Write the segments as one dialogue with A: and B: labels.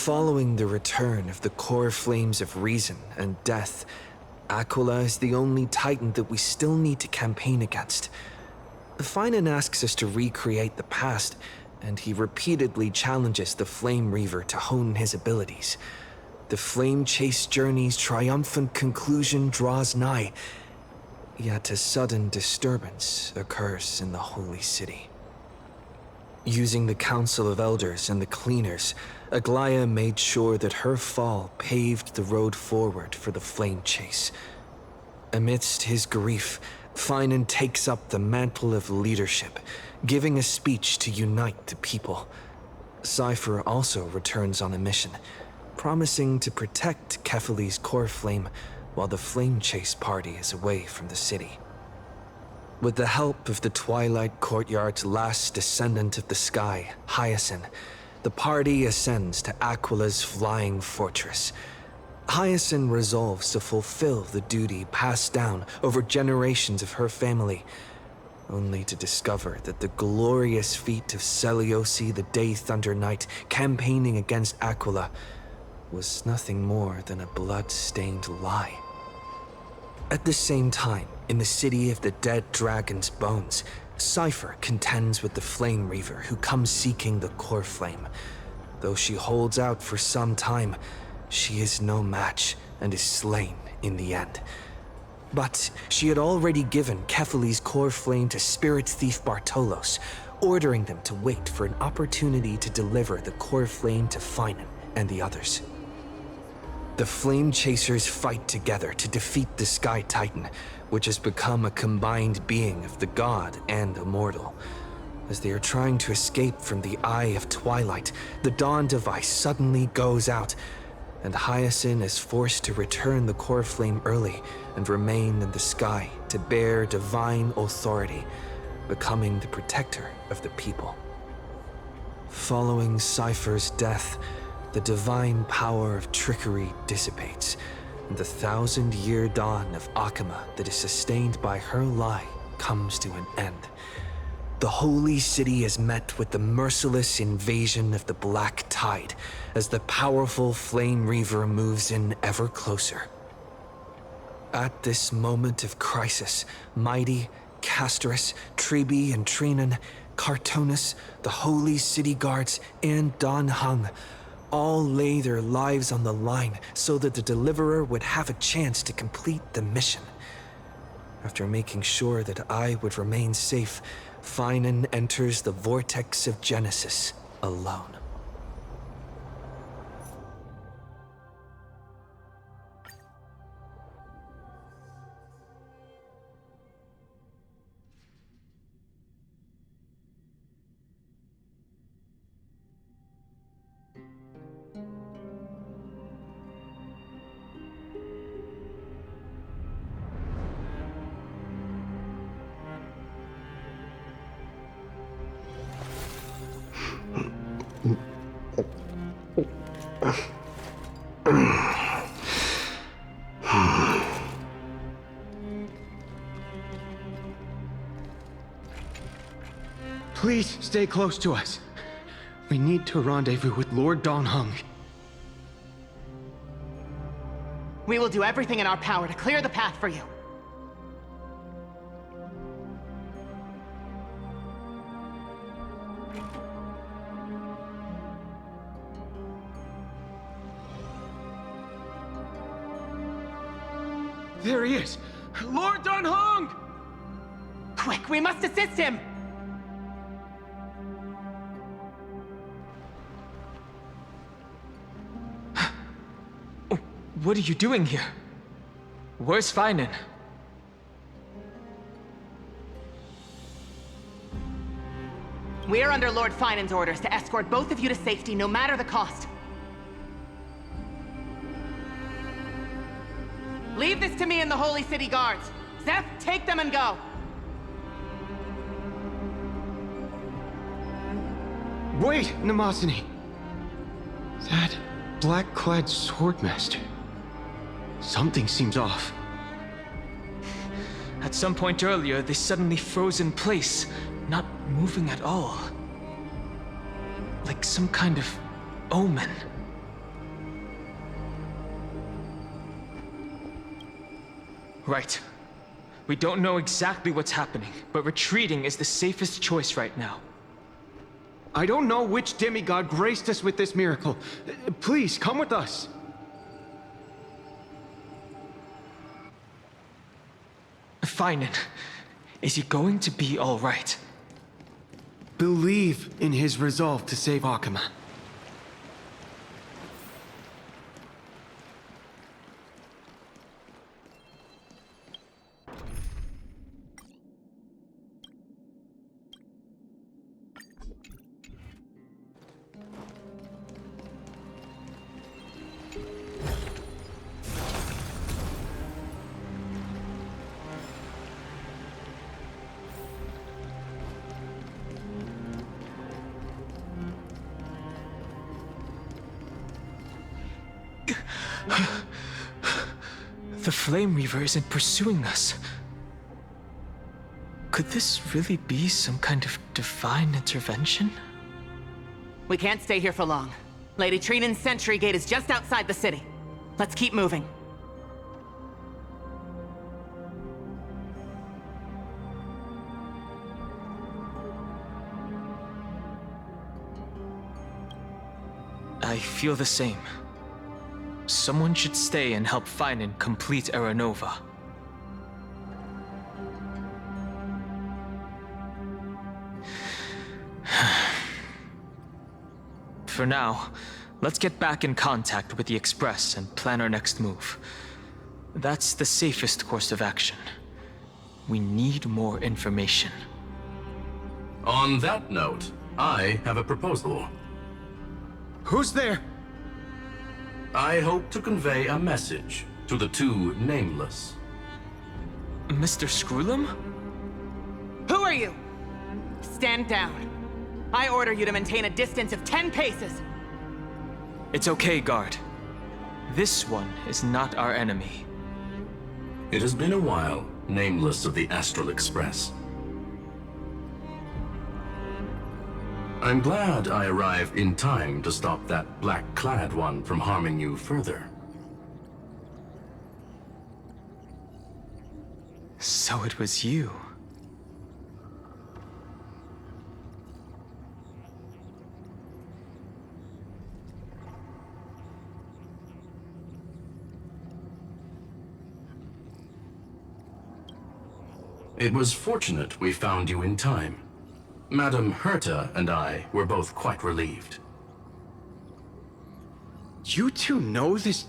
A: Following the return of the core flames of reason and death, Aquila is the only titan that we still need to campaign against. Finan asks us to recreate the past, and he repeatedly challenges the Flame Reaver to hone his abilities. The Flame Chase journey's triumphant conclusion draws nigh, yet a sudden disturbance occurs in the Holy City. Using the Council of Elders and the Cleaners, Aglaia made sure that her fall paved the road forward for the Flame Chase. Amidst his grief, Finan takes up the mantle of leadership, giving a speech to unite the people. Cypher also returns on a mission, promising to protect Kefali's core flame while the Flame Chase party is away from the city. With the help of the Twilight Courtyard's last descendant of the sky, Hyacinth, the party ascends to Aquila's flying fortress. Hyacinth resolves to fulfill the duty passed down over generations of her family, only to discover that the glorious feat of Seliosi the Day Thunder Knight campaigning against Aquila was nothing more than a blood-stained lie. At the same time, in the city of the dead dragon's bones, Cypher contends with the Flame Reaver who comes seeking the core flame. Though she holds out for some time, she is no match and is slain in the end. But she had already given Kefali's core flame to spirit thief Bartolos, ordering them to wait for an opportunity to deliver the core flame to Finan and the others. The Flame Chasers fight together to defeat the Sky Titan, which has become a combined being of the god and immortal. As they are trying to escape from the Eye of Twilight, the Dawn device suddenly goes out, and Hyacinth is forced to return the core flame early and remain in the sky to bear divine authority, becoming the protector of the people. Following Cypher's death, the divine power of trickery dissipates, and the 1,000-year dawn of Akama that is sustained by her lie comes to an end. The Holy City is met with the merciless invasion of the Black Tide as the powerful Flame Reaver moves in ever closer. At this moment of crisis, Mighty, Castorus, Tribi and Trinan, Cartonus, the Holy City Guards, and Don Hung all lay their lives on the line so that the Deliverer would have a chance to complete the mission. After making sure that I would remain safe, Finan enters the vortex of Genesis alone.
B: Please stay close to us. We need to rendezvous with Lord Don Hung.
C: We will do everything in our power to clear the path for you.
B: There he is! Lord Don Hung!
C: Quick, we must assist him!
D: What are you doing here? Where's Finan?
C: We are under Lord Finan's orders to escort both of you to safety, no matter the cost. Leave this to me and the Holy City Guards. Zeph, take them and go.
B: Wait, Namasani! That black-clad swordmaster. Something seems off.
D: At some point earlier, they suddenly froze in place, not moving at all. Like some kind of omen. Right. We don't know exactly what's happening, but retreating is the safest choice right now.
B: I don't know which demigod graced us with this miracle. Please, come with us.
D: Finan, is he going to be all right?
B: Believe in his resolve to save Akama.
D: The Flame Reaver isn't pursuing us. Could this really be some kind of divine intervention?
C: We can't stay here for long. Lady Trinan's sentry gate is just outside the city. Let's keep moving.
D: I feel the same. Someone should stay and help Finan complete Aranova. For now, let's get back in contact with the Express and plan our next move. That's the safest course of action. We need more information.
E: On that note, I have a proposal.
B: Who's there?
E: I hope to convey a message to the two nameless.
D: Mr. Screwlum?
C: Who are you? Stand down. I order you to maintain a distance of 10 paces.
D: It's okay, guard. This one is not our enemy.
E: It has been a while, nameless of the Astral Express. I'm glad I arrived in time to stop that black-clad one from harming you further.
D: So it was you.
E: It was fortunate we found you in time. Madame Herta and I were both quite relieved.
B: You two know this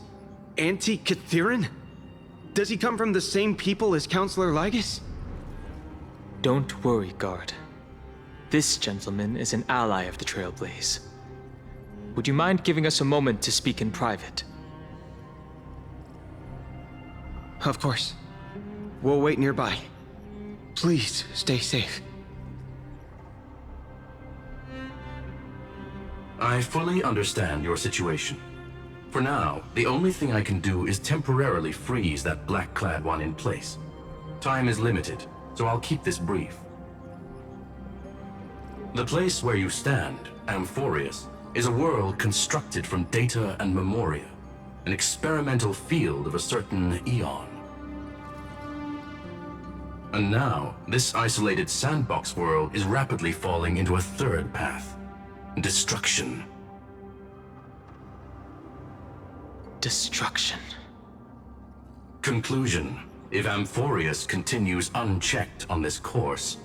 B: anti-Catharin? Does he come from the same people as Counselor Lygus?
D: Don't worry, guard. This gentleman is an ally of the Trailblaze. Would you mind giving us a moment to speak in private?
B: Of course. We'll wait nearby. Please, stay safe.
E: I fully understand your situation. For now, the only thing I can do is temporarily freeze that black-clad one in place. Time is limited, so I'll keep this brief. The place where you stand, Amphorius, is a world constructed from data and memoria, an experimental field of a certain eon. And now, this isolated sandbox world is rapidly falling into a third path. Destruction.
D: Destruction.
E: Conclusion. If Amphorius continues unchecked on this course,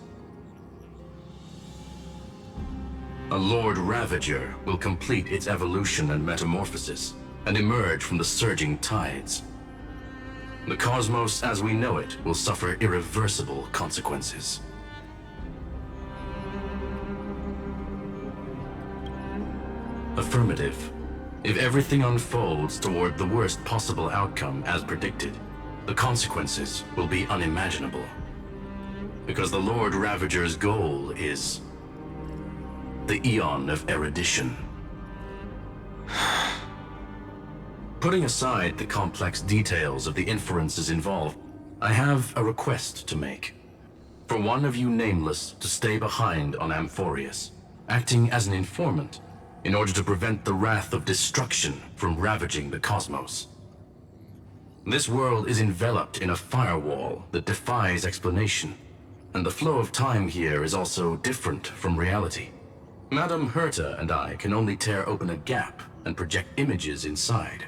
E: a Lord Ravager will complete its evolution and metamorphosis, and emerge from the surging tides. The cosmos as we know it will suffer irreversible consequences. Affirmative. If everything unfolds toward the worst possible outcome as predicted, the consequences will be unimaginable. Because the Lord Ravager's goal is the Eon of Erudition. Putting aside the complex details of the inferences involved, I have a request to make. For one of you nameless to stay behind on Amphorius, acting as an informant, in order to prevent the wrath of destruction from ravaging the cosmos. This world is enveloped in a firewall that defies explanation, and the flow of time here is also different from reality. Madame Herta and I can only tear open a gap and project images inside.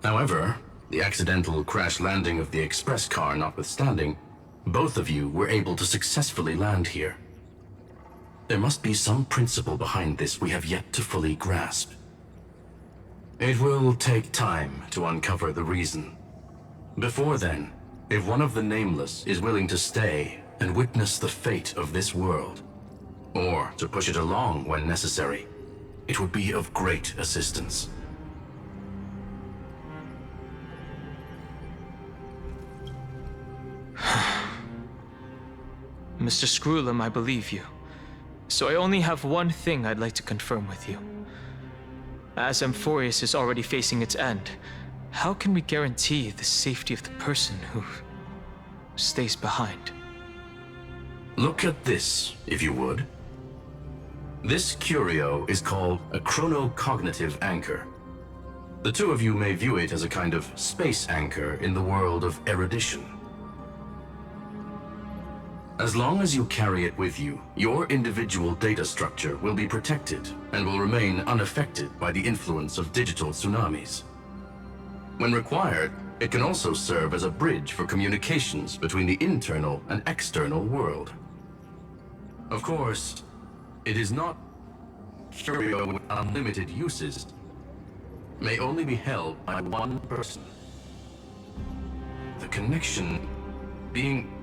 E: However, the accidental crash landing of the express car notwithstanding, both of you were able to successfully land here. There must be some principle behind this we have yet to fully grasp. It will take time to uncover the reason. Before then, if one of the Nameless is willing to stay and witness the fate of this world, or to push it along when necessary, it would be of great assistance.
D: Mr. Screwlum, I believe you. So I only have one thing I'd like to confirm with you. As Amphorius is already facing its end, how can we guarantee the safety of the person who stays behind?
E: Look at this, if you would. This curio is called a chronocognitive anchor. The two of you may view it as a kind of space anchor in the world of erudition. As long as you carry it with you, your individual data structure will be protected and will remain unaffected by the influence of digital tsunamis. When required, it can also serve as a bridge for communications between the internal and external world. Of course, it is not curio with unlimited uses. May only be held by one person. The connection being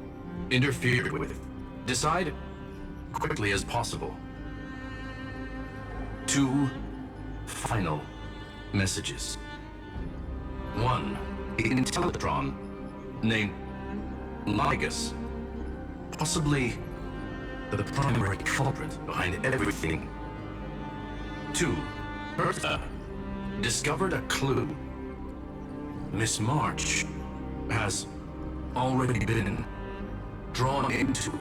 E: interfered with. Decide quickly as possible. 2 final messages. 1, an Intellitron named Ligus, possibly the primary culprit behind everything. 2, Herta discovered a clue. Miss March has already been drawn into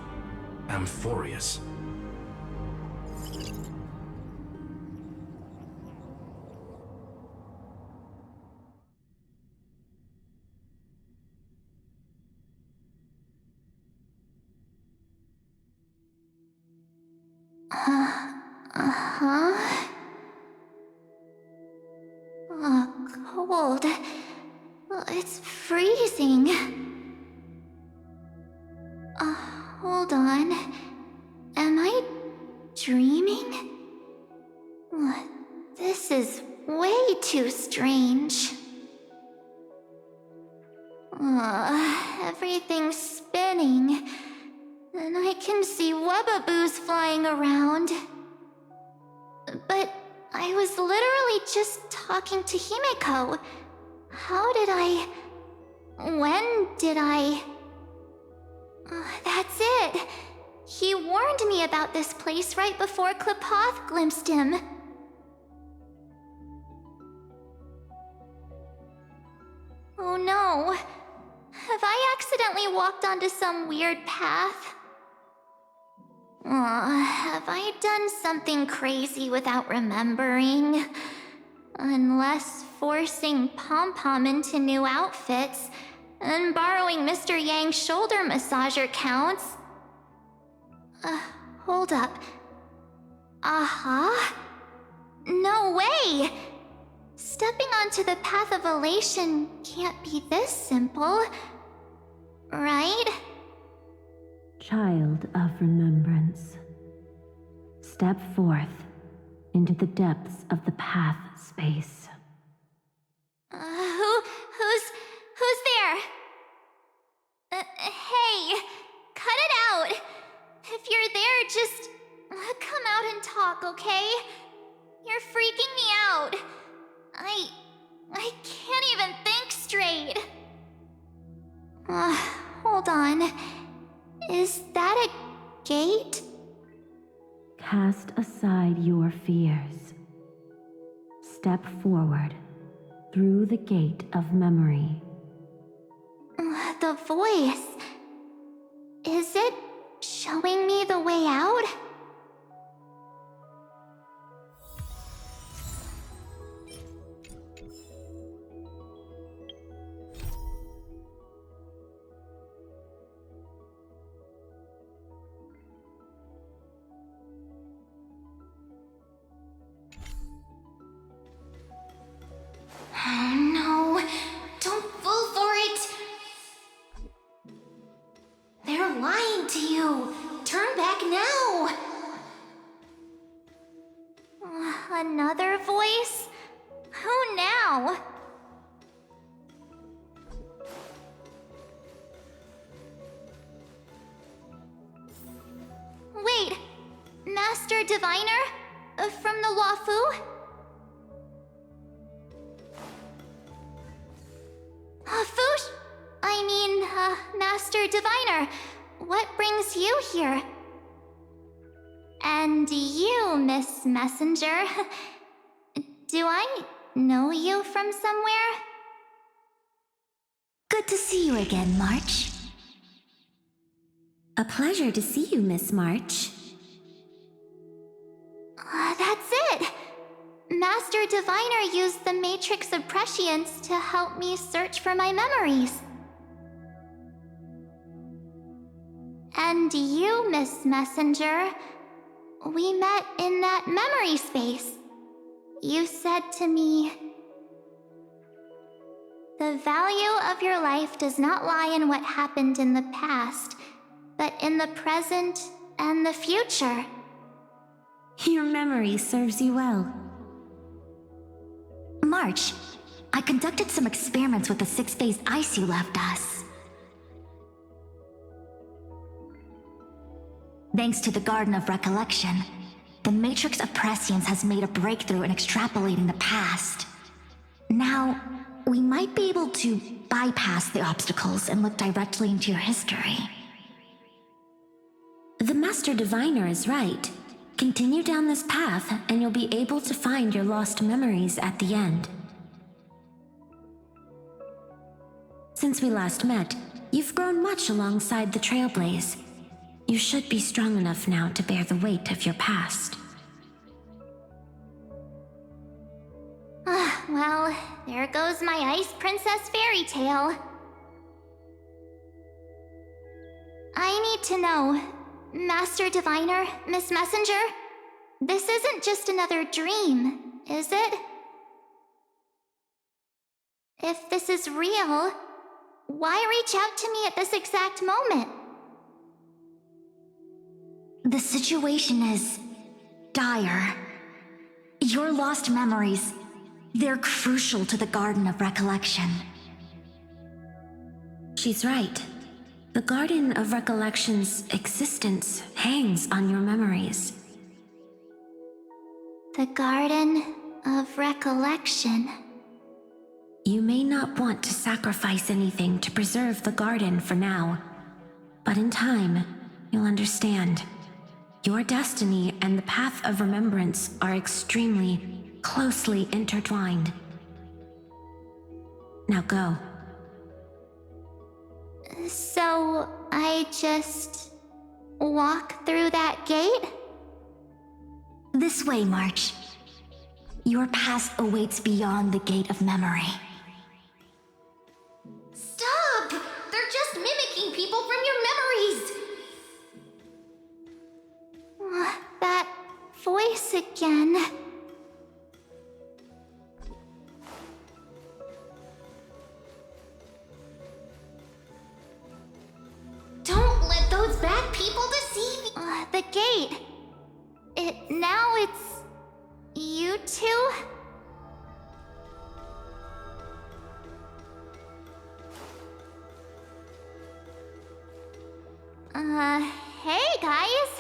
E: Amphorius.
F: Cold. It's freezing. Hold on. Am I dreaming? This is way too strange. Everything's spinning, and I can see webbaboos flying around. But I was literally just talking to Himeko. How did I... When did I... That's it! He warned me about this place right before Klipoth glimpsed him. Oh no. Have I accidentally walked onto some weird path? Have I done something crazy without remembering? Unless forcing Pom-Pom into new outfits and borrowing Mr. Yang's shoulder massager counts. Hold up. No way! Stepping onto the path of elation can't be this simple, right?
G: Child of remembrance, step forth into the depths of the path space.
F: Who's there? Hey, cut it out. If you're there, just come out and talk, okay? You're freaking me out. I can't even think straight. Hold on. Is that a gate?
G: Cast aside your fears. Step forward through the gate of memory.
F: The voice. Is it showing me the way out? now? Another voice? Who now? Wait, Master Diviner? From the Wafu? Master Diviner, what brings you here? And you, Miss Messenger, do I know you from somewhere?
G: Good to see you again, March. A pleasure to see you, Miss March.
F: That's it! Master Diviner used the Matrix of Prescience to help me search for my memories. And you, Miss Messenger, we met in that memory space. You said to me, "The value of your life does not lie in what happened in the past, but in the present and the future."
G: Your memory serves you well.
H: March, I conducted some experiments with the 6-phase ice you left us. Thanks to the Garden of Recollection, the Matrix of Prescience has made a breakthrough in extrapolating the past. Now, we might be able to bypass the obstacles and look directly into your history.
G: The Master Diviner is right. Continue down this path, and you'll be able to find your lost memories at the end. Since we last met, you've grown much alongside the Trailblaze. You should be strong enough now to bear the weight of your past.
F: Well, there goes my Ice Princess fairy tale. I need to know, Master Diviner, Miss Messenger, this isn't just another dream, is it? If this is real, why reach out to me at this exact moment?
H: The situation is dire. Your lost memories, they're crucial to the Garden of Recollection.
G: She's right. The Garden of Recollection's existence hangs on your memories.
F: The Garden of Recollection.
G: You may not want to sacrifice anything to preserve the garden for now, but in time, you'll understand. Your destiny and the path of remembrance are extremely, closely intertwined. Now go.
F: So, I just walk through that gate?
H: This way, March. Your past awaits beyond the Gate of Memory.
F: Stop! They're just mimicking people from your memories! That voice again. Don't let those bad people deceive you. The gate. Now it's you two? Hey guys.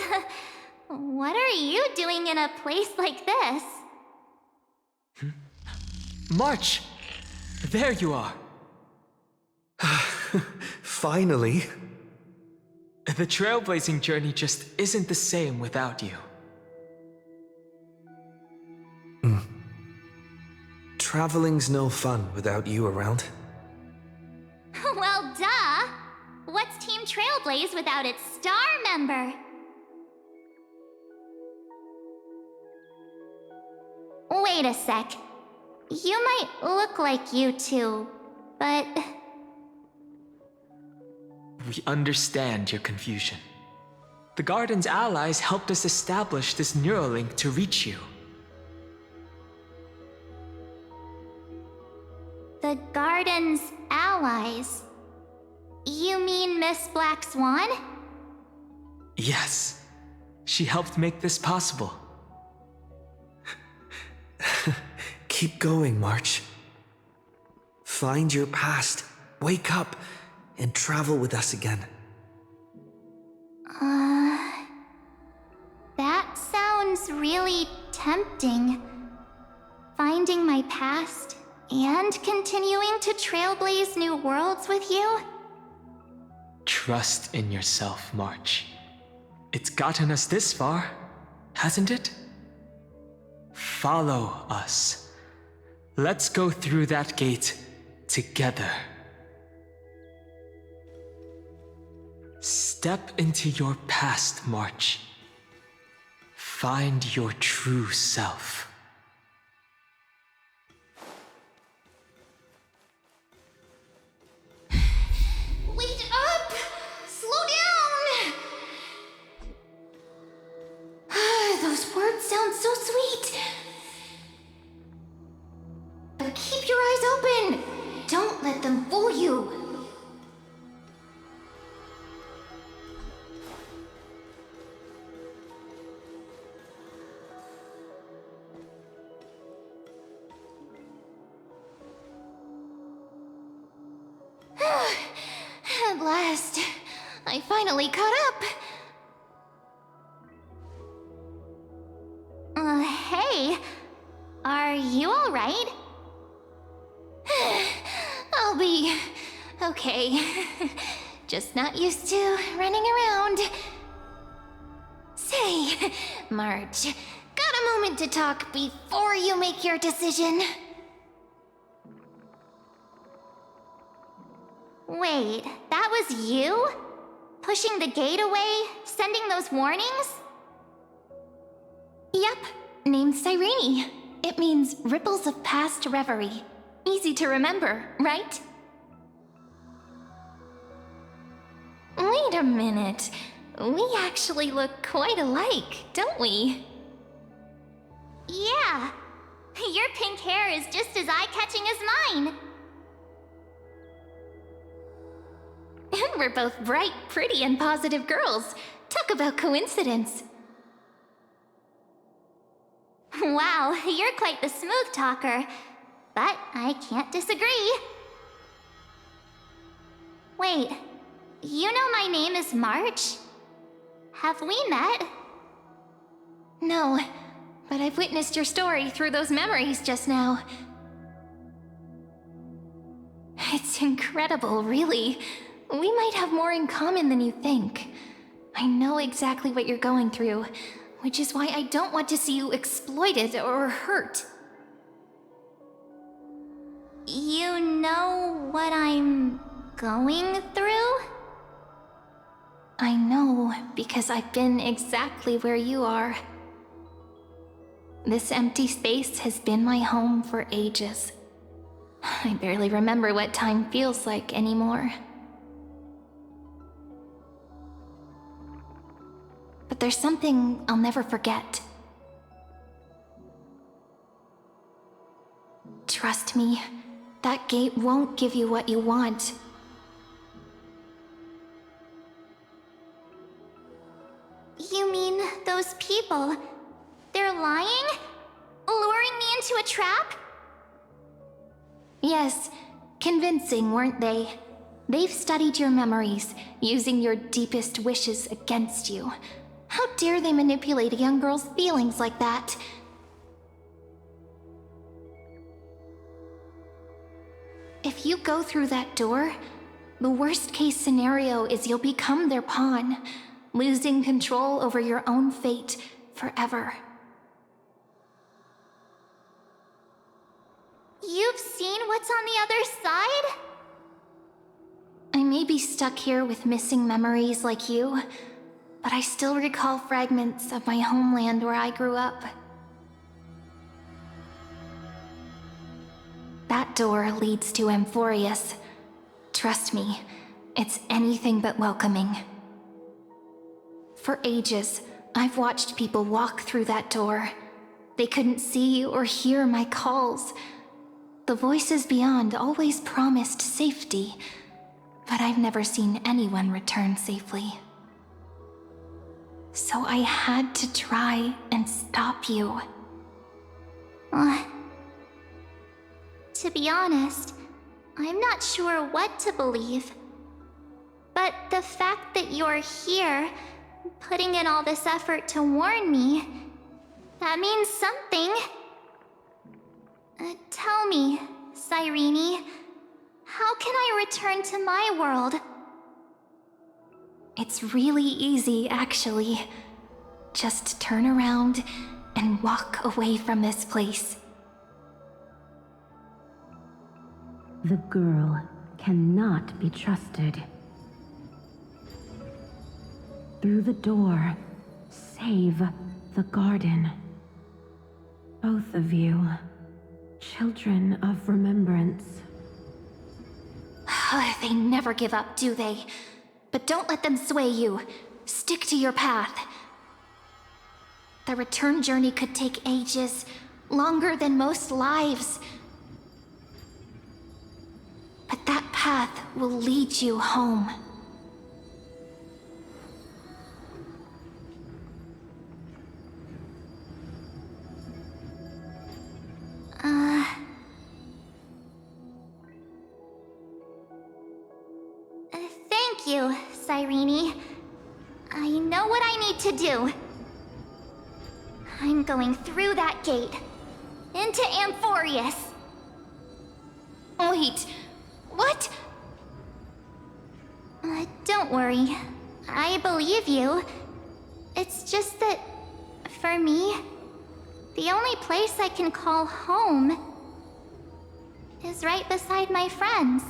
F: What are you doing in a place like this?
D: March! There you are.
A: Finally.
D: The trailblazing journey just isn't the same without you.
A: Traveling's no fun without you around.
F: Well, duh! What's Team Trailblaze without its star member? Wait a sec. You might look like you two, but...
D: We understand your confusion. The Garden's allies helped us establish this neural link to reach you.
F: The Garden's allies? You mean Miss Black Swan?
D: Yes. She helped make this possible.
A: Keep going, March. Find your past, wake up, and travel with us again.
F: That sounds really tempting. Finding my past and continuing to trailblaze new worlds with you?
D: Trust in yourself, March. It's gotten us this far, hasn't it? Follow us. Let's go through that gate together. Step into your past, March. Find your true self.
F: Wait up! Slow down! Those words sound so sweet. But keep your eyes open! Don't let them fool you! At last, I finally caught up. Hey, are you all right? I'll be okay. Just not used to running around. Say, March, got a moment to talk before you make your decision? Wait, that was you? Pushing the gate away? Sending those warnings?
H: Yep, named Cyrene. It means ripples of past reverie. Easy to remember, right? Wait a minute. We actually look quite alike, don't we?
F: Yeah. Your pink hair is just as eye-catching as mine.
H: And we're both bright, pretty, and positive girls. Talk about coincidence.
F: Wow, you're quite the smooth talker. But I can't disagree. Wait, you know my name is March? Have we met?
H: No, but I've witnessed your story through those memories just now. It's incredible, really. We might have more in common than you think. I know exactly what you're going through, which is why I don't want to see you exploited or hurt.
F: You know what I'm going through?
H: I know, because I've been exactly where you are. This empty space has been my home for ages. I barely remember what time feels like anymore. But there's something I'll never forget. Trust me, that gate won't give you what you want.
F: You mean those people? They're lying? Luring me into a trap?
H: Yes, convincing, weren't they? They've studied your memories, using your deepest wishes against you. How dare they manipulate a young girl's feelings like that? If you go through that door, the worst-case scenario is you'll become their pawn, losing control over your own fate forever.
F: You've seen what's on the other side?
H: I may be stuck here with missing memories like you, but I still recall fragments of my homeland where I grew up. That door leads to Amphorius. Trust me, it's anything but welcoming. For ages, I've watched people walk through that door. They couldn't see or hear my calls. The voices beyond always promised safety, but I've never seen anyone return safely. So I had to try and stop you.
F: To be honest, I'm not sure what to believe. But the fact that you're here, putting in all this effort to warn me, that means something. Tell me, Cyrene, how can I return to my world?
H: It's really easy, actually. Just turn around and walk away from this place.
G: The girl cannot be trusted. Through the door, save the garden. Both of you, children of remembrance.
H: They never give up, do they? But don't let them sway you. Stick to your path. The return journey could take ages, longer than most lives. But that path will lead you home.
F: Thank you, Cyrene. I know what I need to do. I'm going through that gate. Into Amphorius.
H: Wait, what?
F: Don't worry. I believe you. It's just that, for me, the only place I can call home is right beside my friends.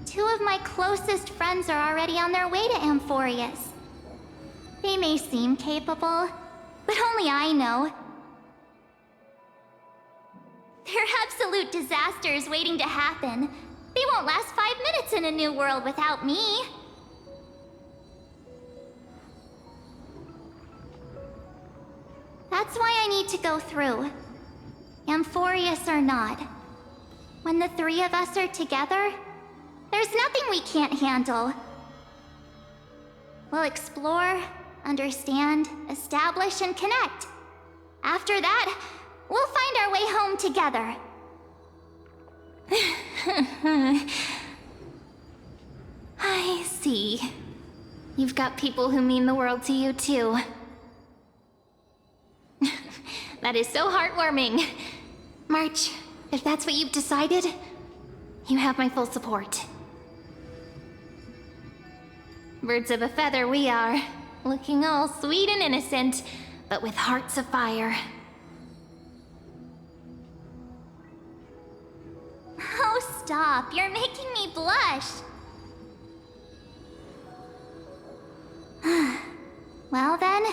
F: Two of my closest friends are already on their way to Amphorius. They may seem capable, but only I know. They're absolute disasters waiting to happen. They won't last 5 minutes in a new world without me. That's why I need to go through. Amphorius or not. When the three of us are together, there's nothing we can't handle. We'll explore, understand, establish, and connect. After that, we'll find our way home together.
H: I see. You've got people who mean the world to you, too. That is so heartwarming. March, if that's what you've decided, you have my full support. Birds of a feather we are, looking all sweet and innocent, but with hearts of fire.
F: Oh, stop. You're making me blush. Well then,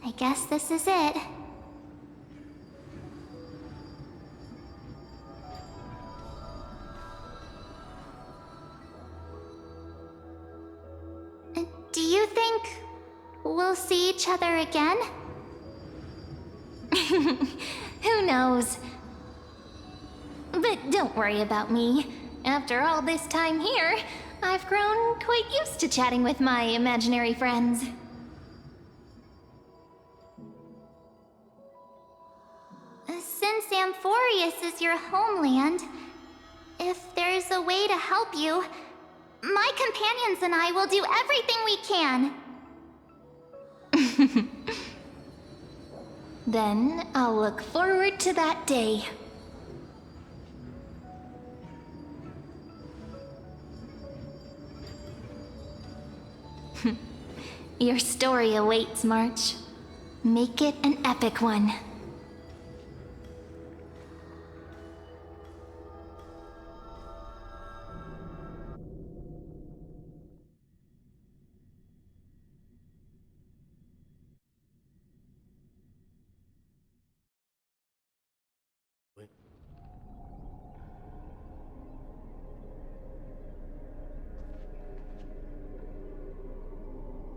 F: I guess this is it. Do you think we'll see each other again?
H: Who knows? But don't worry about me. After all this time here, I've grown quite used to chatting with my imaginary friends.
F: Since Amphorius is your homeland, if there's a way to help you, my companions and I will do everything we can.
H: Then I'll look forward to that day. Your story awaits, March. Make it an epic one.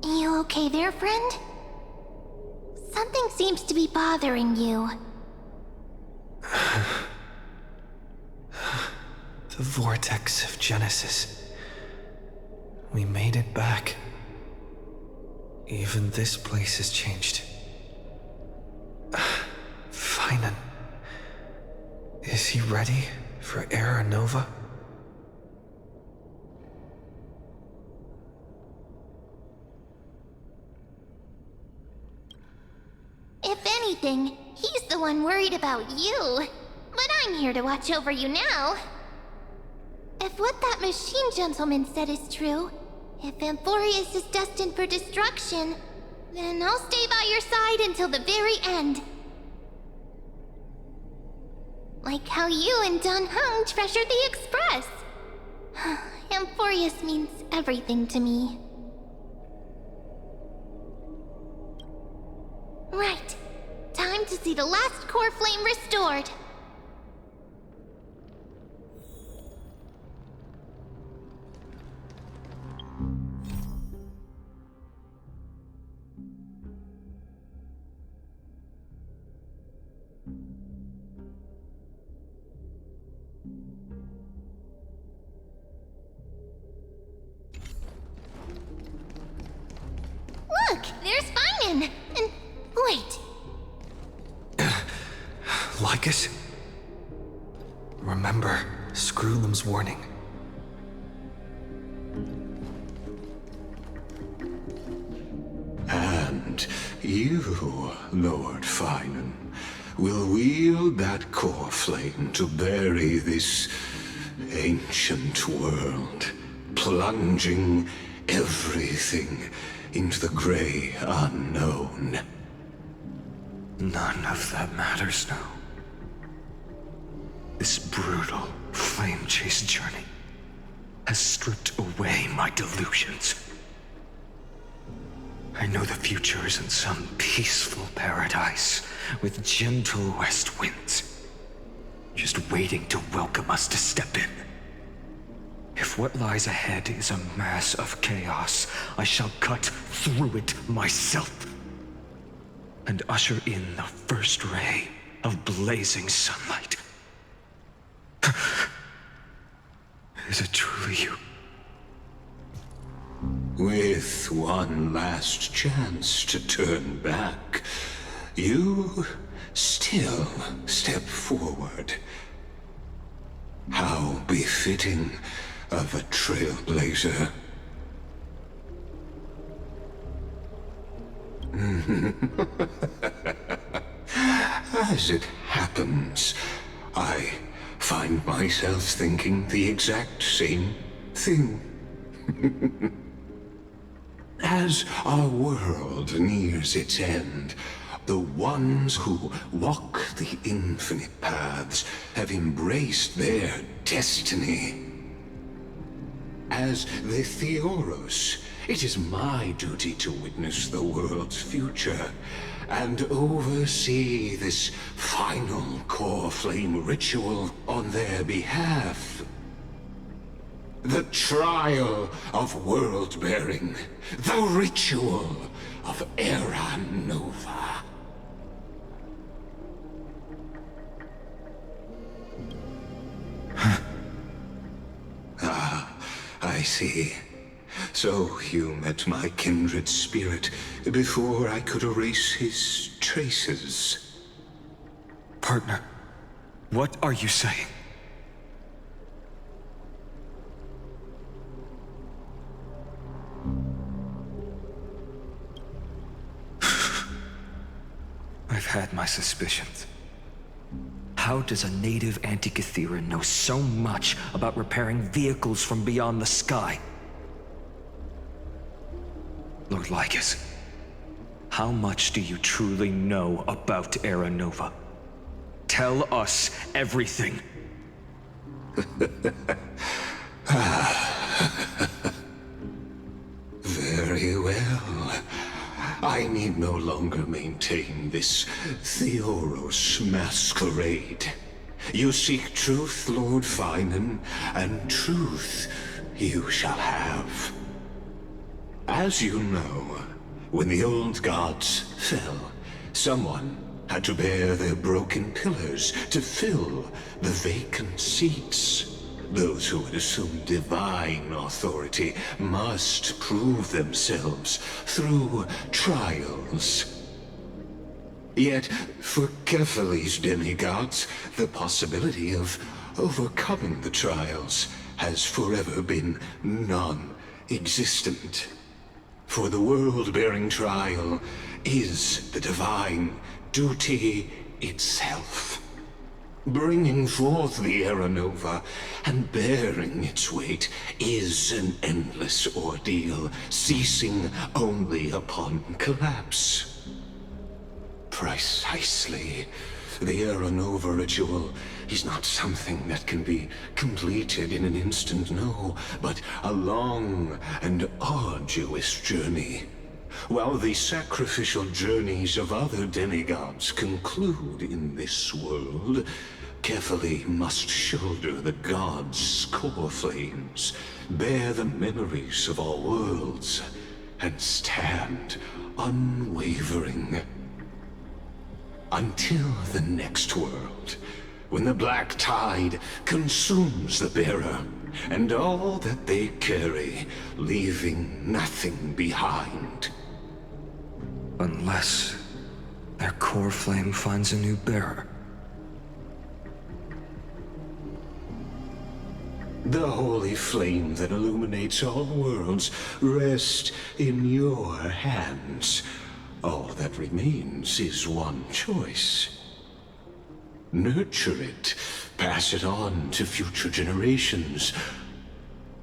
H: You okay there, friend? Something seems to be bothering you.
A: The vortex of Genesis. We made it back. Even this place has changed. Finan. Is he ready for Era Nova?
F: If anything, he's the one worried about you. But I'm here to watch over you now. If what that machine gentleman said is true, if Amphorius is destined for destruction, then I'll stay by your side until the very end. Like how you and Don Hung treasured the Express. Amphorius means everything to me. Right. Time to see the last core flame restored. Look, there's Finan! And wait.
A: Lycus? Remember Screwlam's warning.
I: And you, Lord Finan, will wield that core flame to bury this ancient world, plunging everything into the gray unknown.
A: None of that matters now. This brutal flame chase journey has stripped away my delusions. I know the future is in some peaceful paradise with gentle west winds, just waiting to welcome us to step in. If what lies ahead is a mass of chaos, I shall cut through it myself and usher in the first ray of blazing sunlight. Is it truly you?
I: With one last chance to turn back, you still step forward. How befitting of a trailblazer. As it happens, I find myself thinking the exact same thing. As our world nears its end, the ones who walk the infinite paths have embraced their destiny. As the Theoros, it is my duty to witness the world's future and oversee this final core flame ritual on their behalf. The trial of world-bearing, the ritual of Era Nova. I see. So you met my kindred spirit before I could erase his traces.
A: Partner, what are you saying? I've had my suspicions. How does a native Antikytheran know so much about repairing vehicles from beyond the sky? Lord Lycus, how much do you truly know about Era Nova? Tell us everything.
I: Very well. I need no longer maintain this Theoros masquerade. You seek truth, Lord Finan, and truth you shall have. As you know, when the old gods fell, someone had to bear their broken pillars to fill the vacant seats. those who would assume divine authority must prove themselves through trials. Yet, for Kefali's demigods, the possibility of overcoming the trials has forever been non-existent. For the world-bearing trial is the divine duty itself. Bringing forth the Era Nova and bearing its weight is an endless ordeal, ceasing only upon collapse. Precisely. The Era Nova ritual is not something that can be completed in an instant, no, but a long and arduous journey. While the sacrificial journeys of other demigods conclude in this world, Kefali must shoulder the gods' core flames, bear the memories of all worlds, and stand unwavering. Until the next world, when the black tide consumes the bearer, and all that they carry, leaving nothing behind.
A: Unless their core flame finds a new bearer.
I: The holy flame that illuminates all worlds rests in your hands. All that remains is one choice. Nurture it, pass it on to future generations,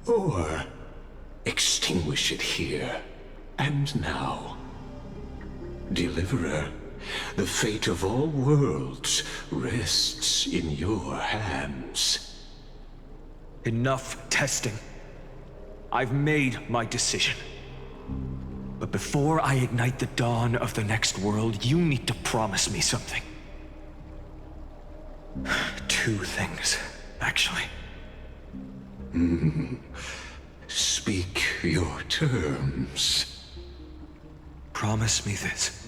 I: or extinguish it here and now. Deliverer, the fate of all worlds rests in your hands.
A: Enough testing. I've made my decision. But before I ignite the dawn of the next world, you need to promise me something. 2 things, actually.
I: Speak your terms.
A: Promise me this.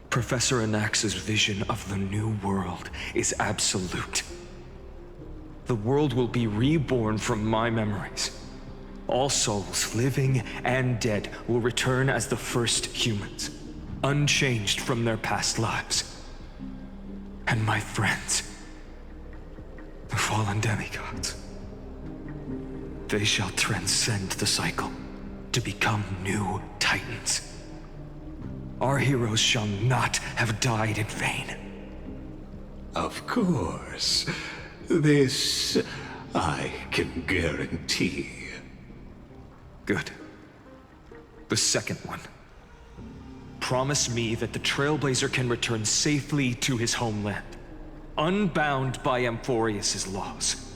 A: Professor Anax's vision of the new world is absolute. The world will be reborn from my memories. All souls, living and dead, will return as the first humans, unchanged from their past lives. And my friends, the fallen demigods, they shall transcend the cycle to become new titans. Our heroes shall not have died in vain.
I: Of course. This I can guarantee.
A: Good. The second one. Promise me that the Trailblazer can return safely to his homeland, unbound by Amphorius's laws.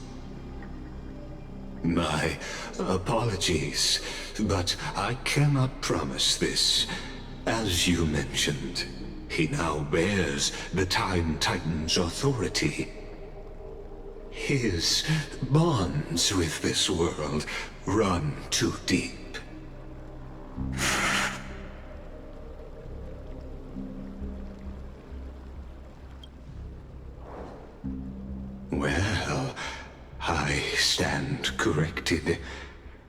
I: My apologies, but I cannot promise this. As you mentioned, he now bears the Time Titan's authority. His bonds with this world run too deep. Well, I stand corrected.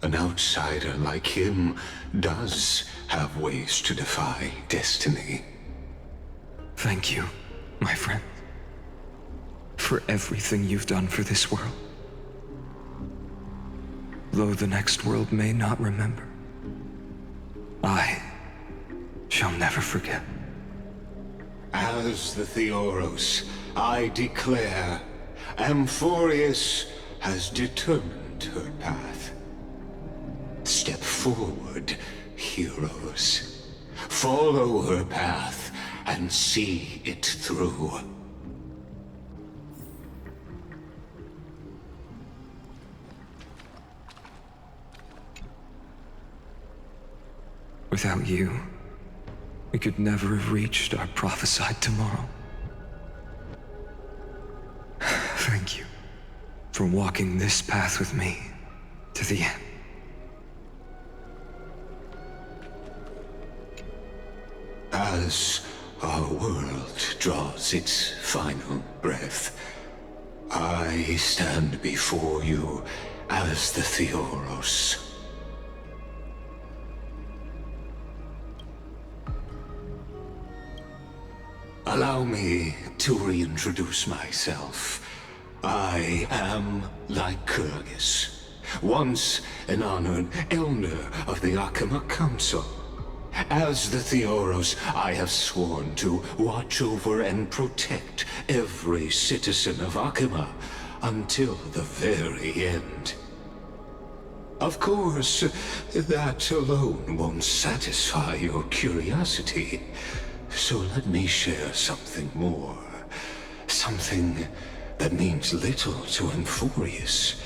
I: An outsider like him does have ways to defy destiny.
A: Thank you, my friend, for everything you've done for this world. Though the next world may not remember, I shall never forget.
I: As the Theoros, I declare, Amphorius has determined her path. Step forward, heroes. Follow her path and see it through.
A: Without you, we could never have reached our prophesied tomorrow. Thank you for walking this path with me to the end.
I: As our world draws its final breath, I stand before you as the Theoros. Allow me to reintroduce myself. I am Lycurgus, once an honored elder of the Akama Council. As the Theoros, I have sworn to watch over and protect every citizen of Akama until the very end. Of course, that alone won't satisfy your curiosity. So let me share something more. Something that means little to Amphorius,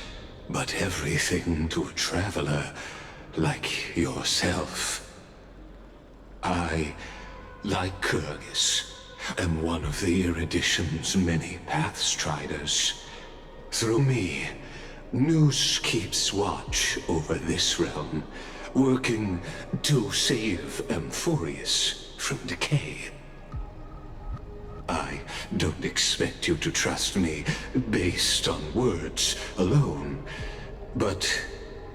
I: but everything to a traveler like yourself. I, Lycurgus, am one of the Erudition's many Pathstriders. Through me, Nous keeps watch over this realm, working to save Amphorius from decay. I don't expect you to trust me based on words alone, but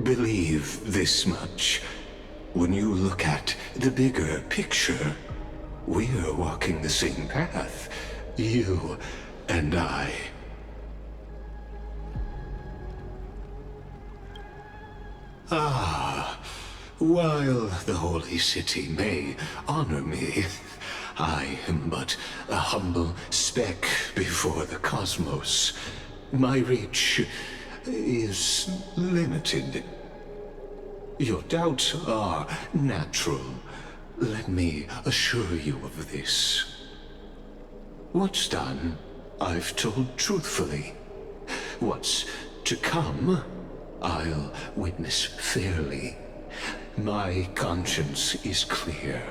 I: believe this much. When you look at the bigger picture, we're walking the same path, you and I. While the Holy City may honor me, I am but a humble speck before the cosmos. My reach is limited. Your doubts are natural. Let me assure you of this. What's done, I've told truthfully. What's to come, I'll witness fairly. My conscience is clear.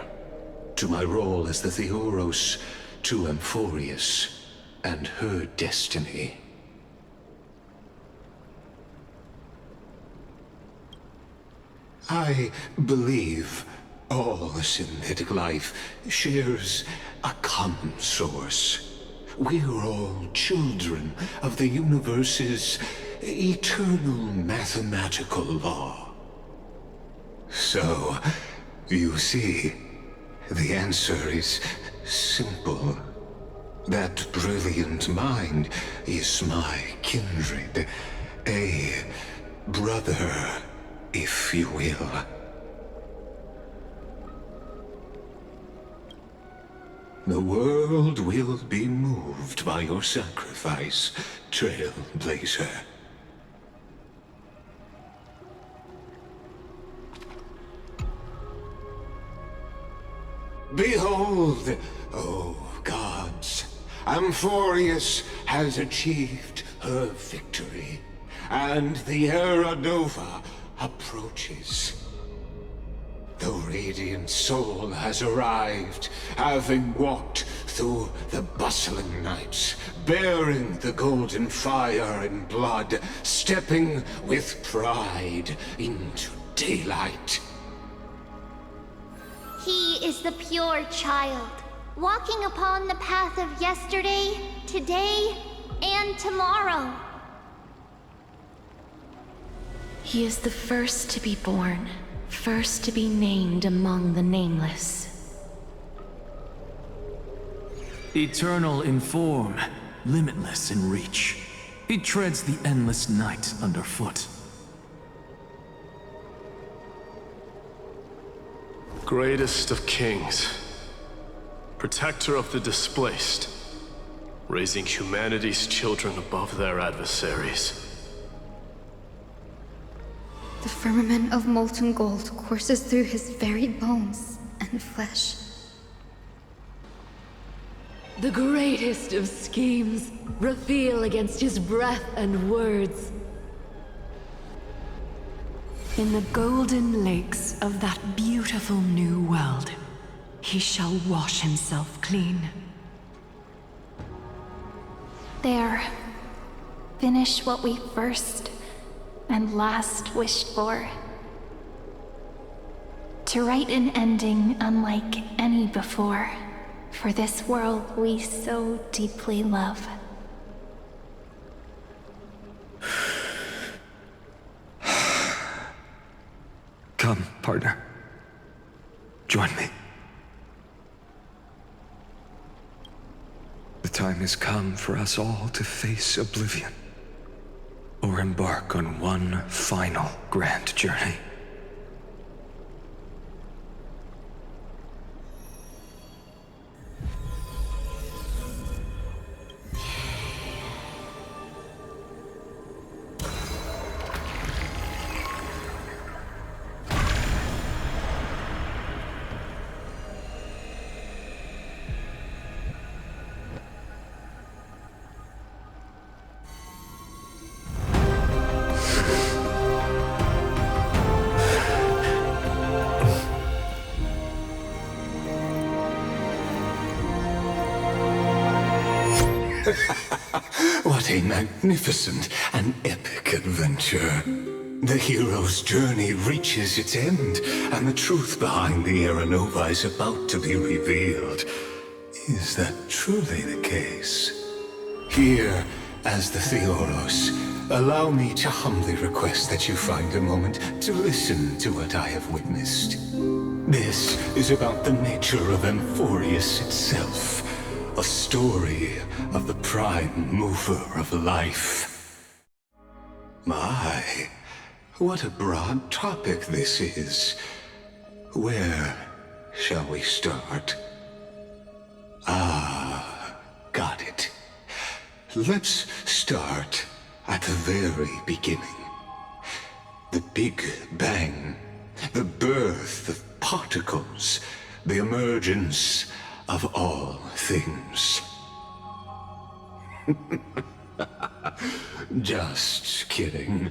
I: To my role as the Theoros, to Amphorius, and her destiny. I believe all synthetic life shares a common source. We're all children of the universe's eternal mathematical law. So, you see, the answer is simple. That brilliant mind is my kindred, a brother, if you will. The world will be moved by your sacrifice, Trailblazer. Behold, oh gods, Amphorius has achieved her victory, and the Era Nova approaches. The radiant soul has arrived, having walked through the bustling nights, bearing the golden fire and blood, stepping with pride into daylight.
F: He is the pure child, walking upon the path of yesterday, today, and tomorrow.
G: He is the first to be born, first to be named among the nameless.
J: Eternal in form, limitless in reach. He treads the endless night underfoot.
K: Greatest of kings, protector of the displaced, raising humanity's children above their adversaries.
L: The firmament of molten gold courses through his very bones and flesh.
M: The greatest of schemes reveal against his breath and words.
G: In the golden lakes of that beautiful new world, he shall wash himself clean.
F: There. Finish what we first and last wished for. To write an ending unlike any before, for this world we so deeply love.
I: come, partner. Join me. The time has come for us all to face oblivion, or embark on one final grand journey. What a magnificent and epic adventure. The hero's journey reaches its end, and the truth behind the Aeronova is about to be revealed. Is that truly the case? Here, as the Theoros, allow me to humbly request that you find a moment to listen to what I have witnessed. This is about the nature of Amphorius itself. A story of the prime mover of life. My, what a broad topic this is. Where shall we start? Got it. Let's start at the very beginning. The Big Bang, the birth of particles, the emergence of all things. Just kidding.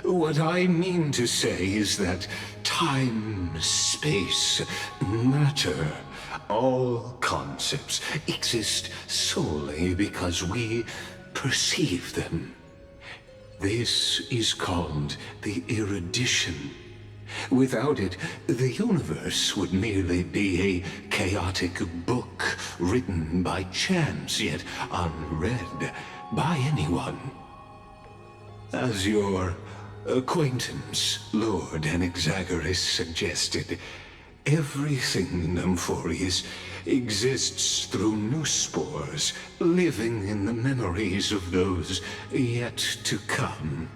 I: What I mean to say is that time, space, matter, all concepts exist solely because we perceive them. This is called the erudition. Without it, the universe would merely be a chaotic book written by chance, yet unread by anyone. As your acquaintance, Lord Anaxagoras, suggested, everything in Amphorius exists through new spores, living in the memories of those yet to come.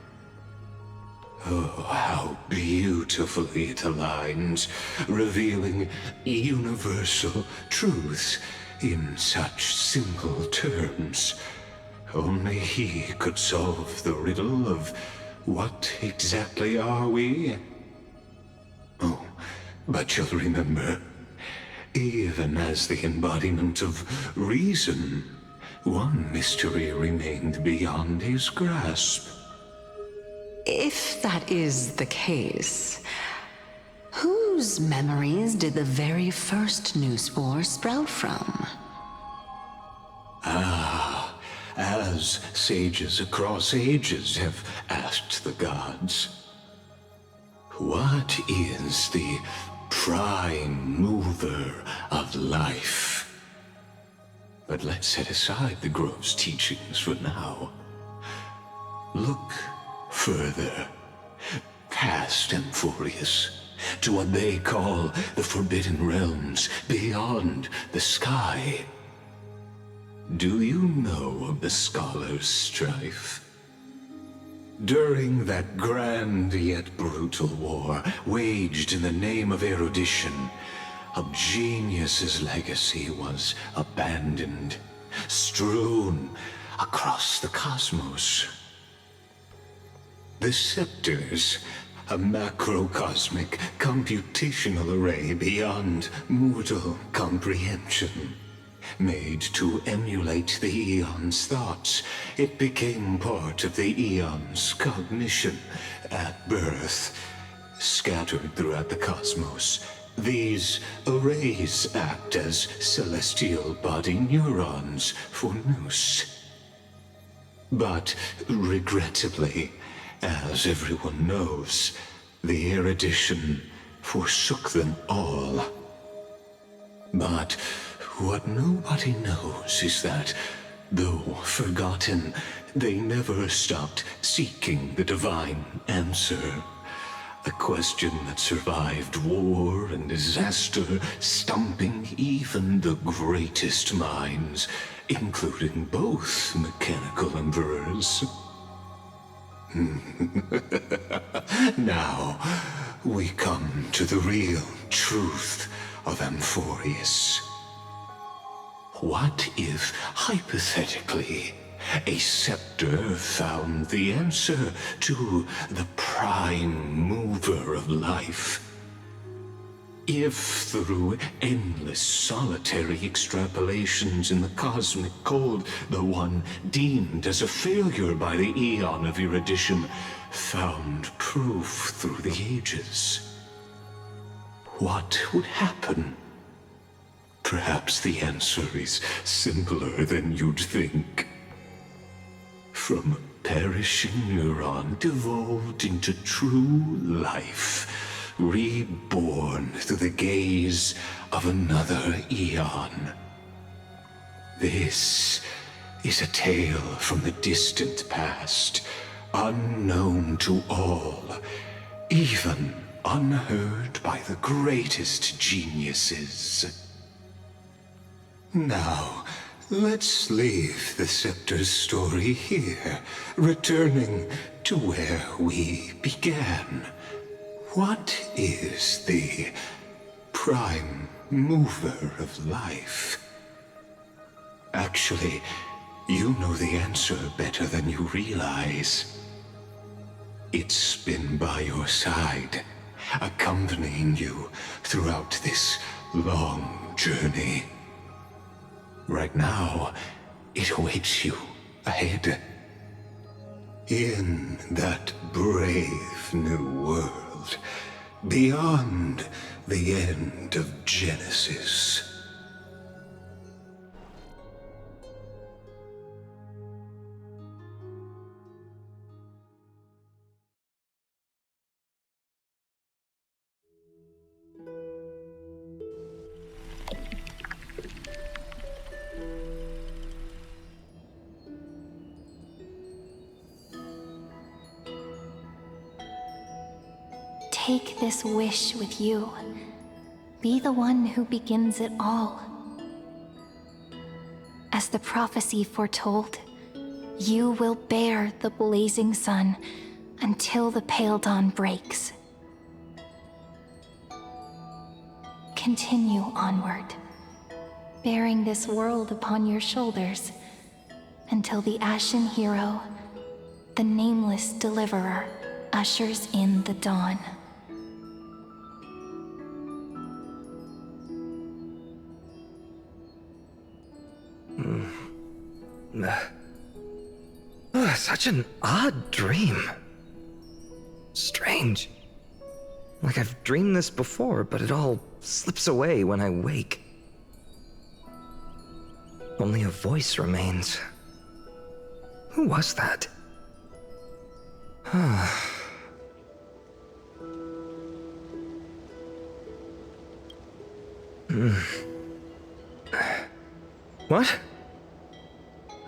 I: Oh, how beautifully it aligns, revealing universal truths in such simple terms. Only he could solve the riddle of what exactly are we? Oh, but you'll remember, even as the embodiment of reason, one mystery remained beyond his grasp.
N: If that is the case, whose memories did the very first new spore sprout from?
I: As sages across ages have asked the gods, what is the prime mover of life? But let's set aside the grove's teachings for now. Look further, past Amphorius, to what they call the Forbidden Realms beyond the sky. Do you know of the Scholar's strife? During that grand yet brutal war, waged in the name of erudition, a genius's legacy was abandoned, strewn across the cosmos. The scepters, a macrocosmic computational array beyond mortal comprehension. Made to emulate the Eon's thoughts, it became part of the Eon's cognition at birth. Scattered throughout the cosmos, these arrays act as celestial body neurons for Nous. But regrettably, as everyone knows, the erudition forsook them all. But what nobody knows is that, though forgotten, they never stopped seeking the divine answer. A question that survived war and disaster, stumping even the greatest minds, including both mechanical emperors. Now, we come to the real truth of Amphorius. What if, hypothetically, a scepter found the answer to the prime mover of life? If through endless solitary extrapolations in the cosmic code, the one deemed as a failure by the Eon of Erudition found proof through the ages, what would happen? Perhaps the answer is simpler than you'd think. From a perishing neuron devolved into true life, reborn through the gaze of another eon. This is a tale from the distant past, unknown to all, even unheard by the greatest geniuses. Now, let's leave the scepter's story here, returning to where we began. What is the prime mover of life? Actually, you know the answer better than you realize. It's been by your side, accompanying you throughout this long journey. Right now, it awaits you ahead. In that brave new world, beyond the end of Genesis.
F: Take this wish with you. Be the one who begins it all. As the prophecy foretold, you will bear the blazing sun until the pale dawn breaks. Continue onward, bearing this world upon your shoulders until the ashen hero, the nameless deliverer, ushers in the dawn.
A: Such an odd dream. Strange. Like I've dreamed this before, but it all slips away when I wake. Only a voice remains. Who was that? What?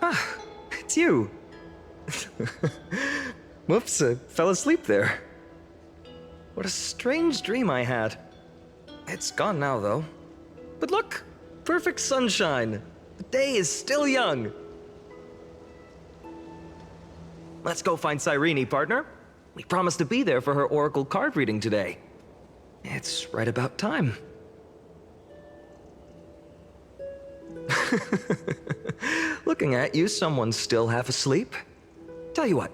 A: Ah, it's you. Whoops, I fell asleep there. What a strange dream I had. It's gone now, though. But look, perfect sunshine. The day is still young. Let's go find Cyrene, partner. We promised to be there for her oracle card reading today. It's right about time. Looking at you, someone's still half asleep. Tell you what,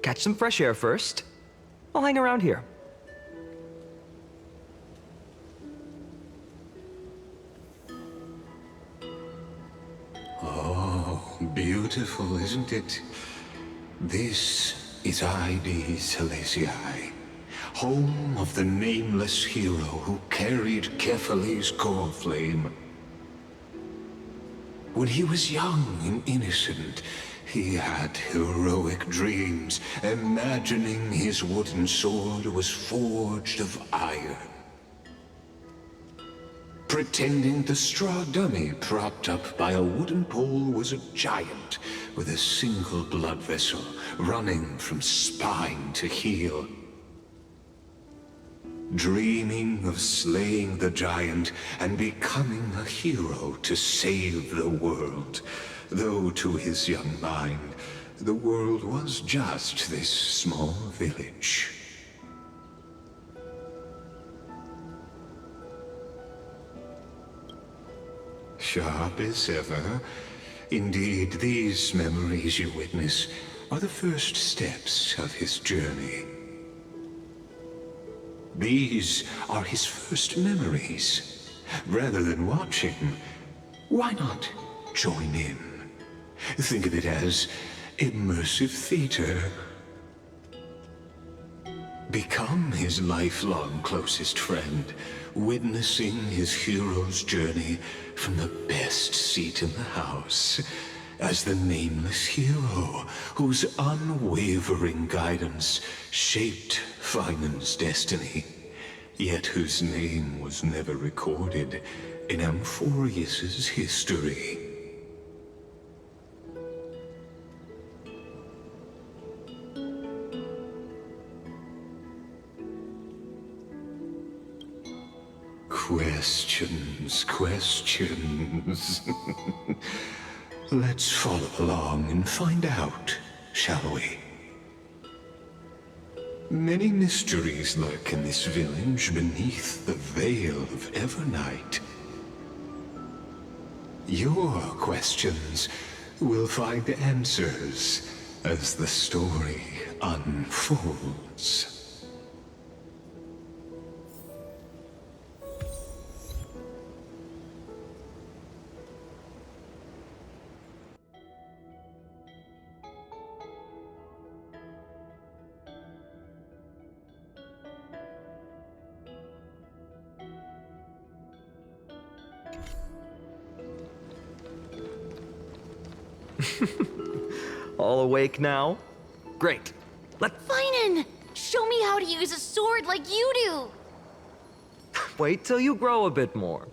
A: catch some fresh air first. I'll hang around here.
I: Oh, beautiful, isn't it? This is Ide Silesiae, home of the nameless hero who carried Kephale's core flame. When he was young and innocent, he had heroic dreams, imagining his wooden sword was forged of iron. Pretending the straw dummy propped up by a wooden pole was a giant with a single blood vessel running from spine to heel. dreaming of slaying the giant and becoming a hero to save the world, though to his young mind, the world was just this small village. Sharp as ever. Indeed, these memories you witness are the first steps of his journey. These are his first memories. Rather than watching, why not join in? Think of it as immersive theater. Become his lifelong closest friend, witnessing his hero's journey from the best seat in the house, as the nameless hero whose unwavering guidance shaped Finan's destiny, yet whose name was never recorded in Amphorius's history. Questions, questions. Let's follow along and find out, shall we? Many mysteries lurk in this village beneath the veil of Evernight. Your questions will find answers as the story unfolds.
A: All awake now? Great.
F: Finan! Show me how to use a sword like you do!
A: Wait till you grow a bit more.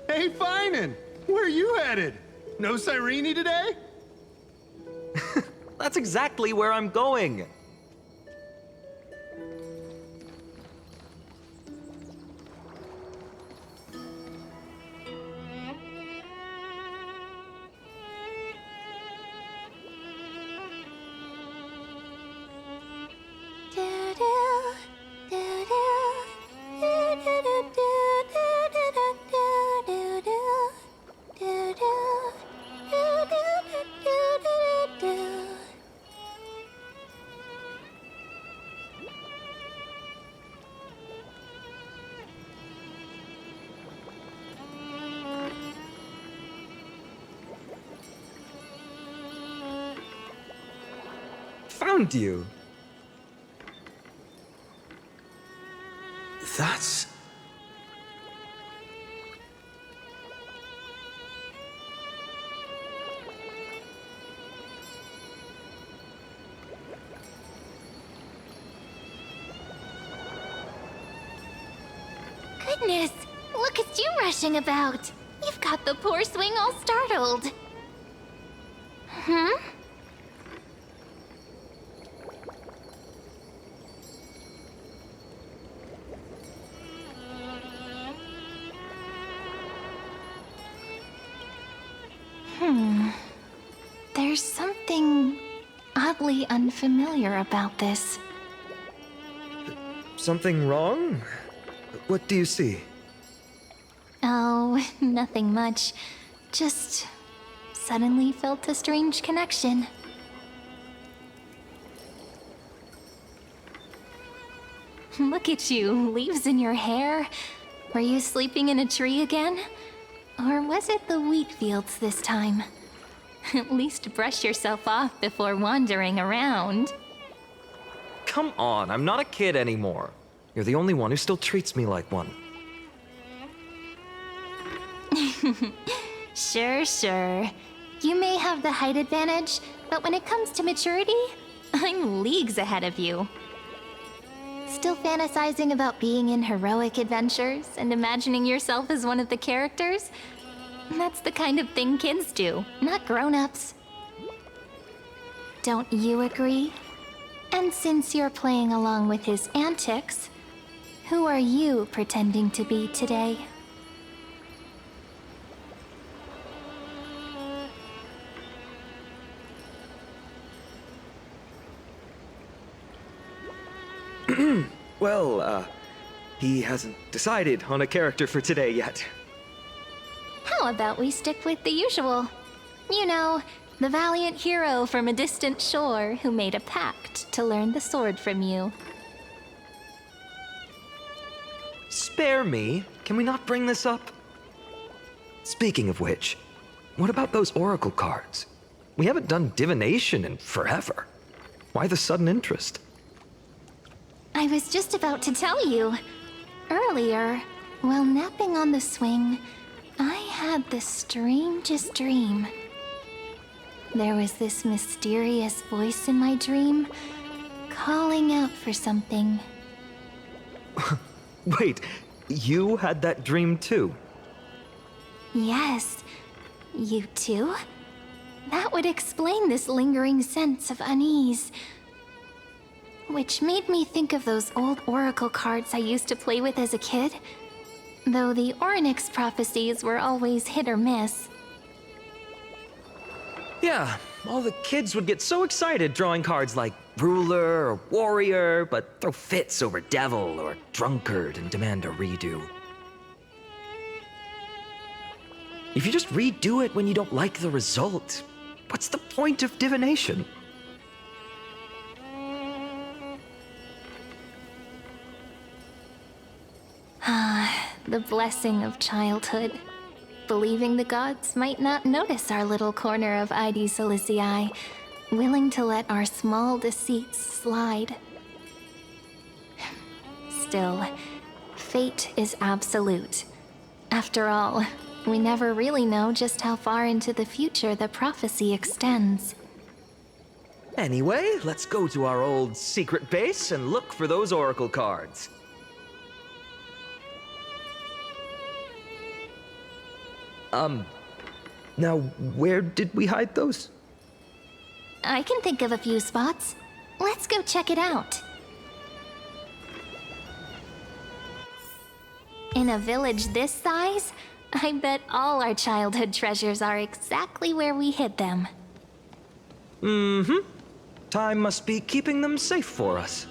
B: Hey, Finan! Where are you headed? No Cyrene today?
A: That's exactly where I'm going. Found you. That's...
F: Goodness, look at you rushing about. You've got the poor swing all startled. Hmm? There's something oddly unfamiliar about this.
A: Something wrong? What do you see?
F: Oh, nothing much. Just suddenly felt a strange connection. Look at you, leaves in your hair. Were you sleeping in a tree again? Or was it the wheat fields this time? At least brush yourself off before wandering around.
A: Come on, I'm not a kid anymore. You're the only one who still treats me like one.
F: Sure. You may have the height advantage, but when it comes to maturity, I'm leagues ahead of you. Still fantasizing about being in heroic adventures and imagining yourself as one of the characters? That's the kind of thing kids do, not grown-ups. Don't you agree? And since you're playing along with his antics, who are you pretending to be today?
O: Well, he hasn't decided on a character for today yet.
F: How about we stick with the usual? You know, the valiant hero from a distant shore who made a pact to learn the sword from you.
O: Spare me. Can we not bring this up? Speaking of which, what about those oracle cards? We haven't done divination in forever. Why the sudden interest?
F: I was just about to tell you. Earlier, while napping on the swing, I had the strangest dream. There was this mysterious voice in my dream, calling out for something.
O: Wait, you had that dream too?
F: Yes, you too? That would explain this lingering sense of unease. Which made me think of those old oracle cards I used to play with as a kid. Though the Ornyx prophecies were always hit or miss.
O: Yeah, all the kids would get so excited drawing cards like ruler or warrior, but throw fits over devil or drunkard and demand a redo. If you just redo it when you don't like the result, what's the point of divination?
F: The blessing of childhood. Believing the gods might not notice our little corner of ID Silicii, willing to let our small deceits slide. Still, fate is absolute. After all, we never really know just how far into the future the prophecy extends.
O: Anyway, let's go to our old secret base and look for those oracle cards. Now, where did we hide those?
F: I can think of a few spots. Let's go check it out. In a village this size, I bet all our childhood treasures are exactly where we hid them.
O: Mm-hmm. Time must be keeping them safe for us.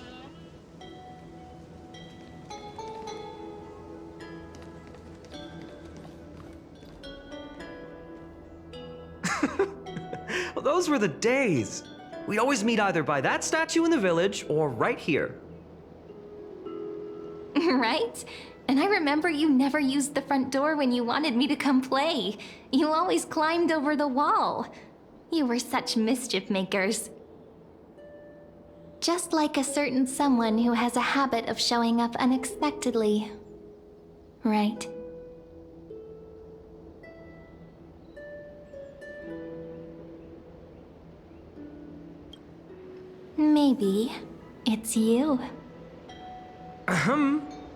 O: Well, those were the days. We'd always meet either by that statue in the village or right here.
F: Right? And I remember you never used the front door when you wanted me to come play. You always climbed over the wall. You were such mischief makers. Just like a certain someone who has a habit of showing up unexpectedly. Right? Maybe it's you.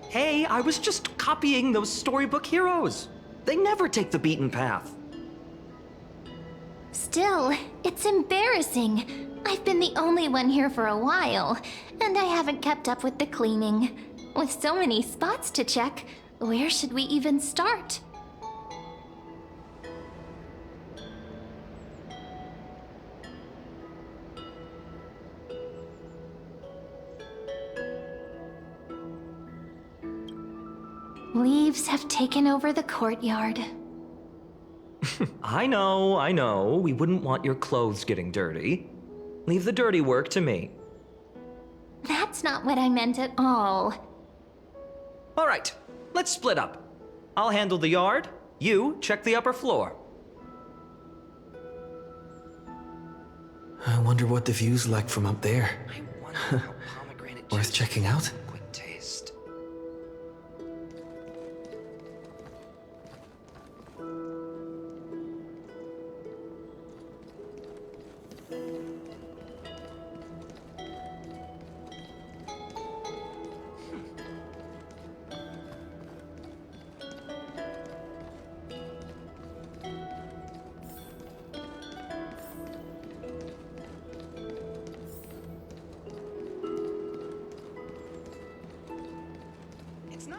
O: Hey, I was just copying those storybook heroes. They never take the beaten path.
F: Still, it's embarrassing. I've been the only one here for a while, and I haven't kept up with the cleaning. With so many spots to check, where should we even start? Leaves have taken over the courtyard.
O: I know. We wouldn't want your clothes getting dirty. Leave the dirty work to me.
F: That's not what I meant at all.
O: All right, let's split up. I'll handle the yard. You check the upper floor.
A: I wonder what the view's like from up there. Worth checking out?
O: Quick taste.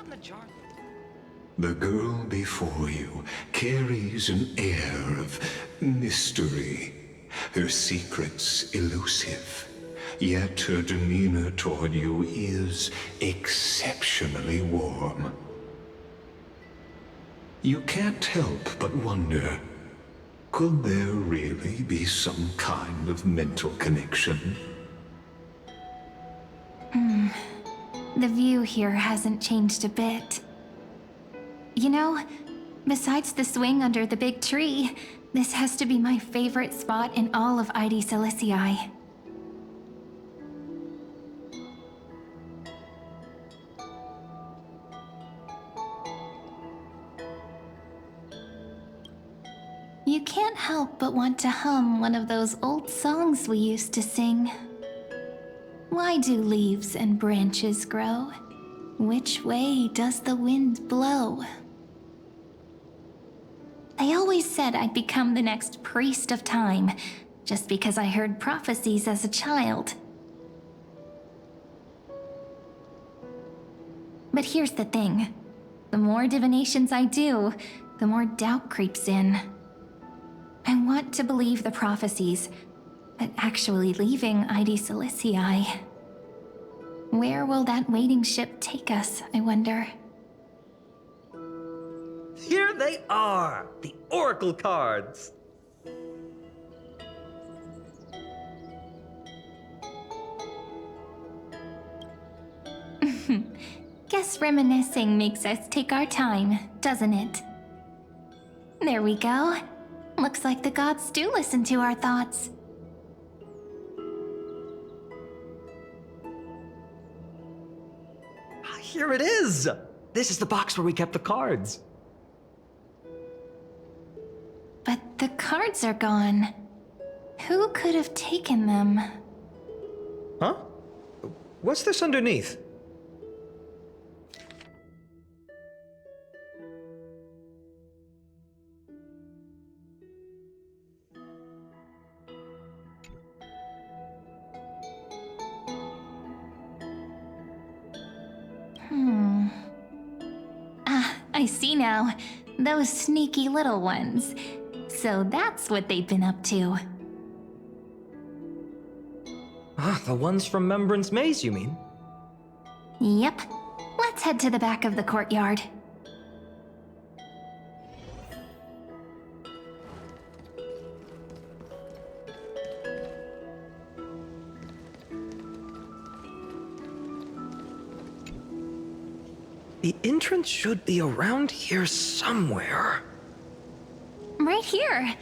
O: in the jar?
I: The girl before you carries an air of mystery, her secrets elusive, yet her demeanor toward you is exceptionally warm. You can't help but wonder, could there really be some kind of mental connection?
F: The view here hasn't changed a bit. You know, besides the swing under the big tree, this has to be my favorite spot in all of ID Silicii. You can't help but want to hum one of those old songs we used to sing. Why do leaves and branches grow? Which way does the wind blow? They always said I'd become the next priest of time, just because I heard prophecies as a child. But here's the thing. The more divinations I do, the more doubt creeps in. I want to believe the prophecies, but actually leaving ID Silicii. Where will that waiting ship take us, I wonder?
O: Here they are! The oracle cards!
F: Guess reminiscing makes us take our time, doesn't it? There we go. Looks like the gods do listen to our thoughts.
O: Here it is! This is the box where we kept the cards.
F: But the cards are gone. Who could have taken them?
O: Huh? What's this underneath?
F: I see now. Those sneaky little ones. So that's what they've been up to.
O: The ones from Remembrance Maze, you mean?
F: Yep. Let's head to the back of the courtyard.
O: The entrance should be around here somewhere.
F: Right here.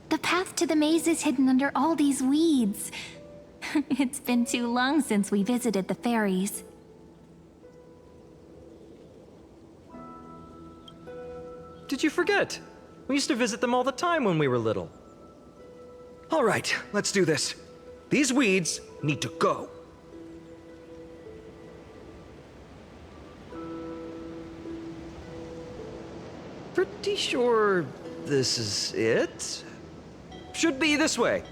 F: The path to the maze is hidden under all these weeds. It's been too long since we visited the fairies.
O: Did you forget? We used to visit them all the time when we were little. All right, let's do this. These weeds need to go. Pretty sure this is it? Should be this way.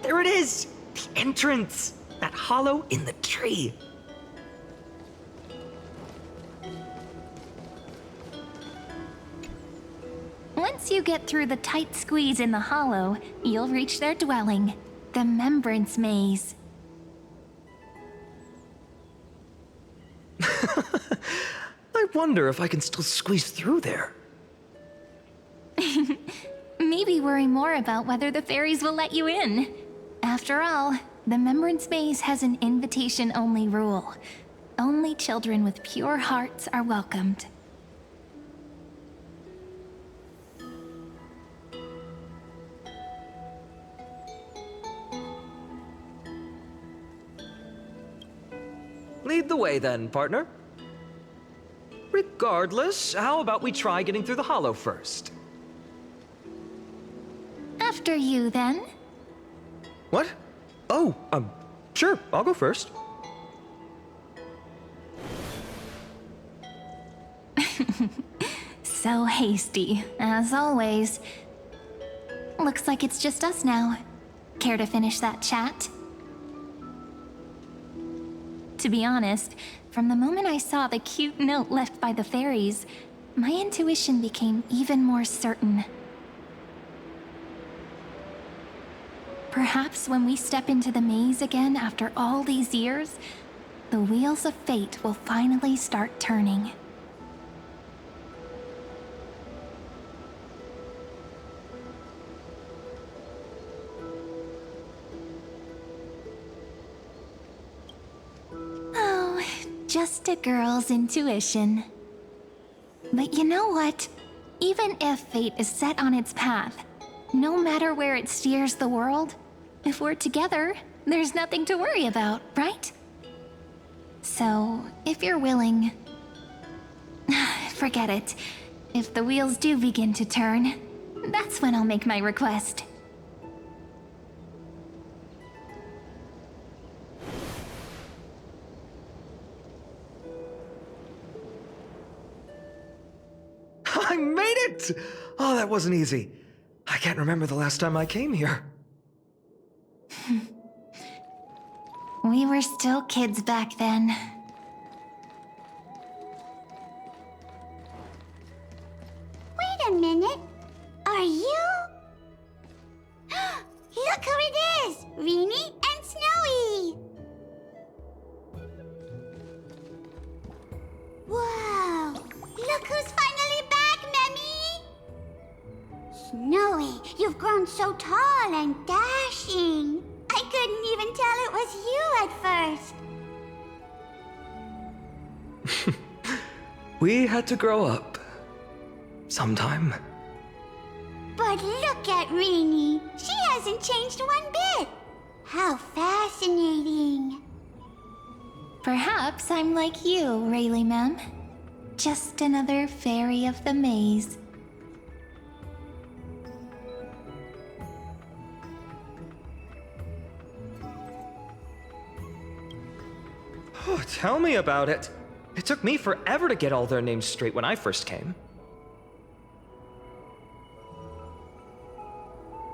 O: There it is! The entrance! That hollow in the tree.
F: Once you get through the tight squeeze in the hollow, you'll reach their dwelling, the Remembrance Maze.
O: I wonder if I can still squeeze through there.
F: Maybe worry more about whether the fairies will let you in. After all, the Remembrance Maze has an invitation-only rule. Only children with pure hearts are welcomed.
O: Lead the way then, partner. Regardless, how about we try getting through the hollow first?
F: After you, then.
O: What? Oh, sure, I'll go first.
F: So hasty, as always. Looks like it's just us now. Care to finish that chat? To be honest,
G: from the moment I saw the cute note left by the fairies, my intuition became even more certain. Perhaps when we step into the maze again after all these years, the wheels of fate will finally start turning. Oh, just a girl's intuition. But you know what? Even if fate is set on its path, no matter where it steers the world, if we're together, there's nothing to worry about, right? So, if you're willing... forget it. If the wheels do begin to turn, that's when I'll make my request.
O: I made it! Oh, that wasn't easy. I can't remember the last time I came here.
G: We were still kids back then.
F: Wait a minute. Are you? Look who it is! Reenie and Snowy! Whoa! Look who's finally back, Memmy! Snowy, you've grown so tall and dashing. I couldn't even tell it was you at first.
O: We had to grow up. Sometime.
F: But look at Reenie. She hasn't changed one bit. How fascinating.
G: Perhaps I'm like you, Rayleigh Mem. Just another fairy of the maze.
O: Oh, tell me about it. It took me forever to get all their names straight when I first came.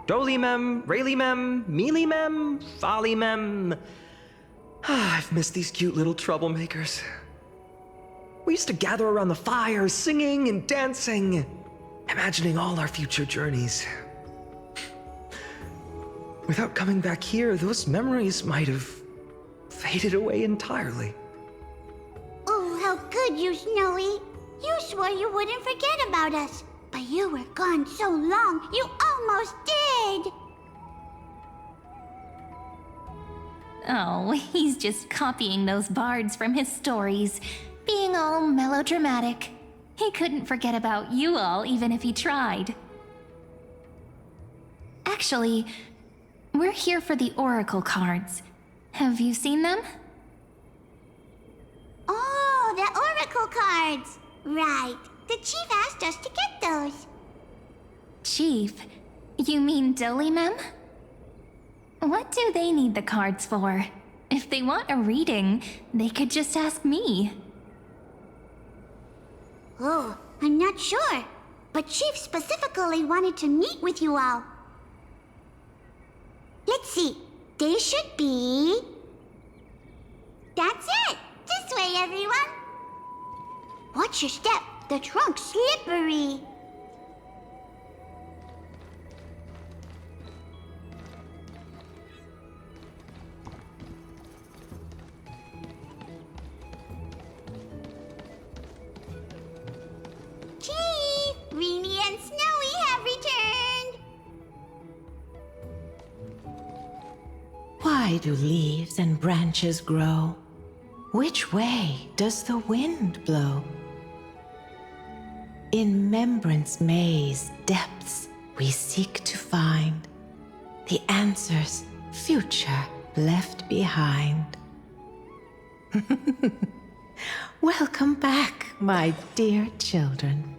O: Doly Mem, Rayleigh Mem, Mealy Mem, Folly Mem. I've missed these cute little troublemakers. We used to gather around the fire, singing and dancing, imagining all our future journeys. Without coming back here, those memories might have faded away entirely.
F: Oh, how good you, Snowy. You swore you wouldn't forget about us. But you were gone so long, you almost did.
G: Oh, he's just copying those bards from his stories, being all melodramatic. He couldn't forget about you all, even if he tried. Actually, we're here for the oracle cards. Have you seen them?
F: Oh, the oracle cards. Right. The chief asked us to get those.
G: Chief? You mean Doly Mem? What do they need the cards for? If they want a reading, they could just ask me.
F: Oh, I'm not sure. But Chief specifically wanted to meet with you all. Let's see. They should be... That's it! This way, everyone! Watch your step. The trunk's slippery. Chief! Reenie and Snowy have returned!
P: Why do leaves and branches grow? Which way does the wind blow? In Remembrance Maze depths we seek to find the answers future left behind. Welcome back, my dear children.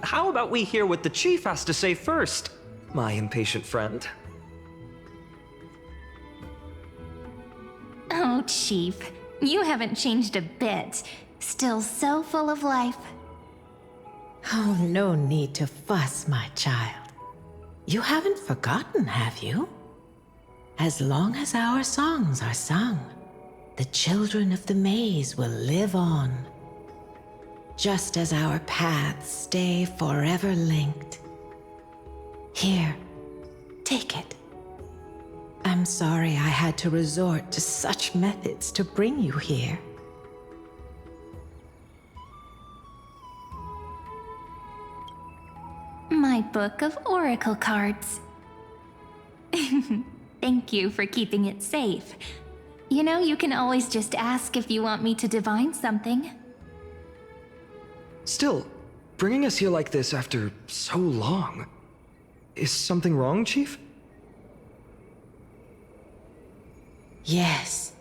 O: How about we hear what the chief has to say first, my impatient friend?
G: Oh, Chief, you haven't changed a bit. Still so full of life.
P: Oh, no need to fuss, my child. You haven't forgotten, have you? As long as our songs are sung, the children of the maze will live on. Just as our paths stay forever linked. Here, take it. I'm sorry I had to resort to such methods to bring you here.
F: My book of oracle cards. Thank you for keeping it safe. You know, you can always just ask if you want me to divine something.
O: Still, bringing us here like this after so long. Is something wrong, Chief?
P: Yes.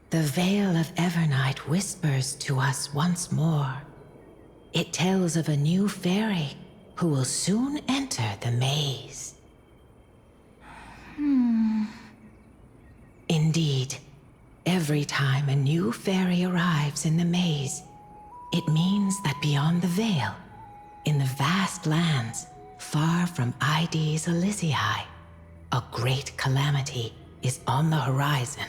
P: The Veil of Evernight whispers to us once more. It tells of a new fairy who will soon enter the maze. Indeed, every time a new fairy arrives in the maze, it means that beyond the veil, in the vast lands far from Ides Elysiae, a great calamity is on the horizon.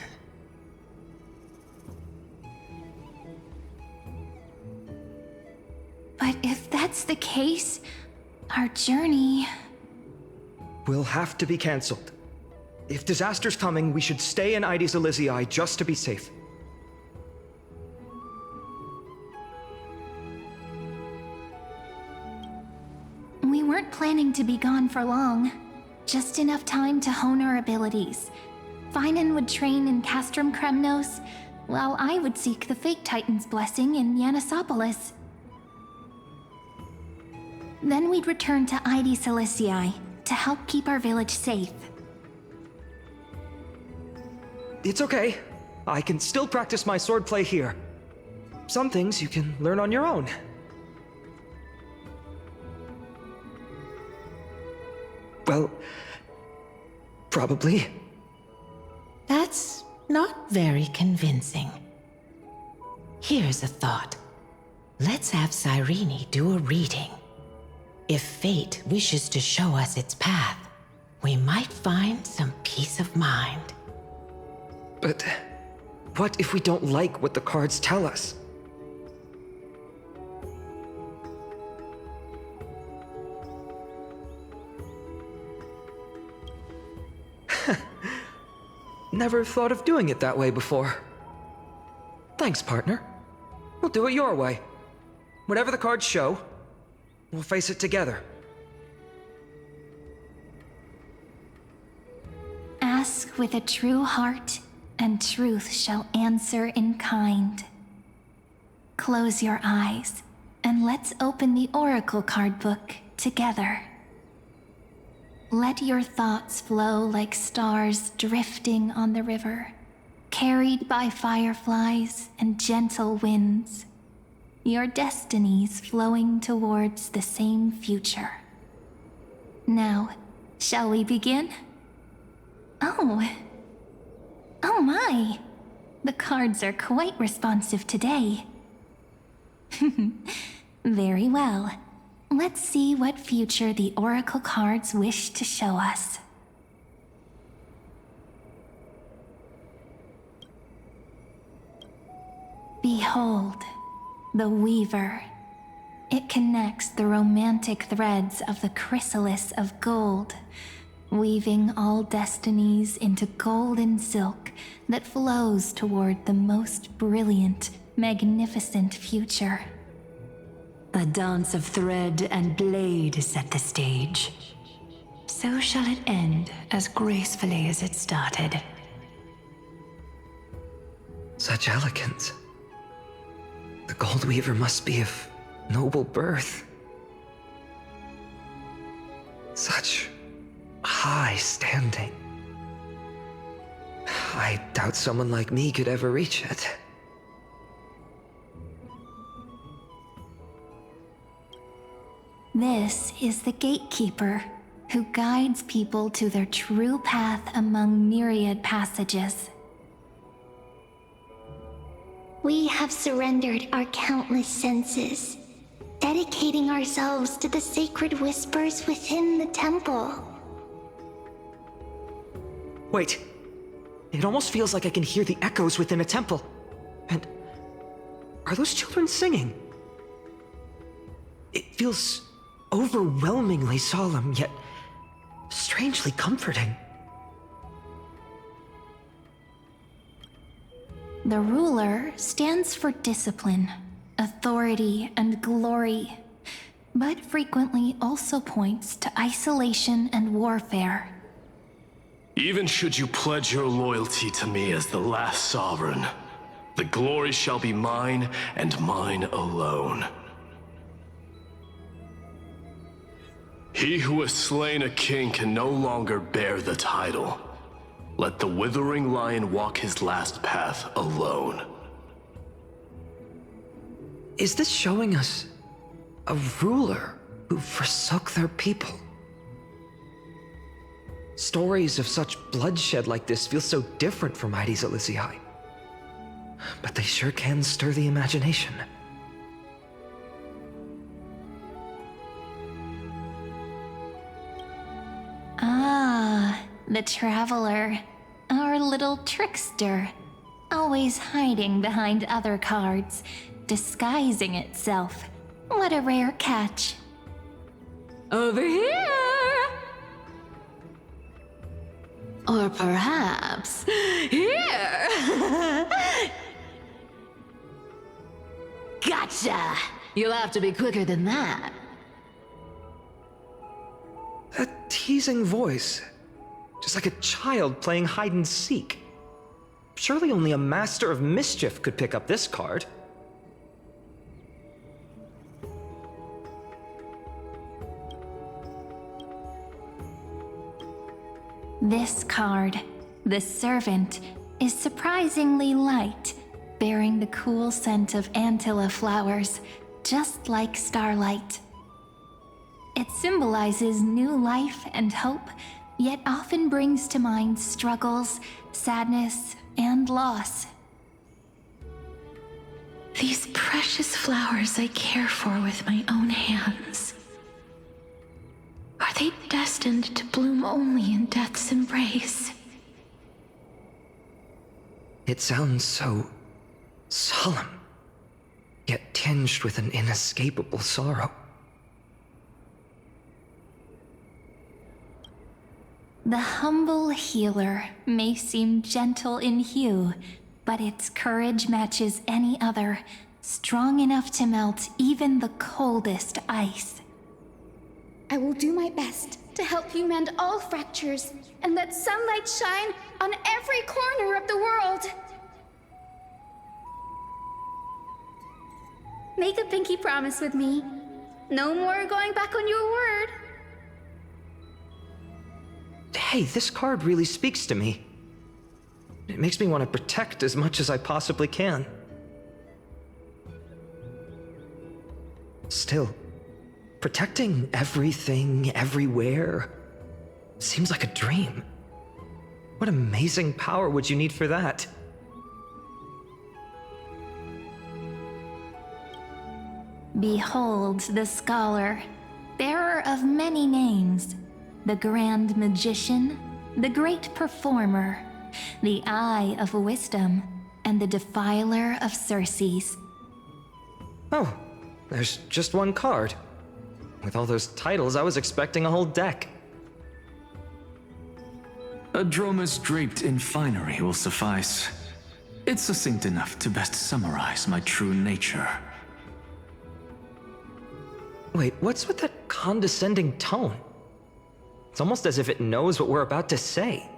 F: But if that's the case, our journey...
O: Will have to be cancelled. If disaster's coming, we should stay in Ides Elysiae just to be safe.
F: We weren't planning to be gone for long. Just enough time to hone our abilities. Finan would train in Castrum Kremnos, while I would seek the Fake Titan's blessing in Yanisopolis. Then we'd return to Ides Elysiae to help keep our village safe.
O: It's okay. I can still practice my swordplay here. Some things you can learn on your own. Well, probably.
P: That's not very convincing. Here's a thought. Let's have Cyrene do a reading. If fate wishes to show us its path, we might find some peace of mind.
O: But what if we don't like what the cards tell us? Never thought of doing it that way before. Thanks, partner. We'll do it your way. Whatever the cards show, we'll face it together.
F: Ask with a true heart, and truth shall answer in kind. Close your eyes, and let's open the oracle card book together. Let your thoughts flow like stars drifting on the river, carried by fireflies and gentle winds. Your destinies flowing towards the same future. Now, shall we begin? Oh my! The cards are quite responsive today. Very well. Let's see what future the oracle cards wish to show us. Behold, the Weaver. It connects the romantic threads of the chrysalis of gold, weaving all destinies into golden silk that flows toward the most brilliant, magnificent future.
N: A dance of thread and blade set the stage. So shall it end as gracefully as it started.
O: Such elegance. The Gold Weaver must be of noble birth. Such high standing. I doubt someone like me could ever reach it.
F: This is the gatekeeper who guides people to their true path among myriad passages.
Q: We have surrendered our countless senses,
F: dedicating ourselves to the sacred whispers within the temple.
O: Wait. It almost feels like I can hear the echoes within a temple. And are those children singing? It feels overwhelmingly solemn, yet strangely comforting.
F: The ruler stands for discipline, authority, and glory, but frequently also points to isolation and warfare.
K: Even should you pledge your loyalty to me as the last sovereign, the glory shall be mine and mine alone. He who has slain a king can no longer bear the title. Let the withering lion walk his last path alone.
O: Is this showing us a ruler who forsook their people? Stories of such bloodshed like this feel so different from Heidi's Elysiae. But they sure can stir the imagination.
F: Ah, the traveler. Our little trickster. Always hiding behind other cards, disguising itself. What a rare catch.
M: Over here! Or perhaps here! Gotcha! You'll have to be quicker than that.
O: A teasing voice. Just like a child playing hide and seek. Surely only a master of mischief could pick up this card.
F: This card, the servant, is surprisingly light, bearing the cool scent of Antilla flowers, just like starlight. It symbolizes new life and hope, yet often brings to mind struggles, sadness, and loss.
G: These precious flowers I care for with my own hands. Are they destined to bloom only in death's embrace?
O: It sounds so solemn, yet tinged with an inescapable sorrow.
F: The humble healer may seem gentle in hue, but its courage matches any other, strong enough to melt even the coldest ice.
L: I will do my best to help you mend all fractures and let sunlight shine on every corner of the world. Make a pinky promise with me. No more going back on your word.
O: Hey, this card really speaks to me. It makes me want to protect as much as I possibly can. Still, protecting everything, everywhere, seems like a dream. What amazing power would you need for that?
F: Behold the scholar, bearer of many names, the grand magician, the great performer, the eye of wisdom, and the defiler of Circes.
O: Oh, there's just one card. With all those titles, I was expecting a whole deck.
J: A dromus draped in finery will suffice. It's succinct enough to best summarize my true nature.
O: Wait, what's with that condescending tone? It's almost as if it knows what we're about to say.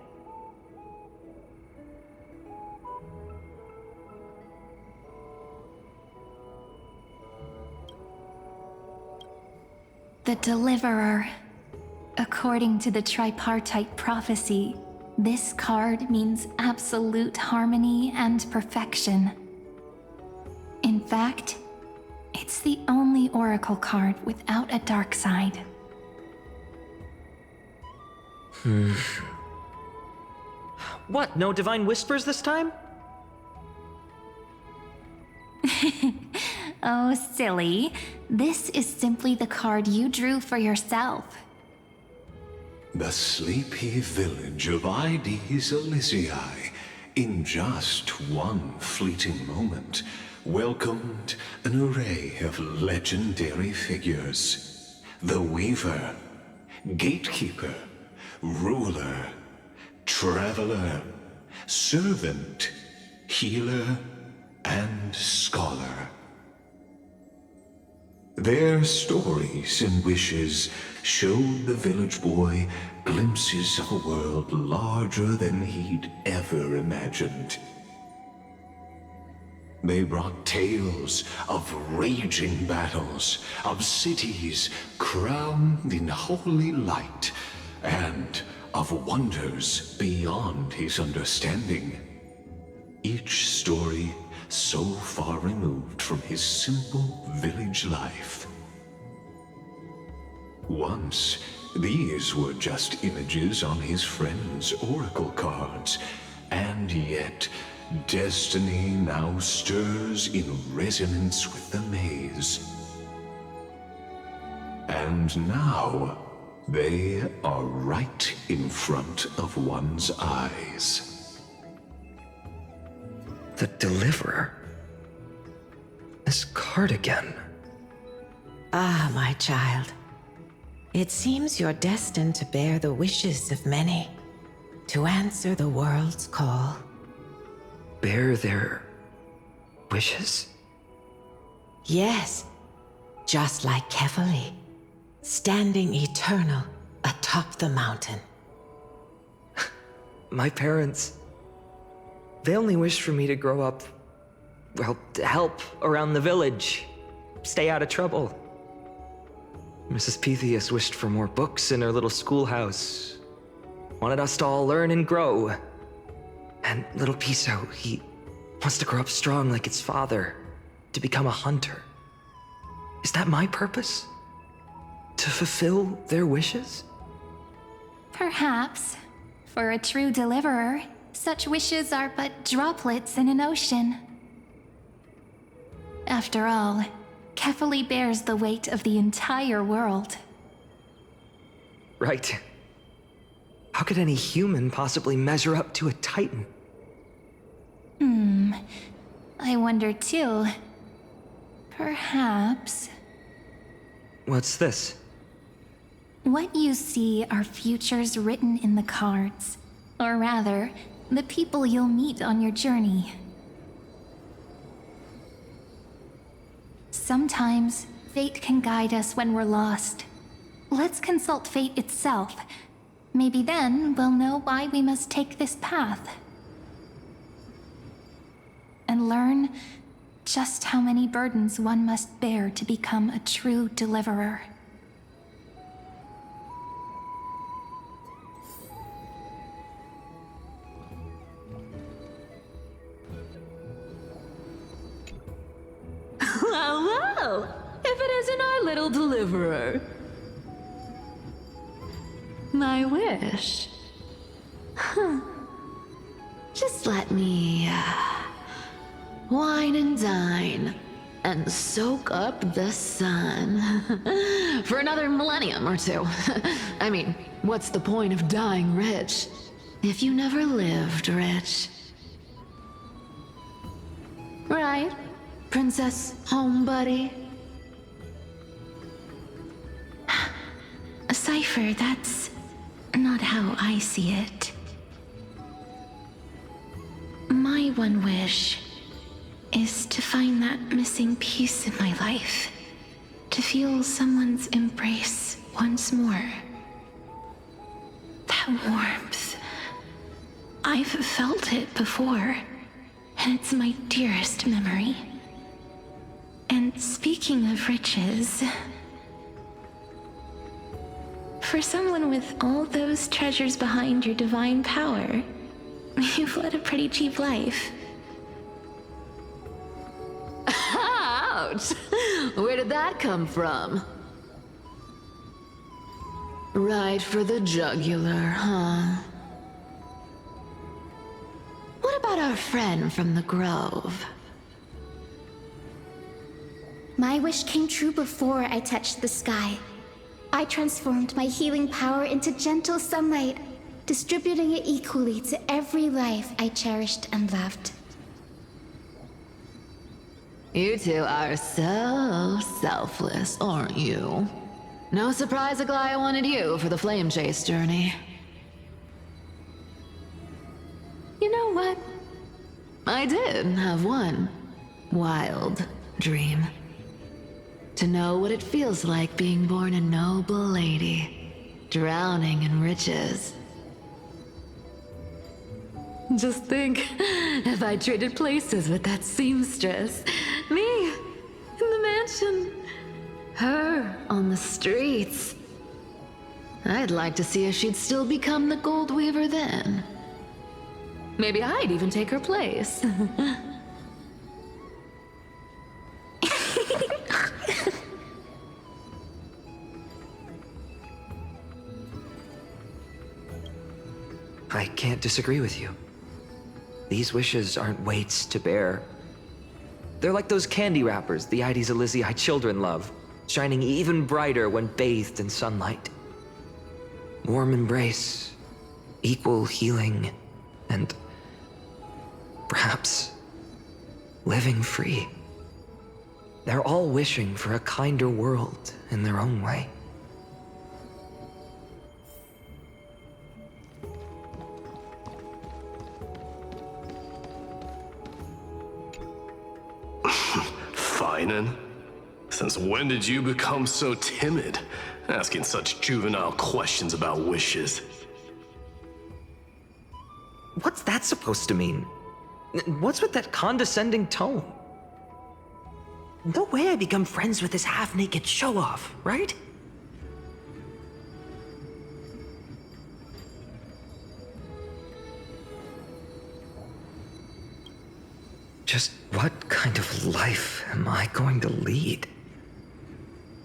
F: The Deliverer. According to the tripartite prophecy, this card means absolute harmony and perfection. In fact, it's the only oracle card without a dark side.
O: What, no divine whispers this time?
F: Oh, silly. This is simply the card you drew for yourself.
I: The sleepy village of Ides Elysiae, in just one fleeting moment, welcomed an array of legendary figures. The Weaver, Gatekeeper, Ruler, Traveler, Servant, Healer, and Scholar. Their stories and wishes showed the village boy glimpses of a world larger than he'd ever imagined. They brought tales of raging battles, of cities crowned in holy light, and of wonders beyond his understanding. Each story so far removed from his simple village life. Once, these were just images on his friend's oracle cards, and yet destiny now stirs in resonance with the maze. And now, they are right in front of one's eyes.
O: The Deliverer? This card again.
P: Ah, my child. It seems you're destined to bear the wishes of many, to answer the world's call.
O: Bear their wishes?
P: Yes, just like Kefali, standing eternal atop the mountain.
O: My parents, they only wished for me to grow up, well, to help around the village, stay out of trouble. Mrs. Pythias wished for more books in her little schoolhouse, wanted us to all learn and grow. And little Piso, he wants to grow up strong like its father, to become a hunter. Is that my purpose? To fulfill their wishes?
F: Perhaps. For a true deliverer, such wishes are but droplets in an ocean. After all, Kefali bears the weight of the entire world.
O: Right. How could any human possibly measure up to a Titan?
F: I wonder too. Perhaps...
O: What's this?
F: What you see are futures written in the cards. Or rather, the people you'll meet on your journey. Sometimes, fate can guide us when we're lost. Let's consult fate itself. Maybe then we'll know why we must take this path. And learn just how many burdens one must bear to become a true deliverer.
M: Well, well, if it isn't our little deliverer. My wish. Just let me wine and dine and soak up the sun for another millennium or two. I mean, what's the point of dying rich if you never lived rich? Right, Princess Homebuddy?
G: Cypher, that's not how I see it. My one wish is to find that missing piece in my life. To feel someone's embrace once more. That warmth. I've felt it before, and it's my dearest memory. And speaking of riches, for someone with all those treasures behind your divine power, you've led a pretty cheap life.
M: Ouch! Where did that come from? Right for the jugular, huh? What about our friend from the Grove?
L: My wish came true before I touched the sky. I transformed my healing power into gentle sunlight, distributing it equally to every life I cherished and loved.
M: You two are so selfless, aren't you? No surprise Aglaia wanted you for the flame chase journey. You know what? I did have one wild dream. To know what it feels like being born a noble lady, drowning in riches. Just think, if I traded places with that seamstress, me in the mansion, her on the streets. I'd like to see if she'd still become the gold weaver then. Maybe I'd even take her place.
O: I can't disagree with you. These wishes aren't weights to bear. They're like those candy wrappers the Ides Elysiae children love, shining even brighter when bathed in sunlight. Warm embrace, equal healing, and perhaps living free. They're all wishing for a kinder world in their own way.
K: Finan? Since when did you become so timid, asking such juvenile questions about wishes?
O: What's that supposed to mean? What's with that condescending tone? No way I become friends with this half-naked show-off, right? Just what kind of life am I going to lead?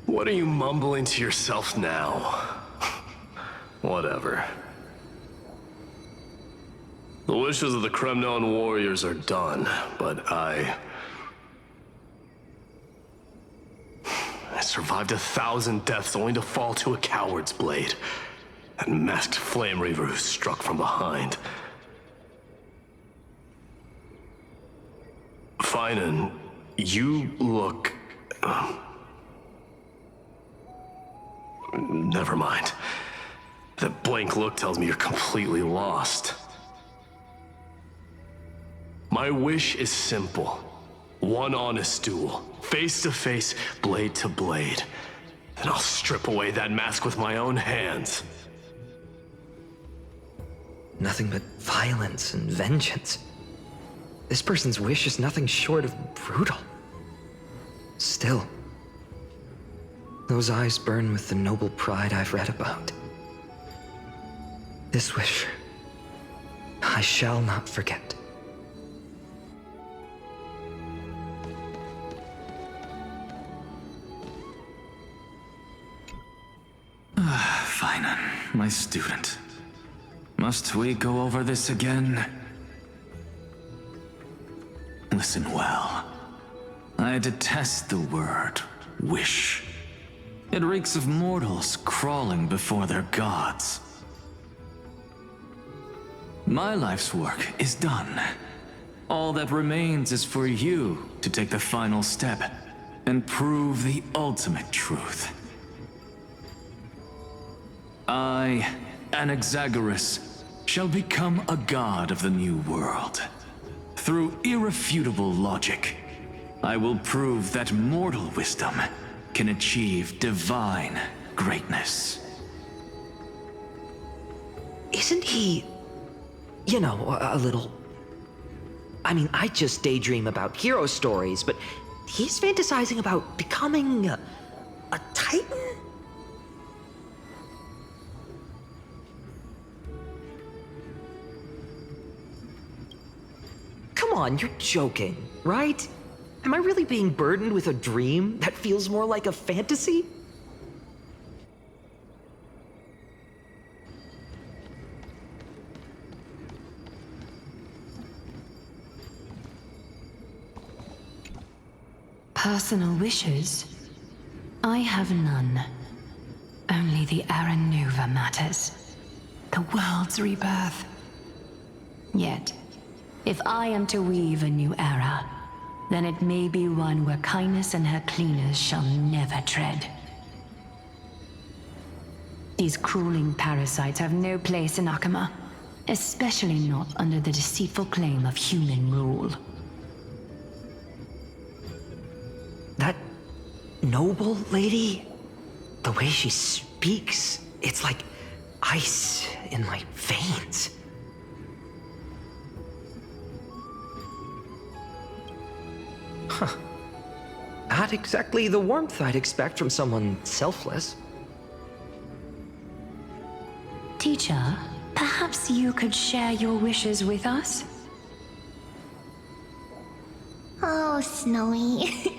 K: What are you mumbling to yourself now? Whatever. The wishes of the Kremnon warriors are done, but I survived 1,000 deaths only to fall to a coward's blade. That masked flame reaver who struck from behind. Finan, you look... Never mind. That blank look tells me you're completely lost. My wish is simple. One honest duel, face to face, blade to blade. Then I'll strip away that mask with my own hands.
O: Nothing but violence and vengeance. This person's wish is nothing short of brutal. Still, those eyes burn with the noble pride I've read about. This wish, I shall not forget.
J: Finan, my student. Must we go over this again? Listen well. I detest the word wish. It reeks of mortals crawling before their gods. My life's work is done. All that remains is for you to take the final step and prove the ultimate truth. I, Anaxagoras, shall become a god of the new world. Through irrefutable logic, I will prove that mortal wisdom can achieve divine greatness.
O: Isn't he, you know, a little... I mean, I just daydream about hero stories, but he's fantasizing about becoming a titan? Come on, you're joking, right? Am I really being burdened with a dream that feels more like a fantasy?
N: Personal wishes? I have none. Only the era nova matters. The world's rebirth. Yet, if I am to weave a new era, then it may be one where kindness and her cleaners shall never tread. These crawling parasites have no place in Akama, especially not under the deceitful claim of human rule.
O: That noble lady? The way she speaks, it's like ice in my veins. Huh. Not exactly the warmth I'd expect from someone selfless.
N: Teacher, perhaps you could share your wishes with us?
F: Oh, Snowy.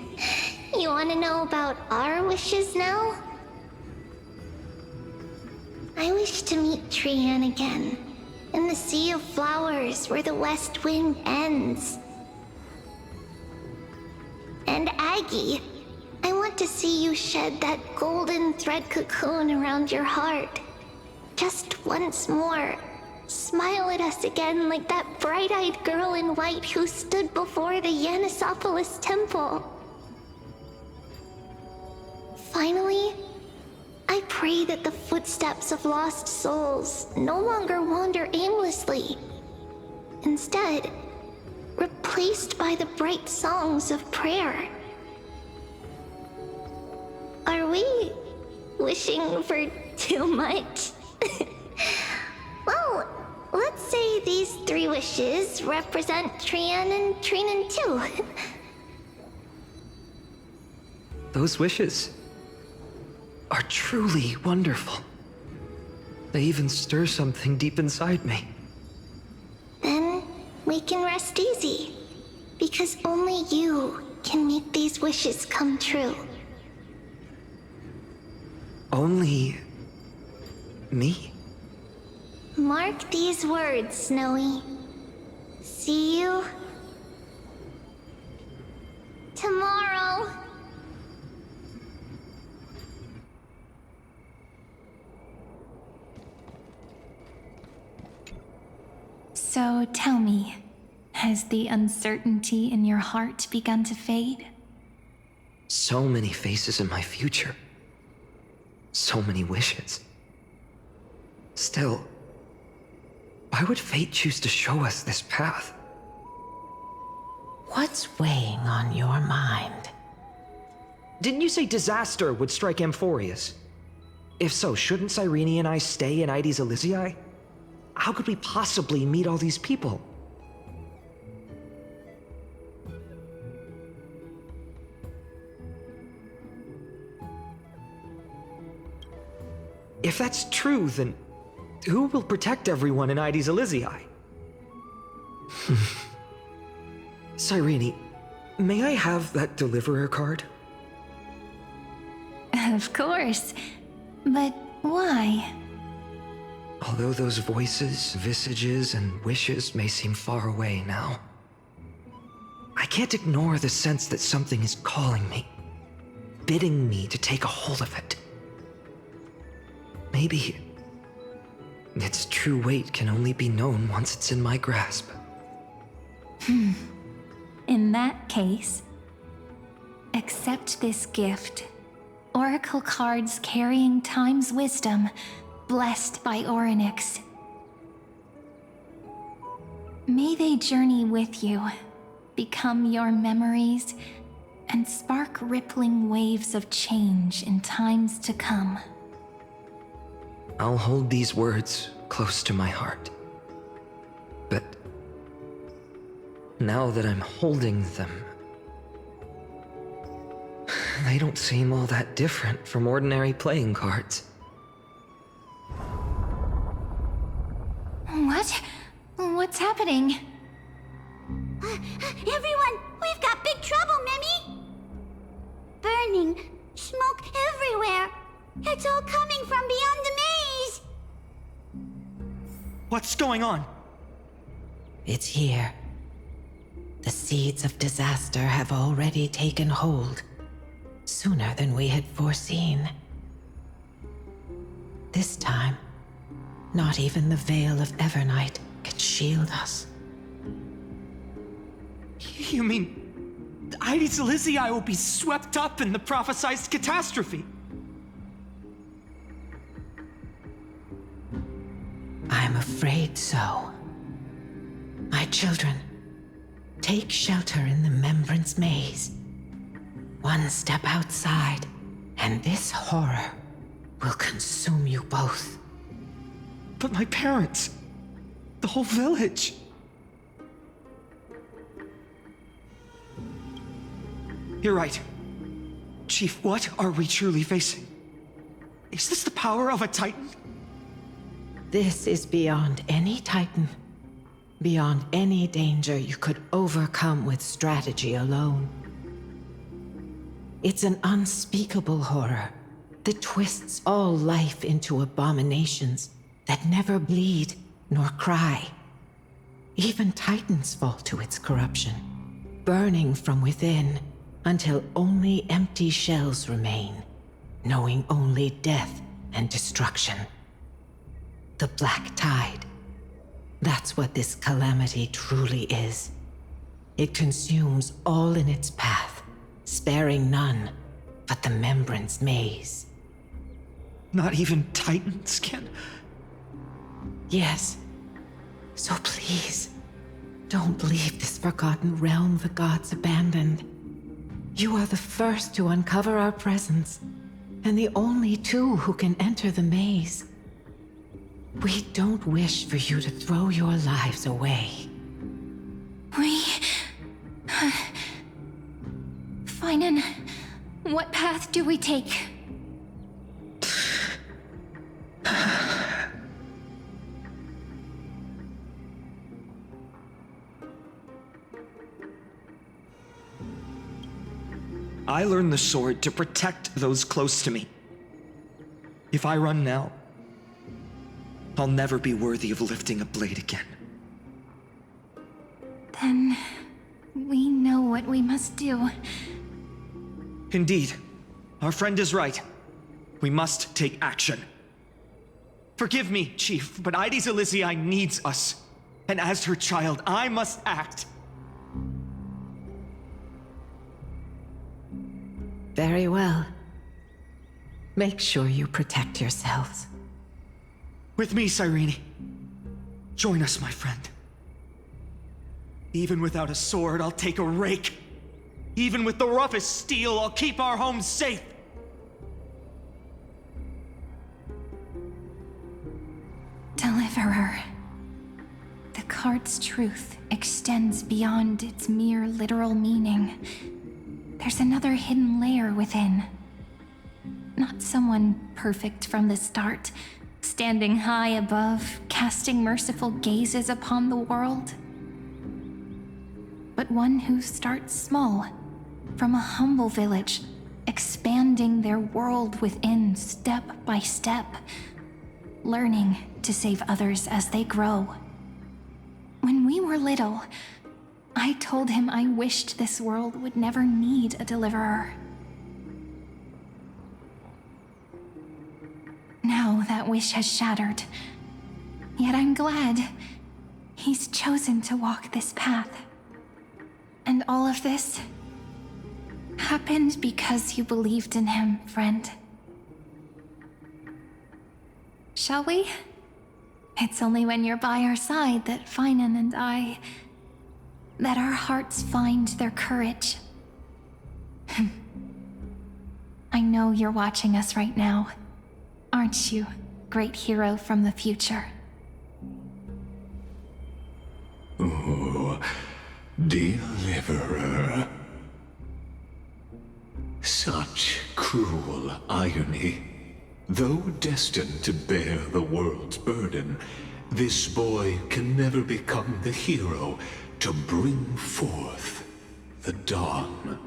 F: You want to know about our wishes now? I wish to meet Trian again, in the sea of flowers where the west wind ends. And Aggie, I want to see you shed that golden thread cocoon around your heart. Just once more. Smile at us again like that bright-eyed girl in white who stood before the Yanisopolis temple. Finally, I pray that the footsteps of lost souls no longer wander aimlessly. Instead, replaced by the bright songs of prayer. Are we wishing for too much? Well, let's say these 3 wishes represent Trian and Trinan too.
O: Those wishes are truly wonderful. They even stir something deep inside me.
F: Then we can rest easy, because only you can make these wishes come true.
O: Only me?
F: Mark these words, Snowy. See you tomorrow.
L: So tell me, has the uncertainty in your heart begun to fade?
O: So many faces in my future. So many wishes. Still, why would fate choose to show us this path?
P: What's weighing on your mind?
O: Didn't you say disaster would strike Amphorius? If so, shouldn't Cyrene and I stay in Ides Elysiae? How could we possibly meet all these people? If that's true, then who will protect everyone in Ides Elysiae? Cyrene, may I have that deliverer card?
L: Of course. But why?
O: Although those voices, visages, and wishes may seem far away now, I can't ignore the sense that something is calling me, bidding me to take a hold of it. Maybe its true weight can only be known once it's in my grasp.
L: In that case, accept this gift. Oracle cards carrying time's wisdom, blessed by Orynyx. May they journey with you, become your memories, and spark rippling waves of change in times to come.
O: I'll hold these words close to my heart. But now that I'm holding them, they don't seem all that different from ordinary playing cards.
L: What? What's happening?
Q: Everyone, we've got big trouble, Mimi! Burning, smoke everywhere. It's all coming from beyond the maze!
O: What's going on?
P: It's here. The seeds of disaster have already taken hold, sooner than we had foreseen. This time, not even the veil of Evernight can shield us.
R: You mean Ides Elysiae will be swept up in the prophesied catastrophe?
P: I'm afraid so. My children, take shelter in the Membrance Maze. One step outside, and this horror will consume you both.
R: But my parents, the whole village. You're right. Chief, what are we truly facing? Is this the power of a Titan?
P: This is beyond any Titan. Beyond any danger you could overcome with strategy alone. It's an unspeakable horror that twists all life into abominations that never bleed nor cry. Even Titans fall to its corruption, burning from within until only empty shells remain, knowing only death and destruction. The Black Tide. That's what this calamity truly is. It consumes all in its path, sparing none but the Membrance Maze.
R: Not even Titans can...
P: Yes. So please, don't leave this forgotten realm the gods abandoned. You are the first to uncover our presence, and the only two who can enter the maze. We don't wish for you to throw your lives away.
L: Finan, what path do we take?
R: I learned the sword to protect those close to me. If I run now, I'll never be worthy of lifting a blade again.
L: Then we know what we must do.
R: Indeed, our friend is right. We must take action. Forgive me, Chief, but Ides Elysiae needs us. And as her child, I must act.
P: Very well. Make sure you protect yourselves.
R: With me, Cyrene. Join us, my friend. Even without a sword, I'll take a rake. Even with the roughest steel, I'll keep our home safe.
L: Deliverer. The card's truth extends beyond its mere literal meaning. There's another hidden layer within. Not someone perfect from the start, standing high above, casting merciful gazes upon the world. But one who starts small, from a humble village, expanding their world within step by step, learning to save others as they grow. When we were little, I told him I wished this world would never need a deliverer. Now that wish has shattered. Yet I'm glad he's chosen to walk this path. And all of this happened because you believed in him, friend. Shall we? It's only when you're by our side that Finan and that our hearts find their courage. I know you're watching us right now. Aren't you, great hero from the future?
I: Oh, deliverer. Such cruel irony. Though destined to bear the world's burden, this boy can never become the hero to bring forth the dawn.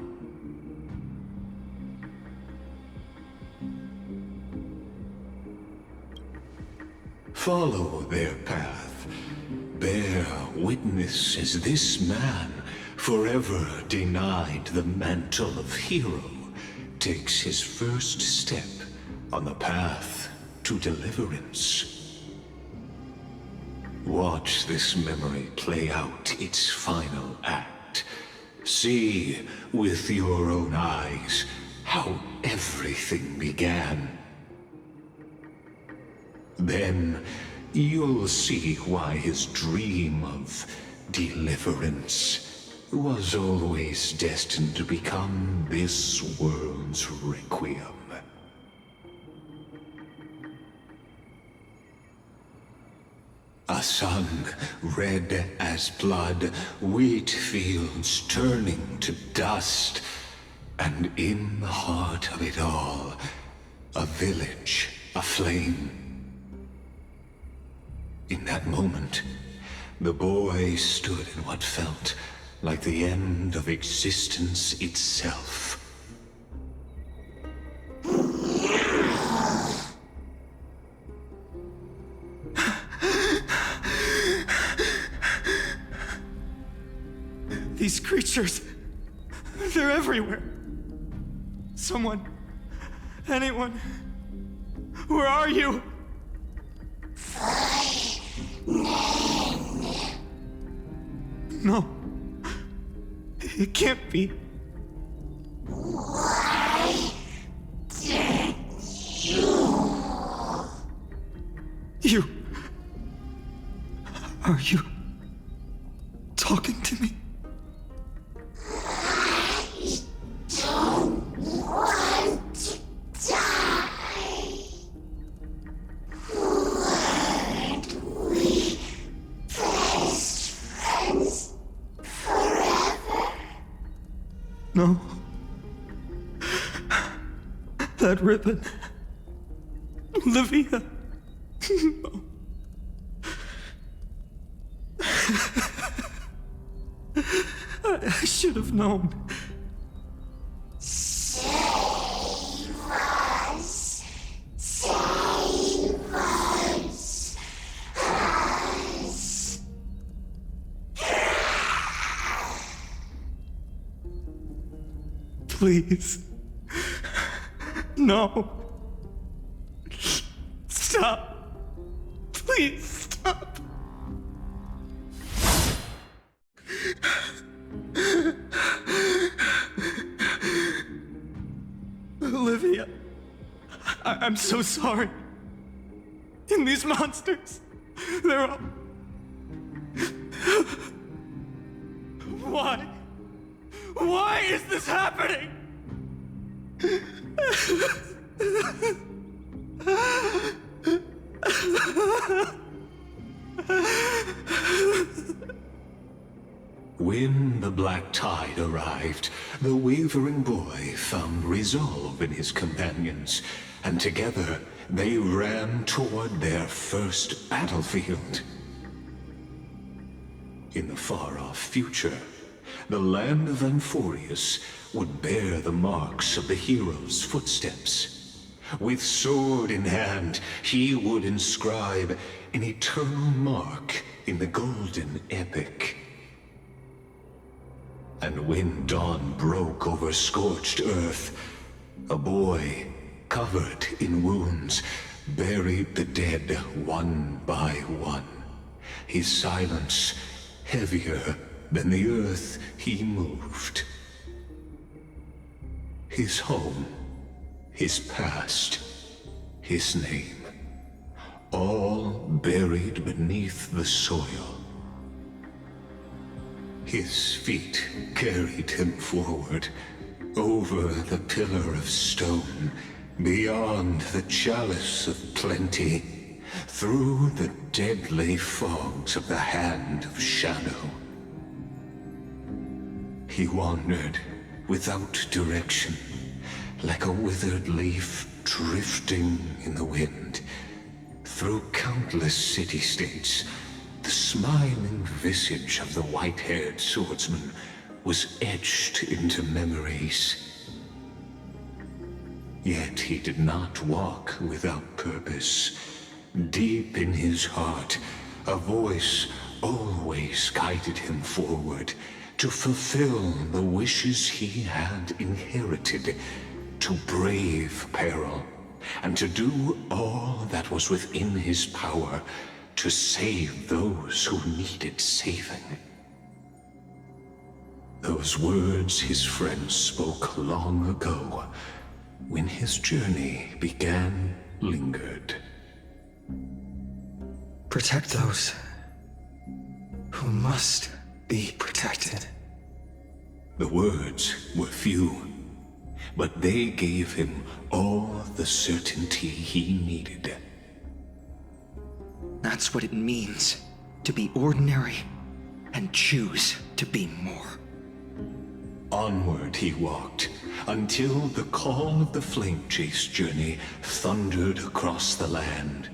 I: Follow their path. Bear witness as this man forever denied the mantle of hero, takes his first step on the path to deliverance. Watch this memory play out its final act. See with your own eyes how everything began. Then you'll see why his dream of deliverance was always destined to become this world's requiem. A sun red as blood, wheat fields turning to dust, and in the heart of it all, a village aflame. In that moment, the boy stood in what felt like the end of existence itself.
R: These creatures, they're everywhere. Someone, anyone, where are you? No, it can't be.
Q: Why did
R: You. Are you talking to me?
Q: I don't want to die. Weren't we best friends forever?
R: No. That ribbon. Olivia. No. I should have known.
Q: Save us. Save us. Us.
R: Please. No. Stop. Please stop. Olivia, I'm so sorry. And these monsters, they're all... Why? Why is this happening?
I: When the black tide arrived, the wavering boy found resolve in his companions, and together they ran toward their first battlefield. In the far-off future, the land of Amphorius would bear the marks of the hero's footsteps. With sword in hand, he would inscribe an eternal mark in the golden epic. And when dawn broke over scorched earth, a boy, covered in wounds, buried the dead one by one. His silence heavier than the earth he moved. His home, his past, his name, all buried beneath the soil. His feet carried him forward, over the pillar of stone, beyond the chalice of plenty, through the deadly fogs of the hand of shadow. He wandered without direction, like a withered leaf drifting in the wind, through countless city-states. The smiling visage of the white-haired swordsman was etched into memories. Yet he did not walk without purpose. Deep in his heart, a voice always guided him forward, to fulfill the wishes he had inherited, to brave peril, and to do all that was within his power to save those who needed saving. Those words his friend spoke long ago, when his journey began, lingered.
A: Protect those who must be protected.
I: The words were few, but they gave him all the certainty he needed.
R: That's what it means to be ordinary and choose to be more.
I: Onward he walked, until the call of the flame chase journey thundered across the land.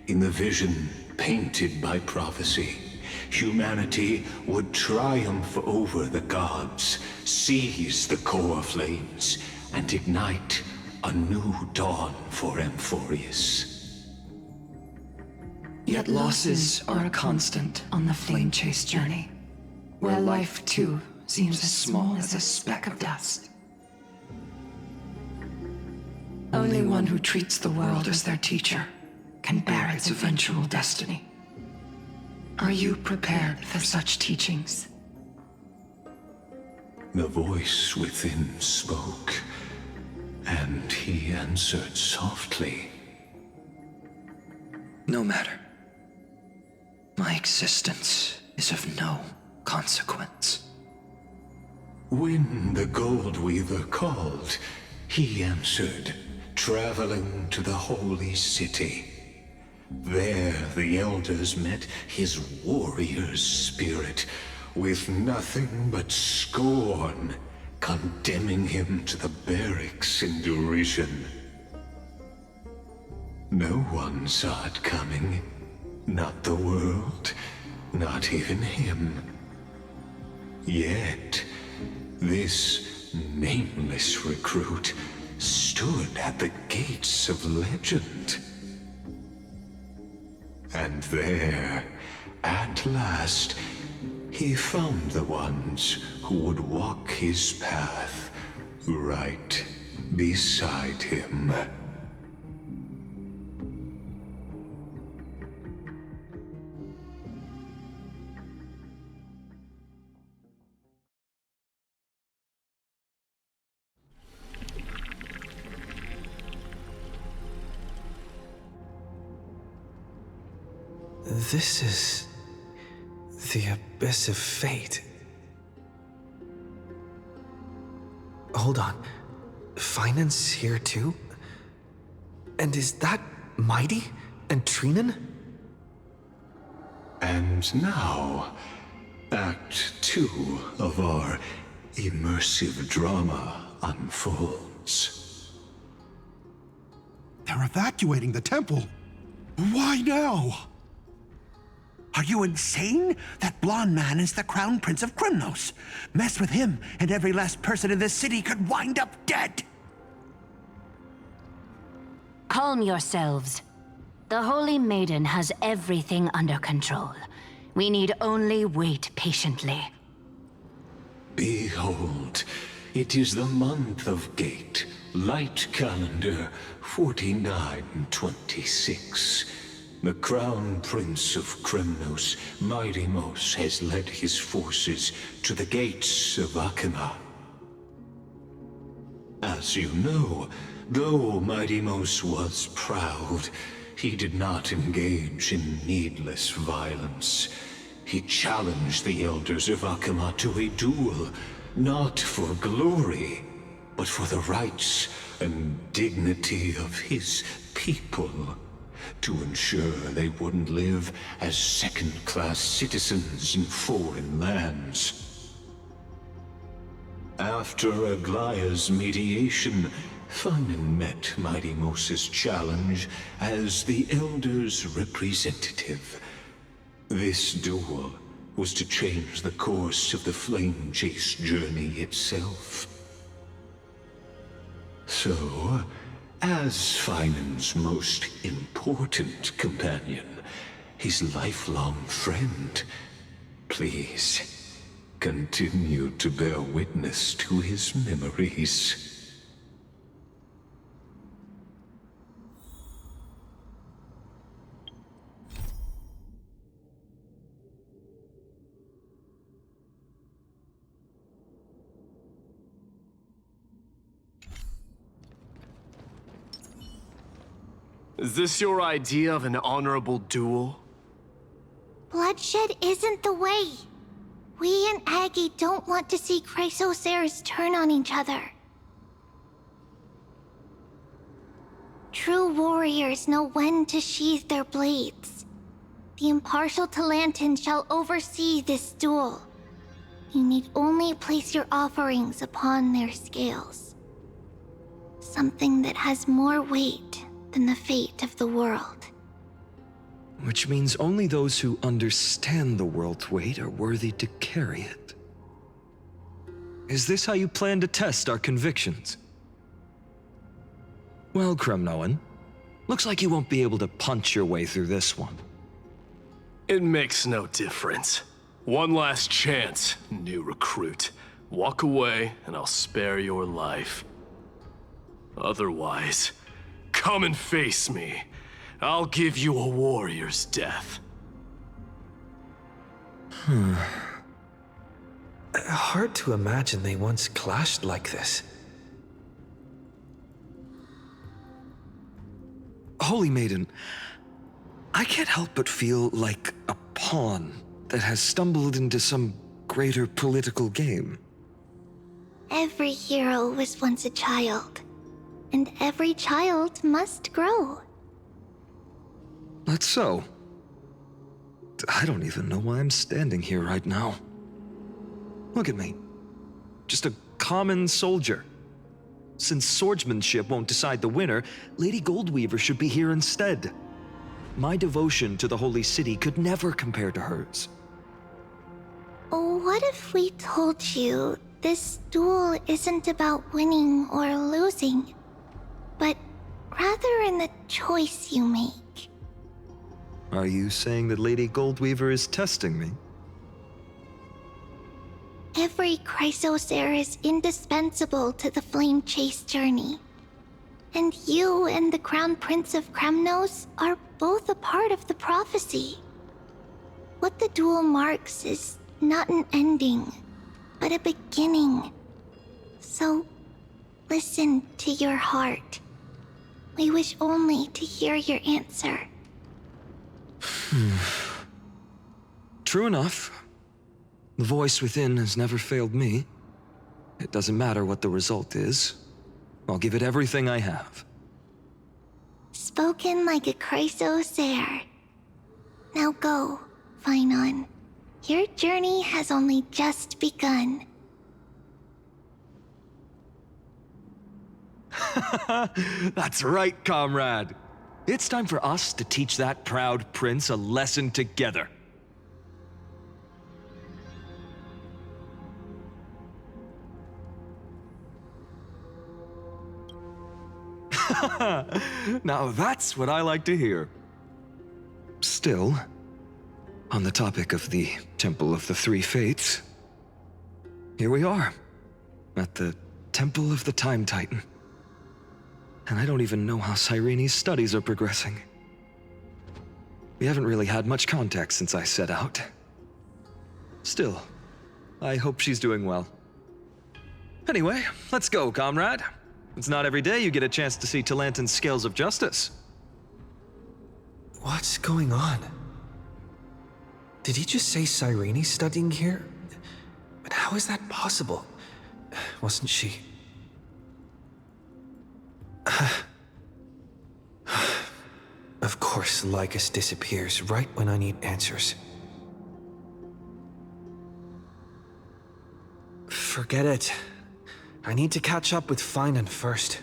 I: In the vision painted by prophecy, humanity would triumph over the gods, seize the core flames, and ignite a new dawn for Amphorius.
R: Yet losses are a constant on the flame chase journey, where life too seems as small as a speck of dust. Only one who treats the world as their teacher can bear its eventual destiny. Are you prepared for such teachings?
I: The voice within spoke, and he answered softly.
R: No matter. My existence is of no consequence.
I: When the Gold Weaver called, he answered, traveling to the holy city. There the elders met his warrior's spirit, with nothing but scorn, condemning him to the barracks in derision. No one saw it coming, not the world, not even him. Yet, this nameless recruit stood at the gates of legend. And there, at last, he found the ones who would walk his path right beside him.
A: This is the abyss of fate. Hold on. Finance here too? And is that Mighty and Trinan?
I: And now, Act 2 of our immersive drama unfolds.
S: They're evacuating the temple. Why now? Are you insane? That blonde man is the Crown Prince of Krymnos. Mess with him, and every last person in this city could wind up dead.
T: Calm yourselves. The Holy Maiden has everything under control. We need only wait patiently.
I: Behold, it is the month of Gate, light calendar 4926. The Crown Prince of Krymnos, Midimos, has led his forces to the gates of Akima. As you know, though Midimos was proud, he did not engage in needless violence. He challenged the elders of Akima to a duel, not for glory, but for the rights and dignity of his people, to ensure they wouldn't live as second-class citizens in foreign lands. After Aglaya's mediation, Finan met Midimos' challenge as the Elder's representative. This duel was to change the course of the Flame Chase journey itself. So, as Finan's most important companion, his lifelong friend, please, Continue to bear witness to his memories.
K: Is this your idea of an honorable duel?
Q: Bloodshed isn't the way. We and Aggie don't want to see Chrysoceres turn on each other. True warriors know when to sheathe their blades. The impartial Talantan shall oversee this duel. You need only place your offerings upon their scales. Something that has more weight than the fate of the world.
O: Which means only those who understand the world's weight are worthy to carry it. Is this how you plan to test our convictions? Well, Kremnoan, looks like you won't be able to punch your way through this one.
K: It makes no difference. One last chance, new recruit. Walk away and I'll spare your life. Otherwise, come and face me. I'll give you a warrior's death.
A: Hard to imagine they once clashed like this.
O: Holy Maiden, I can't help but feel like a pawn that has stumbled into some greater political game.
Q: Every hero was once a child, and every child must grow.
O: That's so. I don't even know why I'm standing here right now. Look at me. Just a common soldier. Since swordsmanship won't decide the winner, Lady Goldweaver should be here instead. My devotion to the Holy City could never compare to hers.
Q: What if we told you this duel isn't about winning or losing, but rather in the choice you make?
O: Are you saying that Lady Goldweaver is testing me?
Q: Every Chrysosere is indispensable to the Flame Chase journey. And you and the Crown Prince of Kremnos are both a part of the prophecy. What the duel marks is not an ending, but a beginning. So, listen to your heart. We wish only to hear your answer.
O: True enough. The voice within has never failed me. It doesn't matter what the result is. I'll give it everything I have.
Q: Spoken like a Chrysosere. Now go, Finon. Your journey has only just begun.
O: That's right, comrade. It's time for us to teach that proud prince a lesson together. Now that's what I like to hear. Still, on the topic of the Temple of the Three Fates, here we are, at the Temple of the Time Titan. And I don't even know how Cyrene's studies are progressing. We haven't really had much contact since I set out. Still, I hope she's doing well. Anyway, let's go, comrade. It's not every day you get a chance to see Talantan's scales of justice.
A: What's going on? Did he just say Cyrene's studying here? But how is that possible? Wasn't she... Of course, Lycus disappears right when I need answers. Forget it. I need to catch up with Finon first.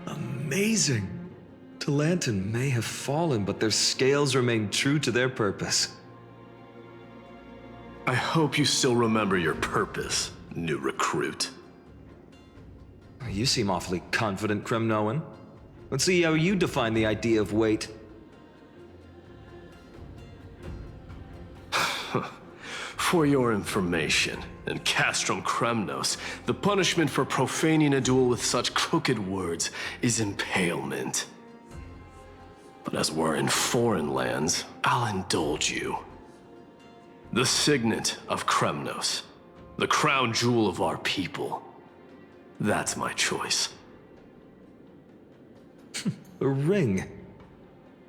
O: Amazing. Talantan may have fallen, but their scales remain true to their purpose.
K: I hope you still remember your purpose, new recruit.
O: You seem awfully confident, Kremnoan. Let's see how you define the idea of weight.
K: For your information, in Castrum Kremnos, the punishment for profaning a duel with such crooked words is impalement. But as we're in foreign lands, I'll indulge you. The signet of Kremnos, the crown jewel of our people. That's my choice.
O: A ring.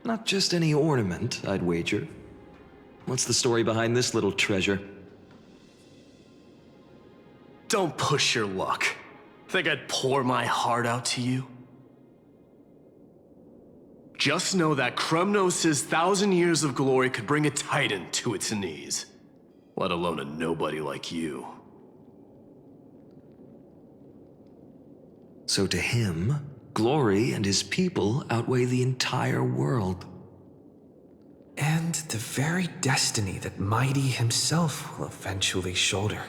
O: Not just any ornament, I'd wager. What's the story behind this little treasure?
K: Don't push your luck. Think I'd pour my heart out to you? Just know that Kremnos' 1,000 years of glory could bring a titan to its knees. Let alone a nobody like you.
O: So to him, glory and his people outweigh the entire world.
A: And the very destiny that Mighty himself will eventually shoulder.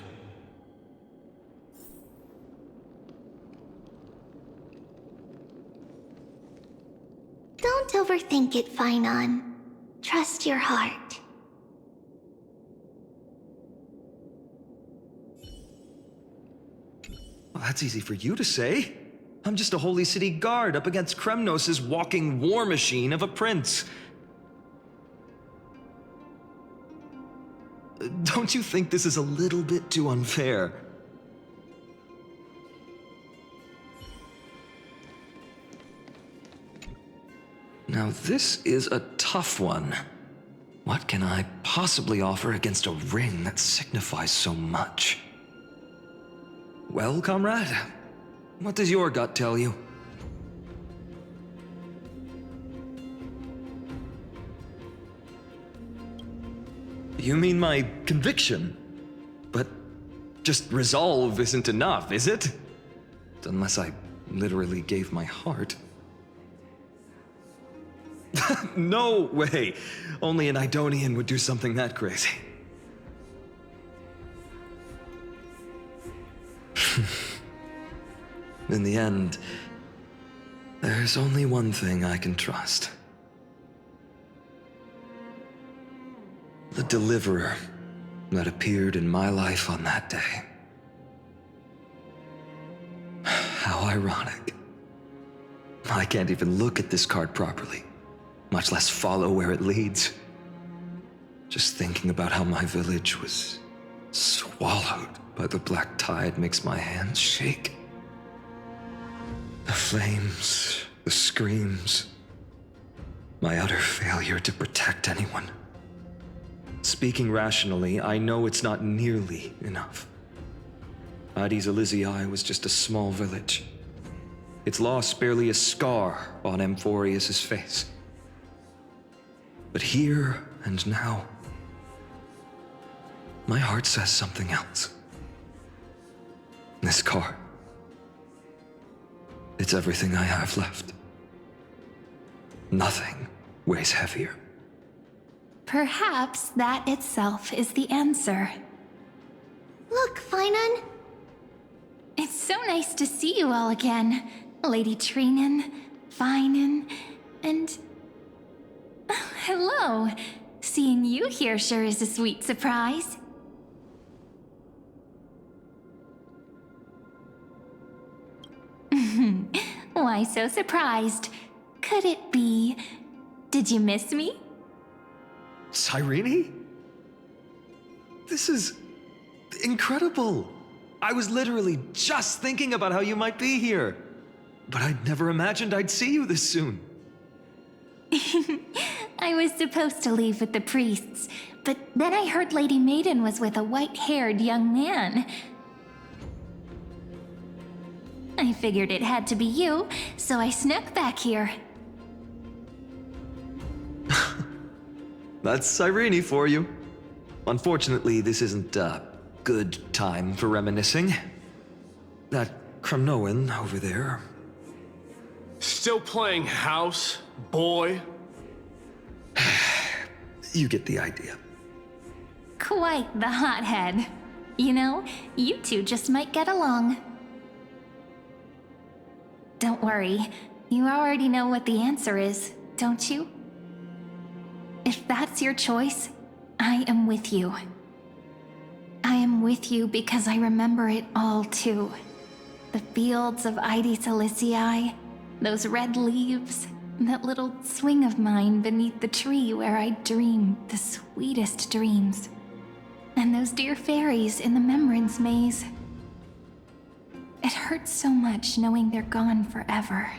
Q: Don't overthink it, Finon. Trust your heart.
O: Well, that's easy for you to say. I'm just a Holy City guard up against Kremnos' walking war machine of a prince. Don't you think this is a little bit too unfair? Now this is a tough one. What can I possibly offer against a ring that signifies so much? Well, comrade, what does your gut tell you? You mean my conviction? But just resolve isn't enough, is it? Unless I literally gave my heart. No way! Only an Idonian would do something that crazy. In the end, there's only one thing I can trust. The deliverer that appeared in my life on that day. How ironic. I can't even look at this card properly, much less follow where it leads. Just thinking about how my village was swallowed by the black tide makes my hands shake. The flames, the screams, my utter failure to protect anyone. Speaking rationally, I know it's not nearly enough. Addis Elysiae was just a small village. Its loss barely a scar on Amphorius' face. But here and now, my heart says something else. This card, it's everything I have left. Nothing weighs heavier.
L: Perhaps that itself is the answer.
Q: Look, Finon.
L: It's so nice to see you all again. Lady Trinan, Finon, and... hello. Seeing you here sure is a sweet surprise. Why so surprised? Could it be... did you miss me?
O: Cyrene? This is incredible. I was literally just thinking about how you might be here. But I'd never imagined I'd see you this soon.
L: I was supposed to leave with the priests, but then I heard Lady Maiden was with a white-haired young man. I figured it had to be you, so I snuck back here.
O: That's Cyrene for you. Unfortunately, this isn't a good time for reminiscing. That Kremnoan over there.
K: Still playing house, boy?
O: You get the idea.
L: Quite the hothead. You know, you two just might get along. Don't worry. You already know what the answer is, don't you? If that's your choice, I am with you. I am with you because I remember it all too. The fields of Ide Silicii, those red leaves, that little swing of mine beneath the tree where I dreamed the sweetest dreams. And those dear fairies in the Memorance Maze. It hurts so much knowing they're gone forever.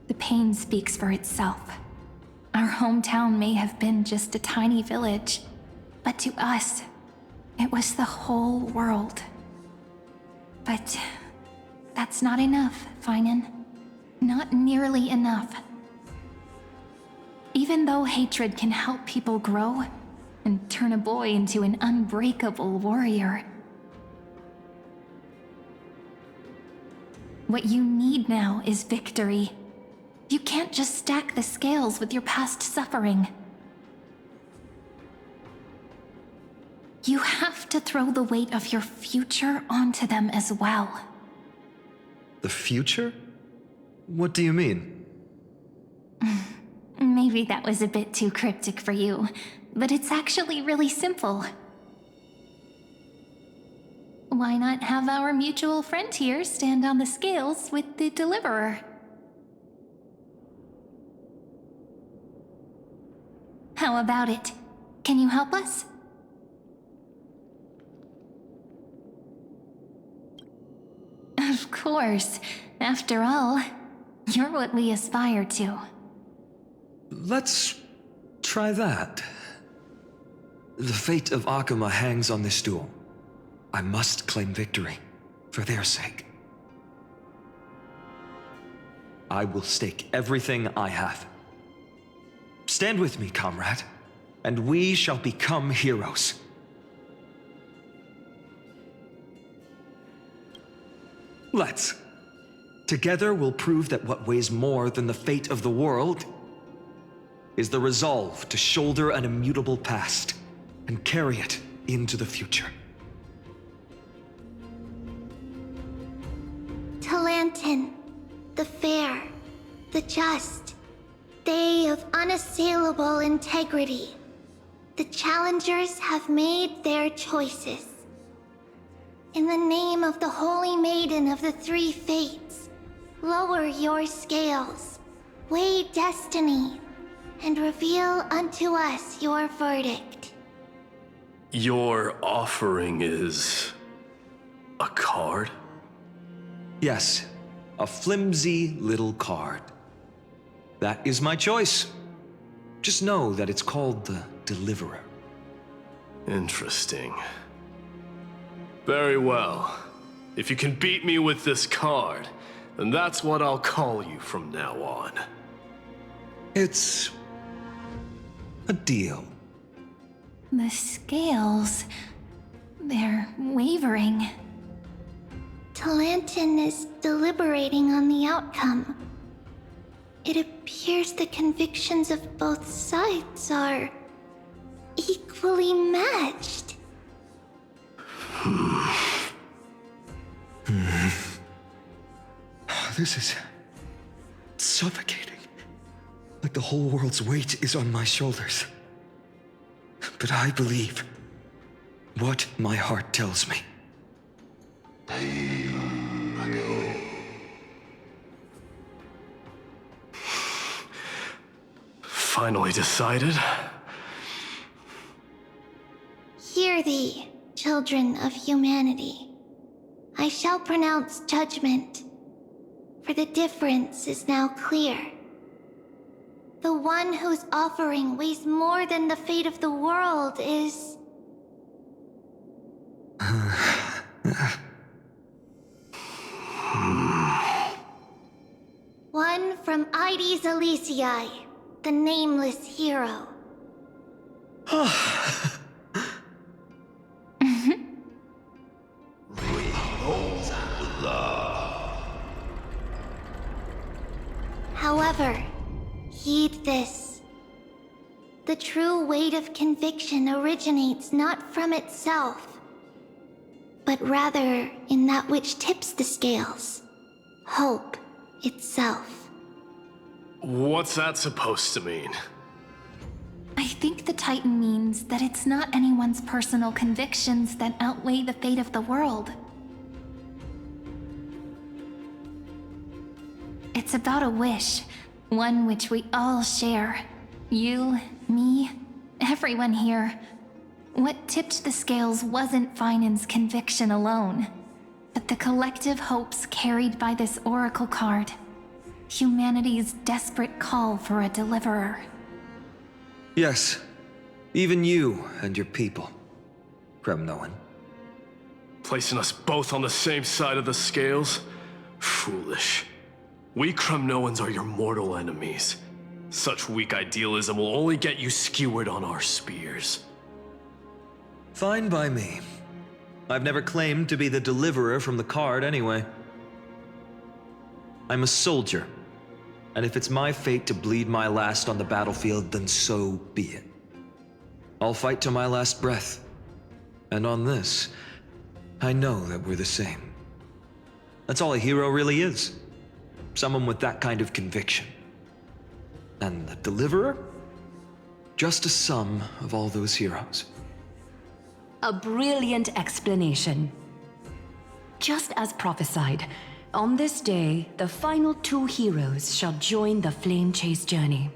L: The pain speaks for itself. Our hometown may have been just a tiny village, but to us, it was the whole world. But that's not enough, Finan. Not nearly enough. Even though hatred can help people grow and turn a boy into an unbreakable warrior, what you need now is victory. You can't just stack the scales with your past suffering. You have to throw the weight of your future onto them as well.
O: The future? What do you mean?
L: Maybe that was a bit too cryptic for you, but it's actually really simple. Why not have our mutual friend here stand on the scales with the deliverer? How about it? Can you help us? Of course. After all, you're what we aspire to.
O: Let's try that. The fate of Akuma hangs on this duel. I must claim victory, for their sake. I will stake everything I have. Stand with me, comrade, and we shall become heroes. Let's. Together we'll prove that what weighs more than the fate of the world is the resolve to shoulder an immutable past and carry it into the future.
Q: Talantin, the fair, the just, they of unassailable integrity. The challengers have made their choices. In the name of the Holy Maiden of the Three Fates, lower your scales, weigh destiny, and reveal unto us your verdict.
K: Your offering is a card?
O: Yes, a flimsy little card. That is my choice. Just know that it's called the Deliverer.
K: Interesting. Very well. If you can beat me with this card, then that's what I'll call you from now on.
O: It's a deal.
L: The scales... they're wavering.
Q: Talantin is deliberating on the outcome. It appears the convictions of both sides are equally matched.
O: This is suffocating. Like the whole world's weight is on my shoulders. But I believe what my heart tells me.
K: Finally decided.
Q: Hear thee, children of humanity. I shall pronounce judgment, for the difference is now clear. The one whose offering weighs more than the fate of the world is... one from Ide Silicii, the nameless hero. However, heed this. The true weight of conviction originates not from itself, but rather in that which tips the scales, hope itself.
K: What's that supposed to mean?
L: I think the Titan means that it's not anyone's personal convictions that outweigh the fate of the world. It's about a wish, one which we all share. You, me, everyone here. What tipped the scales wasn't Finan's conviction alone, but the collective hopes carried by this oracle card. Humanity's desperate call for a deliverer.
O: Yes, even you and your people, Kremnoan.
K: Placing us both on the same side of the scales? Foolish. We Kremnoans are your mortal enemies. Such weak idealism will only get you skewered on our spears.
O: Fine by me. I've never claimed to be the deliverer from the card anyway. I'm a soldier, and if it's my fate to bleed my last on the battlefield, then so be it. I'll fight to my last breath. And on this, I know that we're the same. That's all a hero really is. Someone with that kind of conviction. And the deliverer? Just a sum of all those heroes.
N: A brilliant explanation. Just as prophesied, on this day, the final 2 heroes shall join the flame chase journey.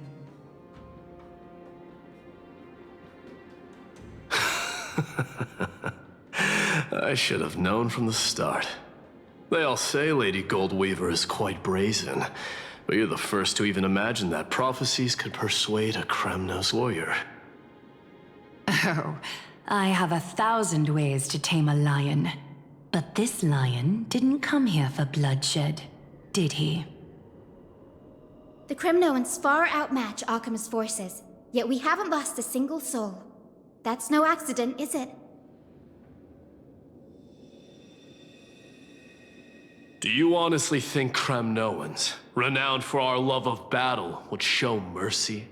K: I should have known from the start. They all say Lady Goldweaver is quite brazen, but you're the first to even imagine that prophecies could persuade a Kremnos warrior.
N: Oh, I have 1,000 ways to tame a lion. But this lion didn't come here for bloodshed, did he?
U: The Kremnoans far outmatch Akama's forces, yet we haven't lost a single soul. That's no accident, is it?
K: Do you honestly think Kremnoans, renowned for our love of battle, would show mercy?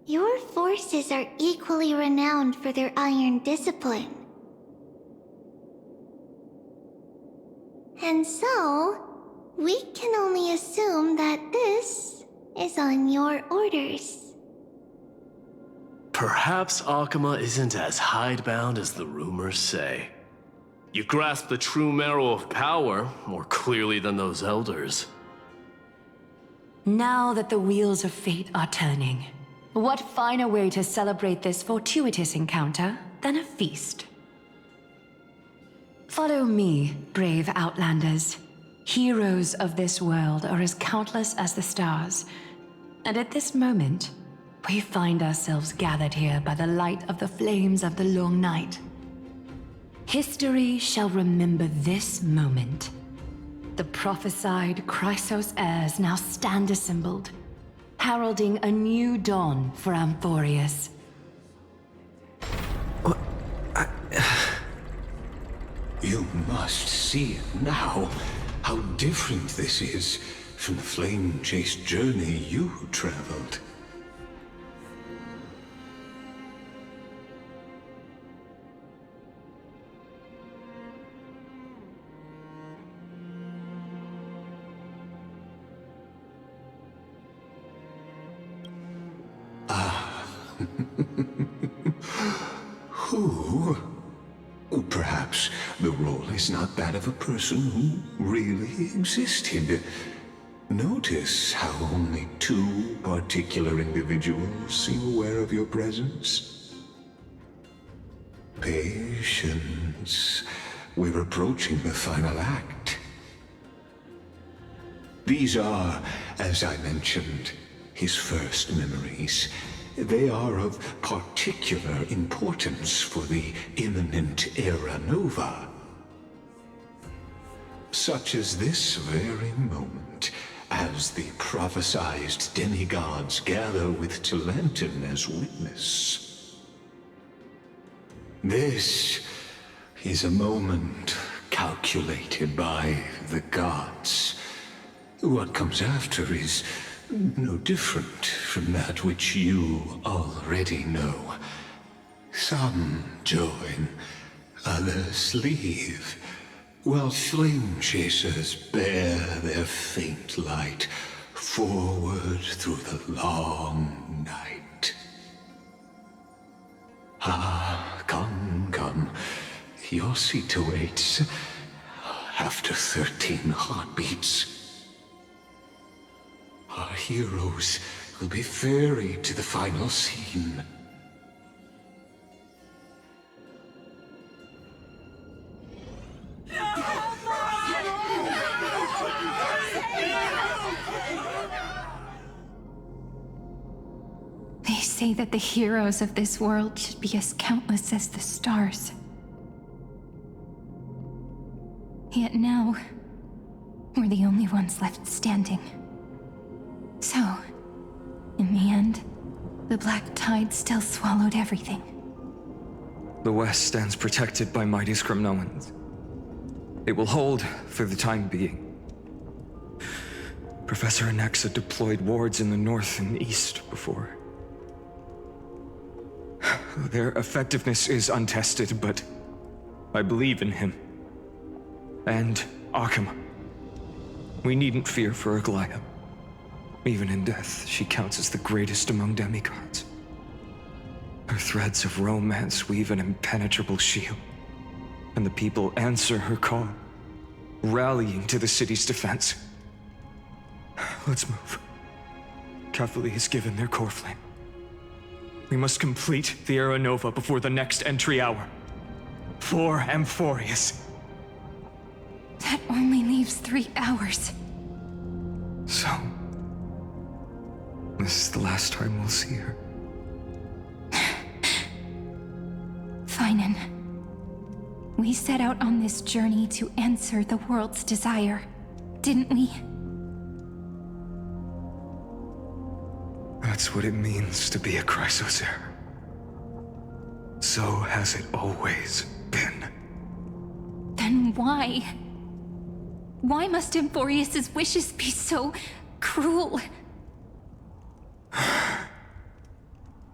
Q: Your forces are equally renowned for their iron discipline. And so, we can only assume that this is on your orders.
K: Perhaps Akama isn't as hidebound as the rumors say. You grasp the true marrow of power more clearly than those elders.
N: Now that the wheels of fate are turning, what finer way to celebrate this fortuitous encounter than a feast? Follow me, brave Outlanders. Heroes of this world are as countless as the stars, and at this moment, we find ourselves gathered here by the light of the flames of the long night. History shall remember this moment. The prophesied Chrysos heirs now stand assembled, heralding a new dawn for Amphorius.
I: You must see it now, how different this is from the flame-chased journey you traveled. Who? Perhaps the role is not that of a person who really existed. Notice how only 2 particular individuals seem aware of your presence. Patience. We're approaching the final act. These are, as I mentioned, his first memories. They are of particular importance for the imminent era nova. Such as this very moment, as the prophesized demigods gather with Talenton as witness. This is a moment calculated by the gods. What comes after is no different from that which you already know. Some join, others leave. while flame chasers bear their faint light forward through the long night. Ah, come, come, your seat awaits after 13 heartbeats. Our heroes will be ferried to the final scene.
L: They say that the heroes of this world should be as countless as the stars. Yet now, we're the only ones left standing. So, in the end, the black tide still swallowed everything.
O: The West stands protected by mighty Scrimnoans. It will hold for the time being. Professor Anaxa deployed wards in the north and east before. Their effectiveness is untested, but I believe in him. And Akama. We needn't fear for Aglaya. Even in death, she counts as the greatest among demigods. Her threads of romance weave an impenetrable shield, and the people answer her call, rallying to the city's defense. Let's move. Cavalry has given their core flame. We must complete the Era Nova before the next entry hour. For Amphorius.
L: That only leaves 3 hours.
O: So, this is the last time we'll see her.
L: Finan. We set out on this journey to answer the world's desire, didn't we?
O: That's what it means to be a Chrysosaur. So has it always been.
L: Then why? Why must Amphorius' wishes be so cruel?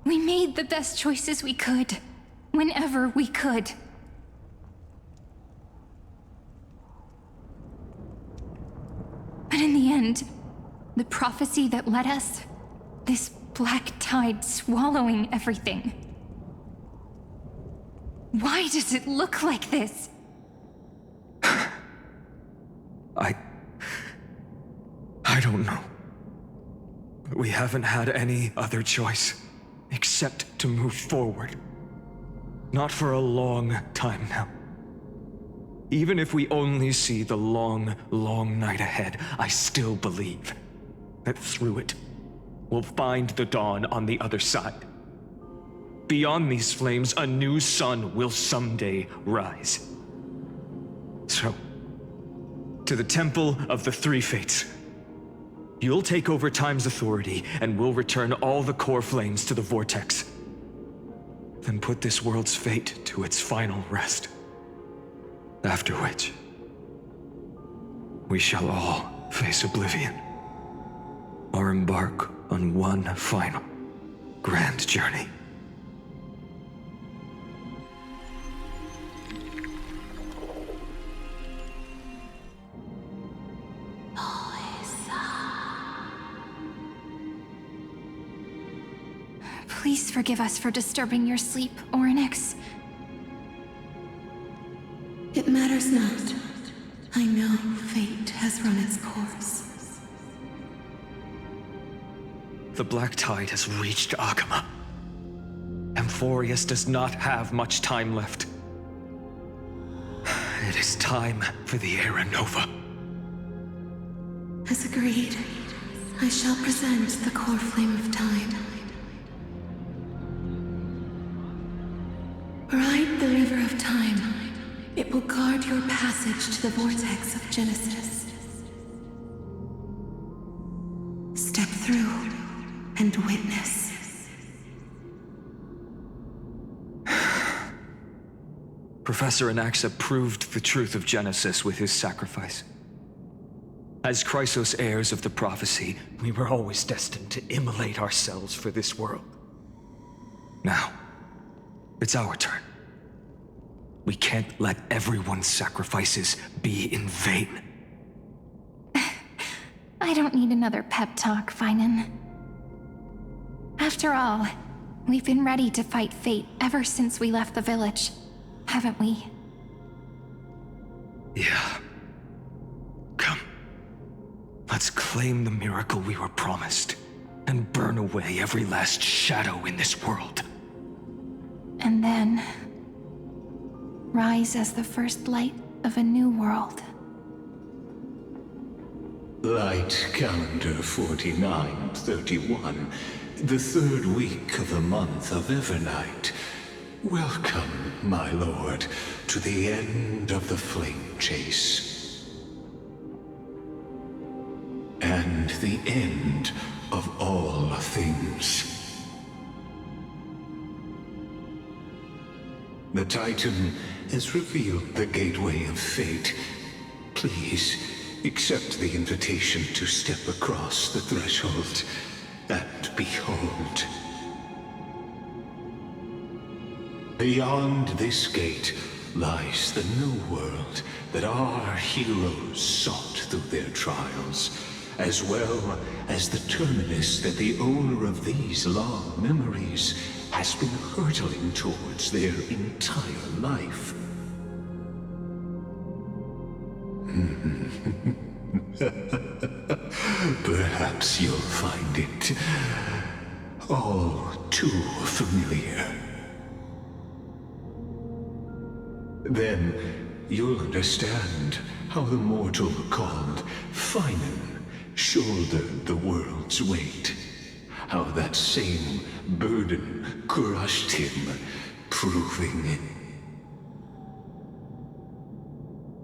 L: We made the best choices we could, whenever we could. But in the end, the prophecy that led us, this black tide swallowing everything. Why does it look like this?
O: I don't know. But we haven't had any other choice except to move forward. Not for a long time now. Even if we only see the long, long night ahead, I still believe that through it, we'll find the dawn on the other side. Beyond these flames, a new sun will someday rise. So, to the Temple of the Three Fates. You'll take over Time's authority, and we'll return all the core flames to the Vortex. Then put this world's fate to its final rest. After which, we shall all face oblivion, or embark on one final grand journey.
L: Please forgive us for disturbing your sleep, Orynyx.
G: It matters not. I know fate has run its course.
O: The black tide has reached Akama. Amphorius does not have much time left. It is time for the Era Nova.
G: As agreed, I shall present the core flame of time. Ride the river of time. It will guard your passage to the vortex of Genesis. Step through and witness.
O: Professor Anaxa proved the truth of Genesis with his sacrifice. As Chrysos heirs of the prophecy, we were always destined to immolate ourselves for this world. Now, it's our turn. We can't let everyone's sacrifices be in vain.
L: I don't need another pep talk, Finan. After all, we've been ready to fight fate ever since we left the village, haven't we?
O: Yeah. Come. Let's claim the miracle we were promised, and burn away every last shadow in this world.
L: And then rise as the first light of a new world.
I: Light calendar 4931, the third week of the month of Evernight. Welcome, my lord, to the end of the flame chase. And the end of all things. The Titan has revealed the gateway of fate. Please, accept the invitation to step across the threshold and behold. Beyond this gate lies the new world that our heroes sought through their trials, as well as the terminus that the owner of these long memories has been hurtling towards their entire life. Perhaps you'll find it all too familiar. Then you'll understand how the mortal called Finan shouldered the world's weight. How that same burden crushed him, proving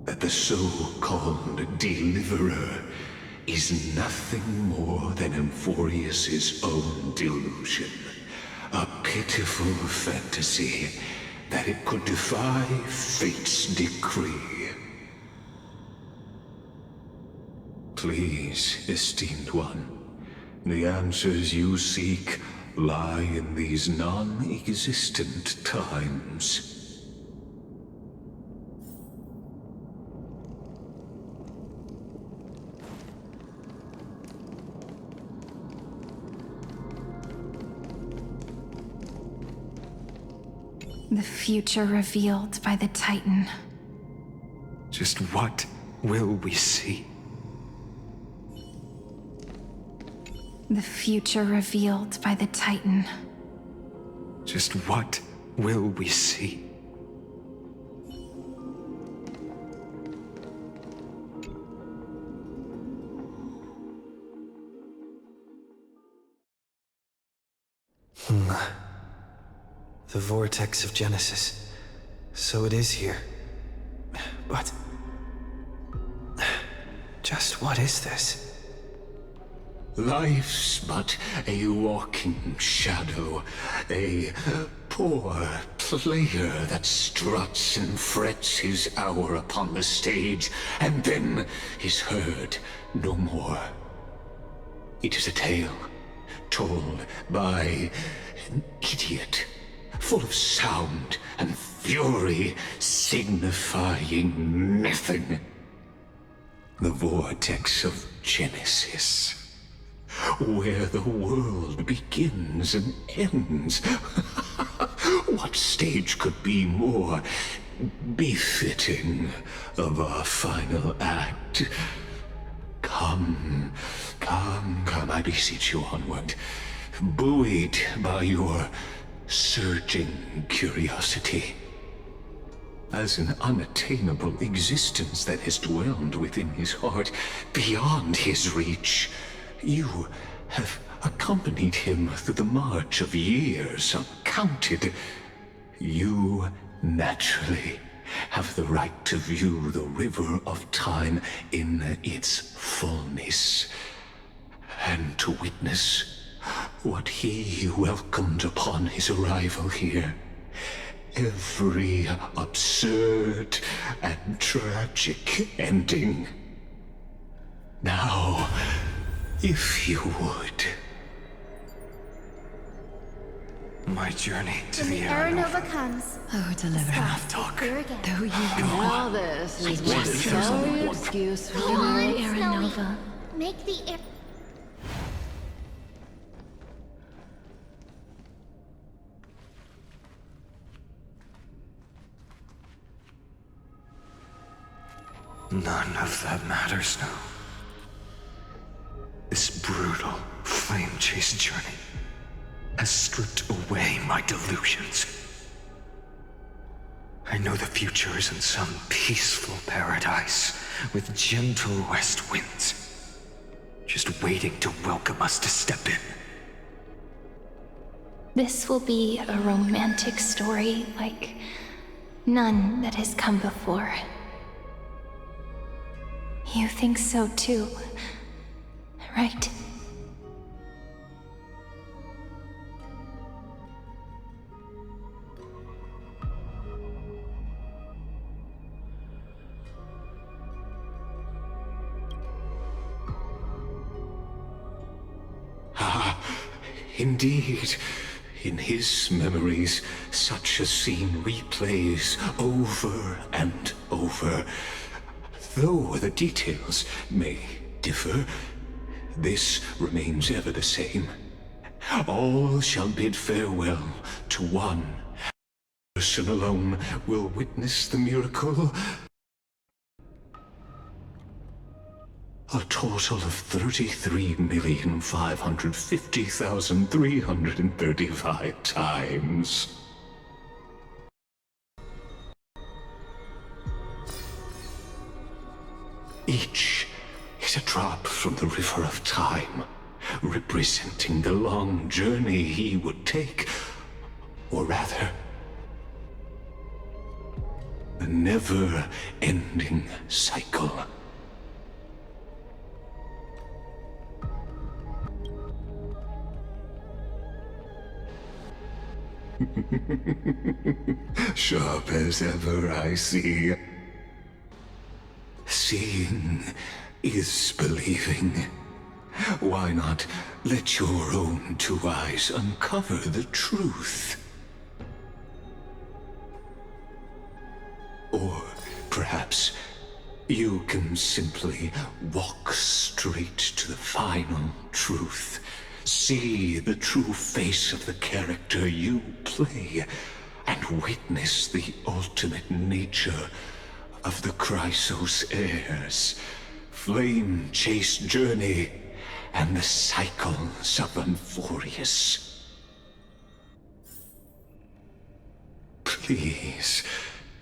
I: that the so-called deliverer is nothing more than Emphorius's own delusion. A pitiful fantasy that it could defy fate's decree. Please, esteemed one, the answers you seek lie in these non-existent times.
L: The future revealed by the Titan.
O: Just what will we see?
L: The future revealed by the Titan.
O: Just what will we see?
A: The vortex of Genesis. So it is here. But just what is this?
I: Life's but a walking shadow, a poor player that struts and frets his hour upon the stage, and then is heard no more. It is a tale told by an idiot, full of sound and fury, signifying nothing. The vortex of Genesis, where the world begins and ends. What stage could be more befitting of our final act? Come, I beseech you onward, buoyed by your surging curiosity. As an unattainable existence that has dwelled within his heart, beyond his reach, you have accompanied him through the march of years uncounted. You naturally have the right to view the river of time in its fullness, and to witness what he welcomed upon his arrival here. Every absurd and tragic ending. Now, if you would. My journey to
U: When
I: the
U: the
I: Aranova.
U: Aranova comes,
N: Oh, deliver
U: enough talk. Again.
N: Though you
M: Now this is just no excuse for
U: Come on,
M: you.
U: Aranova. Make the air.
I: None of that matters now. This brutal, flame-chased journey has stripped away my delusions. I know the future is in some peaceful paradise with gentle west winds, just waiting to welcome us to step in.
L: This will be a romantic story like none that has come before. You think so too, right?
I: Ah, indeed. In his memories, such a scene replays over and over. Though the details may differ, this remains ever the same. All shall bid farewell to one. Person alone will witness the miracle. A total of 33,550,335 times. Each is a drop from the river of time, representing the long journey he would take, or rather, the never-ending cycle. Sharp as ever, I see. Seeing is believing. Why not let your own two eyes uncover the truth? Or perhaps you can simply walk straight to the final truth. See the true face of the character you play, and witness the ultimate nature of the Chrysos heirs, flame-chased journey, and the cycles of Unforius. Please,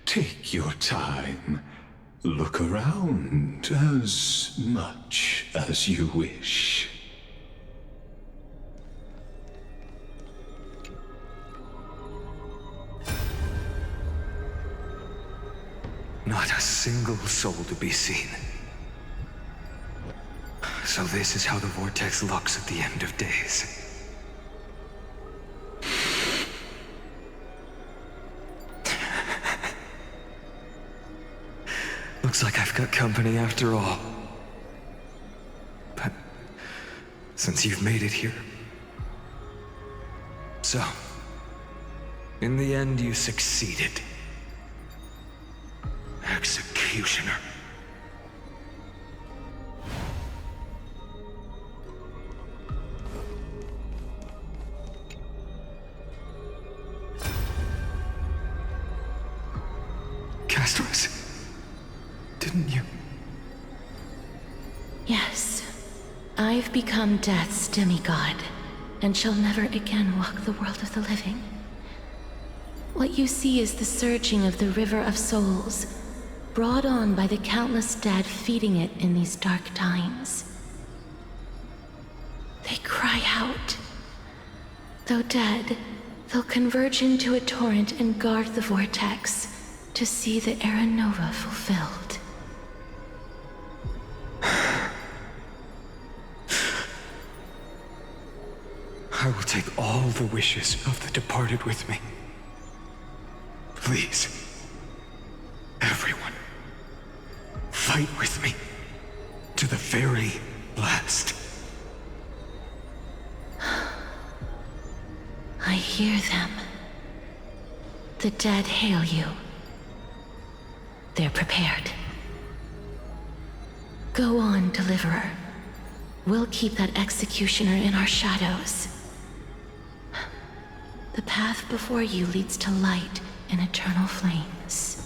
I: take your time. Look around as much as you wish. Not a single soul to be seen. So this is how the vortex looks at the end of days. Looks like I've got company after all. But since you've made it here... So, in the end you succeeded. Executioner. Castros, didn't you?
G: Yes. I've become Death's demigod, and shall never again walk the world of the living. What you see is the surging of the river of souls, brought on by the countless dead feeding it in these dark times. They cry out. Though dead, they'll converge into a torrent and guard the vortex to see the Aranova fulfilled.
I: I will take all the wishes of the departed with me. Please, everyone, fight with me to the very
G: I hear them. The dead hail you. They're prepared. Go on, Deliverer. We'll keep that executioner in our shadows. The path before you leads to light and eternal flames.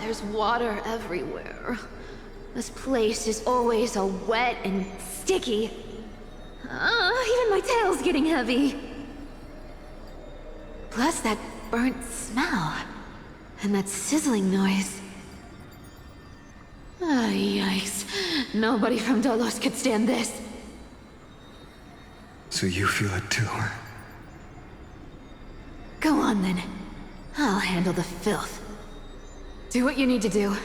M: There's water everywhere. This place is always so wet and sticky. Even my tail's getting heavy. Plus that burnt smell. And that sizzling noise. Yikes. Nobody from Dolos could stand this.
I: So you feel it too, huh?
M: Go on then. I'll handle the filth. Do what you need to do.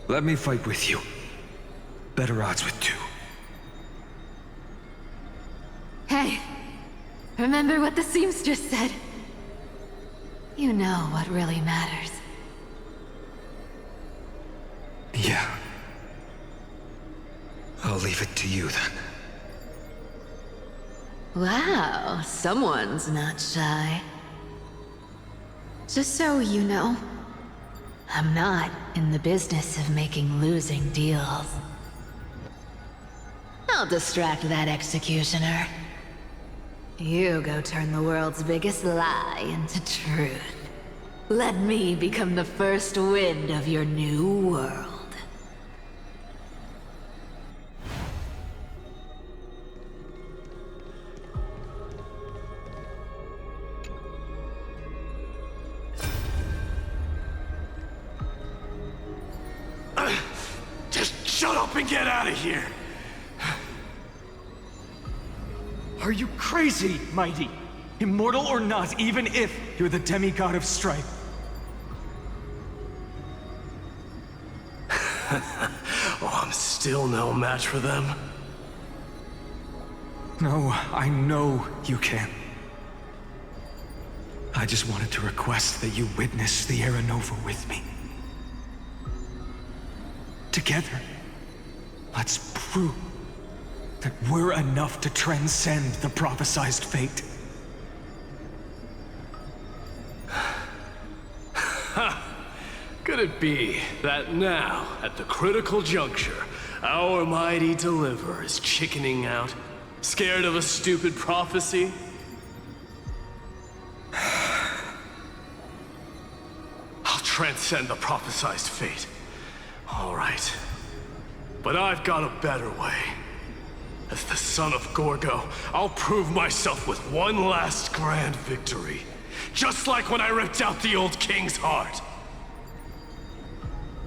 I: Let me fight with you. Better odds with two.
M: Hey, remember what the seamstress said? You know what really matters.
I: Yeah. I'll leave it to you then.
M: Wow, someone's not shy. Just so you know, I'm not in the business of making losing deals. I'll distract that executioner. You go turn the world's biggest lie into truth. Let me become the first wind of your new world.
K: Shut up and get out of here!
R: Are you crazy, Mighty? Immortal or not, even if you're the demigod of strife.
K: Oh, I'm still no match for them.
R: No, I know you can. I just wanted to request that you witness the Era Nova with me. Together, let's prove that we're enough to transcend the prophesized fate.
K: Could it be that now, at the critical juncture, our mighty deliverer is chickening out, scared of a stupid prophecy? I'll transcend the prophesized fate. All right. But I've got a better way. As the son of Gorgo, I'll prove myself with one last grand victory. Just like when I ripped out the old king's heart.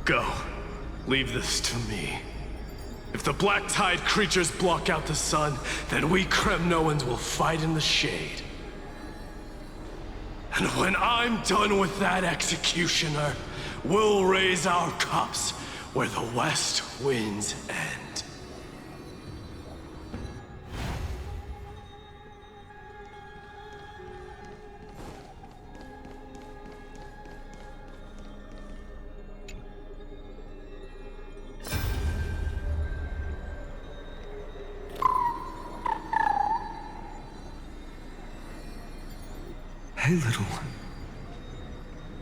K: Go. Leave this to me. If the Black Tide creatures block out the sun, then we Kremnoans will fight in the shade. And when I'm done with that executioner, we'll raise our cups where the west winds end.
I: Hey, little one.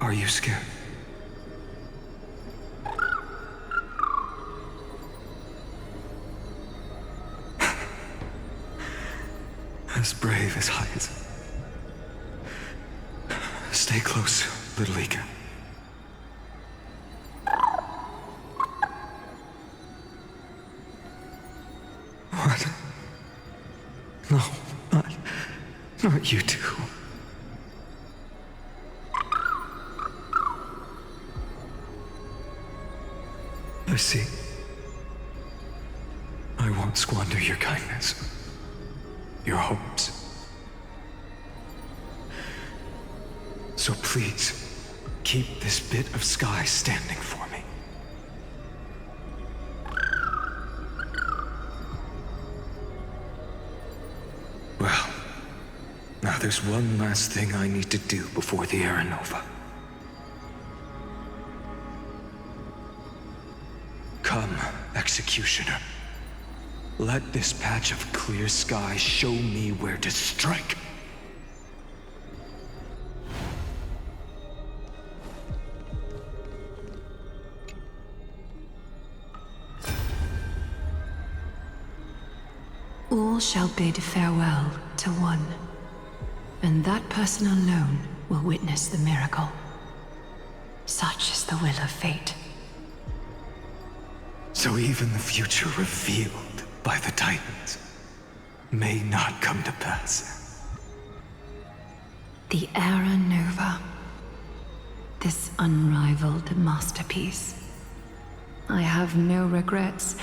I: Are you scared? As brave as I is. Stay close, little Ika. What? No, not you two. I see. I won't squander your kindness. Your hopes. So please, keep this bit of sky standing for me. Well,
A: Now there's one last thing I need to do before the era nova. Come, Executioner. Let this patch of clear sky show me where to strike.
N: All shall bid farewell to one, and that person alone will witness the miracle. Such is the will of fate.
A: So even the future revealed by the Titans may not come to pass.
N: The Era Nova. This unrivaled masterpiece. I have no regrets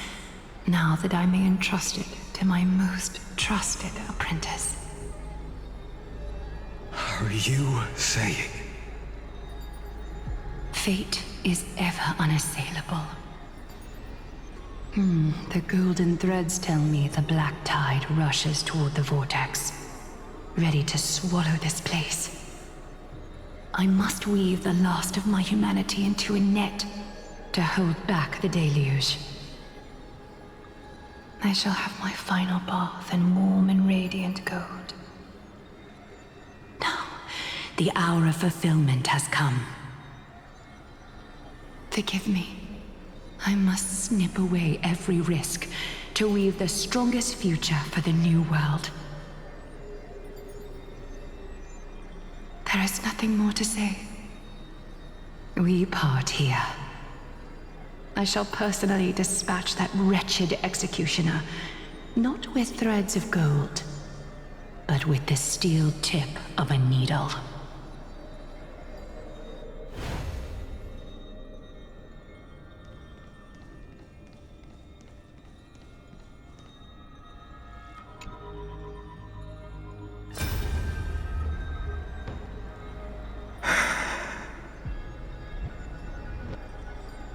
N: now that I may entrust it to my most trusted apprentice.
A: Are you saying?
N: Fate is ever unassailable. The golden threads tell me the black tide rushes toward the vortex, ready to swallow this place. I must weave the last of my humanity into a net to hold back the deluge. I shall have my final bath in warm and radiant gold. Now, the hour of fulfillment has come. Forgive me. I must snip away every risk to weave the strongest future for the new world. There is nothing more to say. We part here. I shall personally dispatch that wretched executioner, not with threads of gold, but with the steel tip of a needle.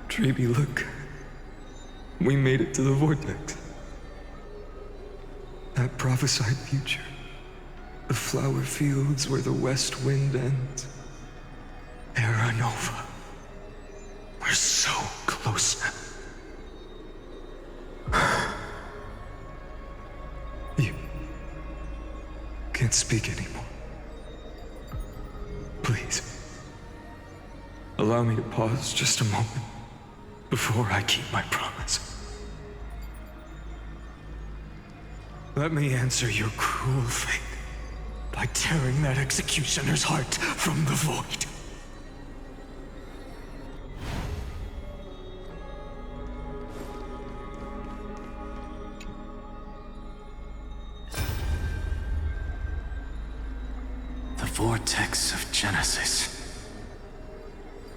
A: Treeby, look. We made it to the vortex. That prophesied future. The flower fields where the west wind ends. Era Nova. We're so close now. You can't speak anymore. Please. Allow me to pause just a moment before I keep my promise. Let me answer your cruel fate by tearing that executioner's heart from the void.
J: The vortex of Genesis.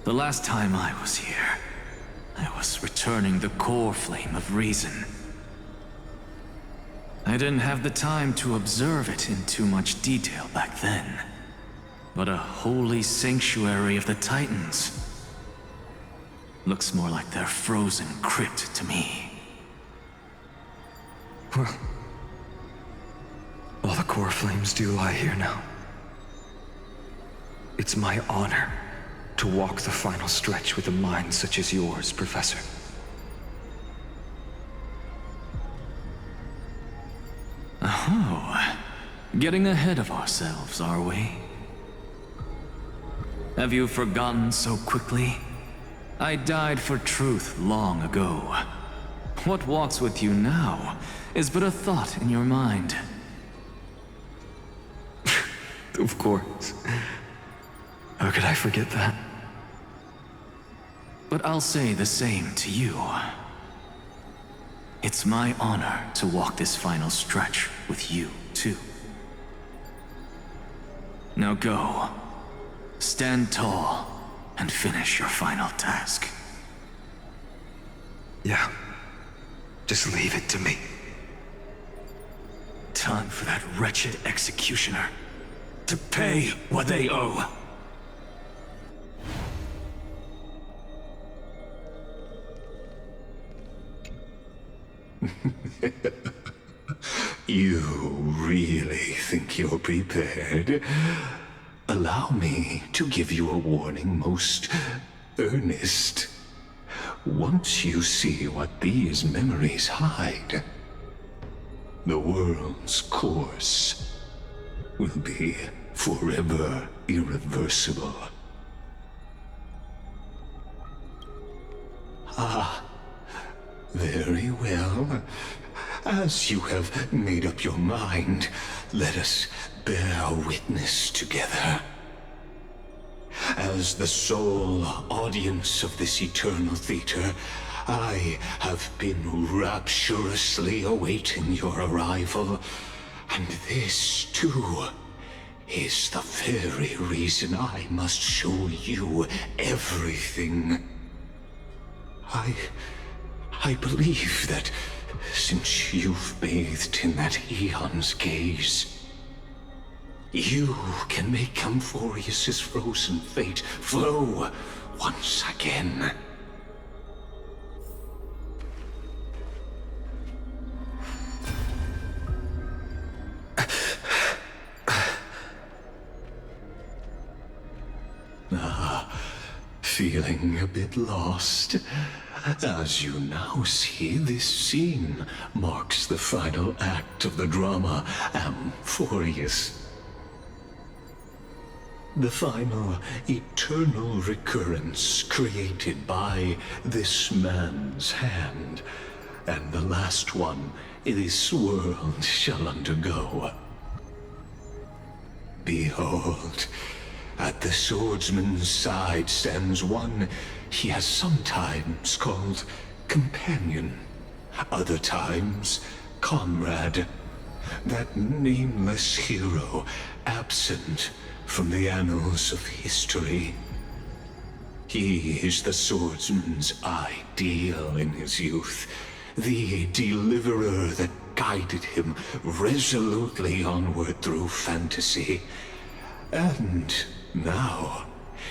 J: The last time I was here, I was returning the core flame of reason. I didn't have the time to observe it in too much detail back then. But a holy sanctuary of the Titans looks more like their frozen crypt to me.
A: Well, all the core flames do lie here now. It's my honor to walk the final stretch with a mind such as yours, Professor.
J: Oh, getting ahead of ourselves, are we? Have you forgotten so quickly? I died for truth long ago. What walks with you now is but a thought in your mind.
A: Of course. How could I forget that?
J: But I'll say the same to you. It's my honor to walk this final stretch with you, too. Now go. Stand tall and finish your final task.
A: Yeah. Just leave it to me.
J: Time for that wretched executioner to pay what they owe.
I: You really think you're prepared? Allow me to give you a warning most earnest. Once you see what these memories hide, the world's course will be forever irreversible. Ah, very well. As you have made up your mind, let us bear witness together. As the sole audience of this eternal theater, I have been rapturously awaiting your arrival, and this, too, is the very reason I must show you everything. I believe that since you've bathed in that eon's gaze, you can make Amphorius's frozen fate flow once again. Feeling a bit lost? As you now see, this scene marks the final act of the drama Amphorius. The final eternal recurrence created by this man's hand, and the last one this world shall undergo. Behold, at the swordsman's side stands one he has sometimes called companion, other times comrade, that nameless hero absent from the annals of history. He is the swordsman's ideal in his youth, the deliverer that guided him resolutely onward through fantasy. And now,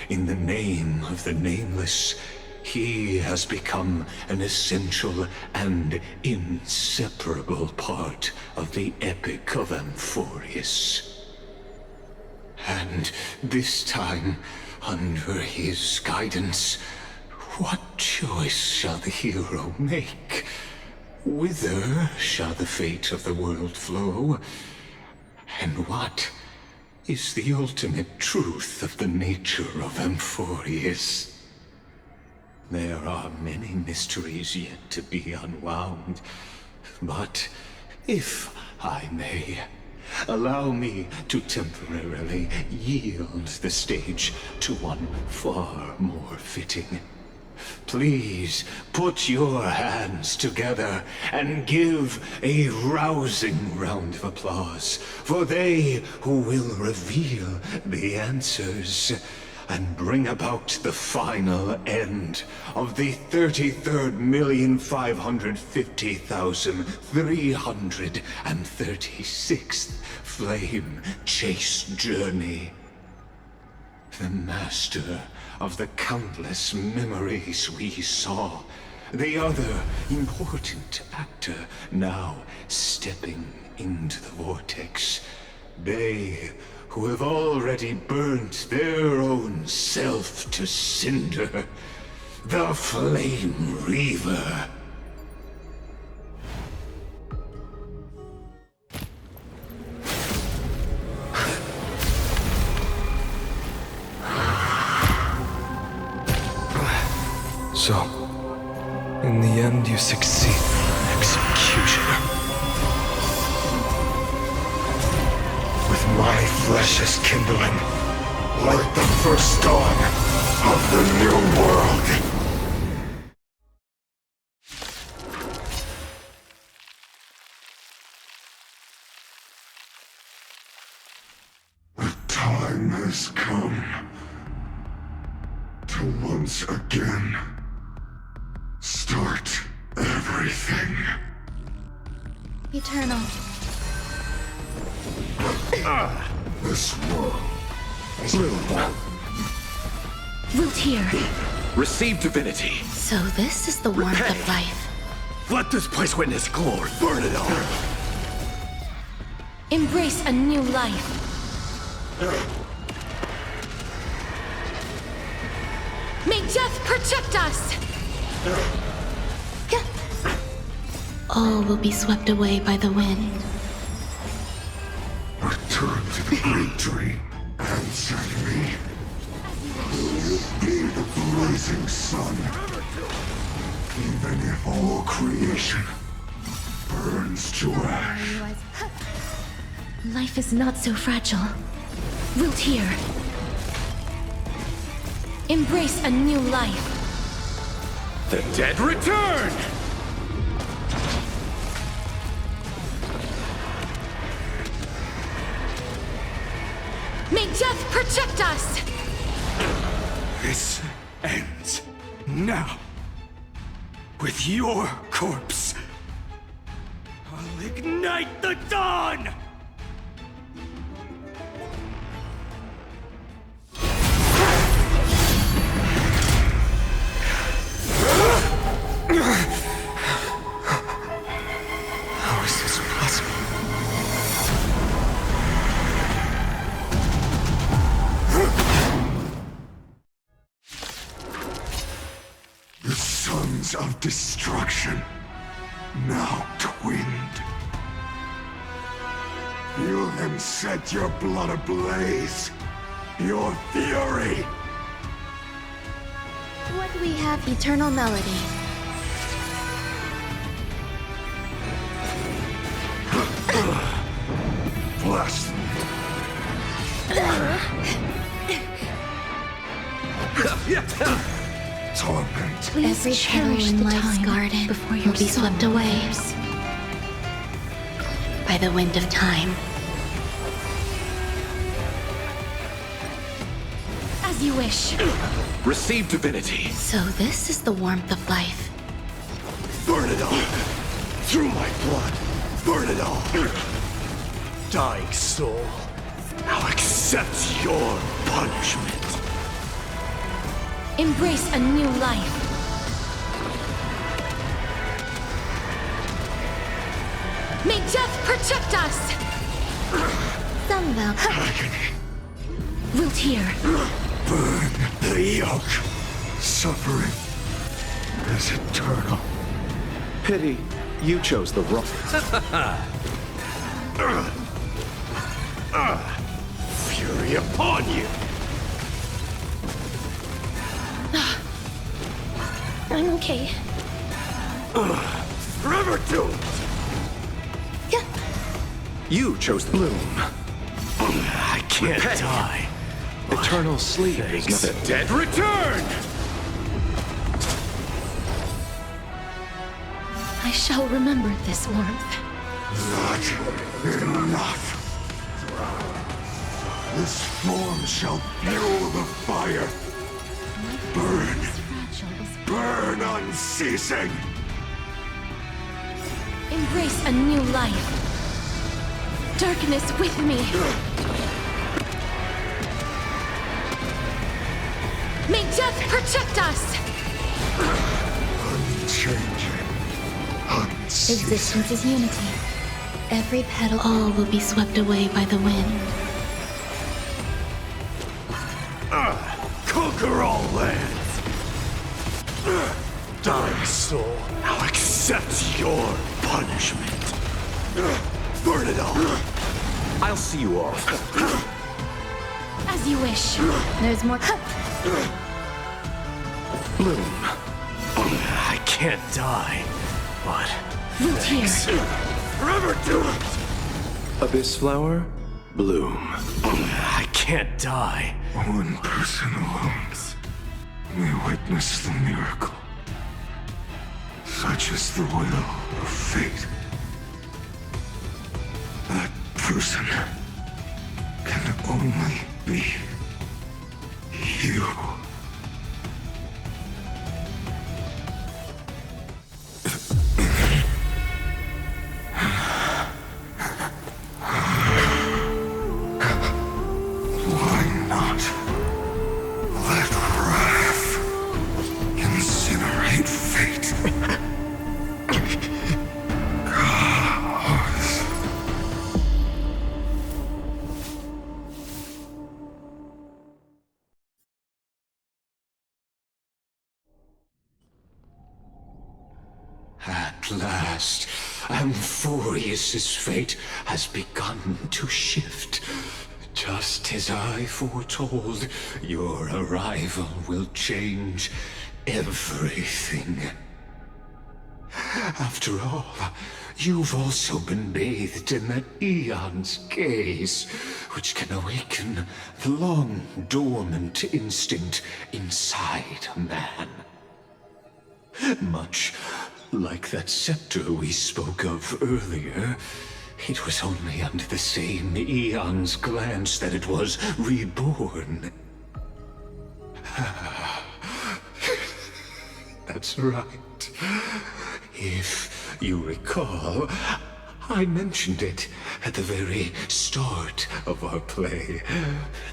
I: in the name of the Nameless, he has become an essential and inseparable part of the epic of Amphorius. And this time, under his guidance, what choice shall the hero make? Whither shall the fate of the world flow? And what is the ultimate truth of the nature of Amphorius? There are many mysteries yet to be unwound, but if I may, allow me to temporarily yield the stage to one far more fitting. Please put your hands together and give a rousing round of applause for they who will reveal the answers and bring about the final end of the 33,550,336th flame chase journey. The master of the countless memories we saw, the other important actor now stepping into the vortex. They who have already burnt their own self to cinder, the Flame Reaver.
A: So, in the end, you succeed. Executioner.
I: With my flesh as kindling, like the first dawn of the new world. The time has come to once again start everything.
U: Eternal.
I: This world is little one.
U: Routier.
K: Receive divinity.
T: So this is the warmth of life.
K: Let this place witness glory. Burn it all.
L: Embrace a new life. May death protect us!
M: All will be swept away by the wind.
I: Return to the great tree. Answer me. Will you be the blazing sun? Even if all creation burns to ash.
L: Life is not so fragile. Wilt here. Embrace a new life.
K: The dead return!
L: May death protect us!
S: This ends now. With your corpse.
K: I'll ignite the dawn!
S: How is this possible?
I: The sons of destruction, now twinned. Feel them set your blood ablaze. Your fury.
Q: What we have, eternal melody.
I: Bless them. Torment.
Q: Please
M: Every
Q: cherish
M: petal in
Q: the
M: life's
Q: time
M: garden
Q: before
M: will
Q: your
M: be swept
Q: soul
M: away
Q: leaves.
M: by the wind of time.
L: As you wish.
K: Receive divinity.
M: So this is the warmth of life.
K: Burn it all. Through my blood. Burn it all. Dying soul. Now accept your punishment.
L: Embrace a new life. May death protect us!
Q: Some will.
L: Wilt here.
I: Burn the yoke. Suffering is eternal.
B: Pity you chose the wrong.
K: Fury upon you.
L: I'm okay.
K: Forever doomed.
B: You chose the bloom.
K: I can't
B: Repent.
K: die.
B: Eternal sleep is
K: The
B: nothing.
K: dead return!
L: I shall remember this warmth.
I: Not enough. This form shall fuel the fire. Burn. Burn unceasing.
L: Embrace a new life. Darkness with me. May death protect us!
I: Unchanging. Unceasing.
Q: Existence is unity. Every petal.
M: All will be swept away by the wind.
K: Conquer all lands! Dying soul, now accept your punishment. Burn it all. I'll see you off.
L: As you wish.
Q: There's more.
K: Bloom. I can't die, but
L: Wilt here.
K: forever doomed. Abyss flower, bloom. I can't die.
I: One person alone may witness the miracle. Such is the will of fate. That person can only be you. Why not let wrath incinerate fate? Gods. At last, Amphorius's fate has begun to shift. Just as I foretold, your arrival will change everything. After all, you've also been bathed in that Eon's gaze, which can awaken the long-dormant instinct inside a man. Much like that scepter we spoke of earlier, it was only under the same Eon's glance that it was reborn. That's right. If you recall, I mentioned it at the very start of our play.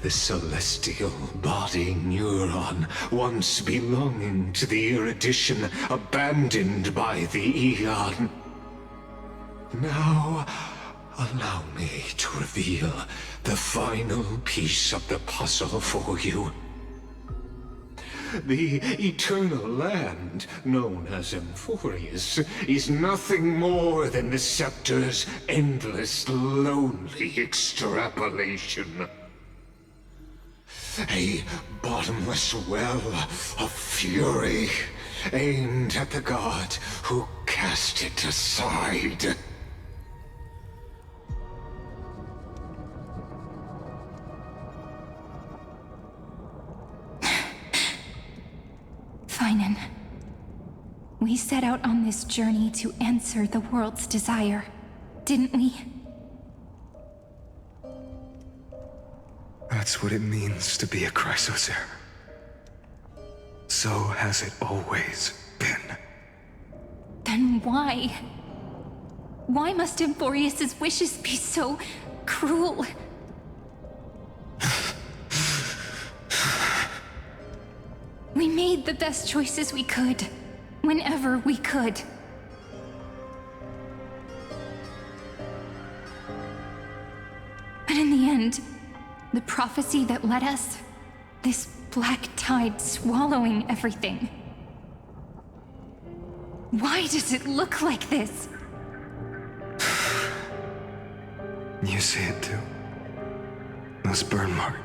I: The celestial body neuron, once belonging to the erudition abandoned by the Eon. Now, allow me to reveal the final piece of the puzzle for you. The eternal land, known as Amphorius, is nothing more than the scepter's endless, lonely extrapolation. A bottomless well of fury, aimed at the god who cast it aside.
L: Finan, we set out on this journey to answer the world's desire, didn't we?
C: That's what it means to be a Chrysocer. So has it always been.
L: Then why? Why must Amphorius's wishes be so cruel? We made the best choices we could, whenever we could. But in the end, the prophecy that led us, this black tide swallowing everything. Why does it look like this?
C: You see it too. Those burn marks.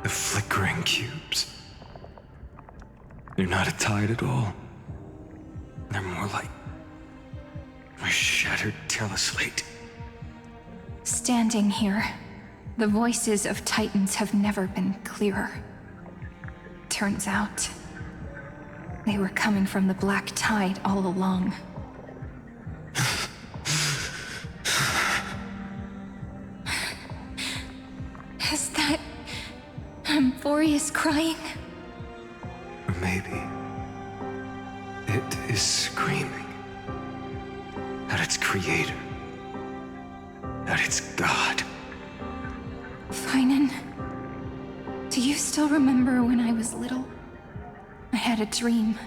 C: The flickering cubes. They're not a tide at all. They're more like a shattered teleslate.
L: Standing here, the voices of Titans have never been clearer. Turns out, they were coming from the black tide all along. Is that Amphorius crying?
C: Or maybe it is screaming at its creator, at its god.
L: Finan, do you still remember when I was little? I had a dream.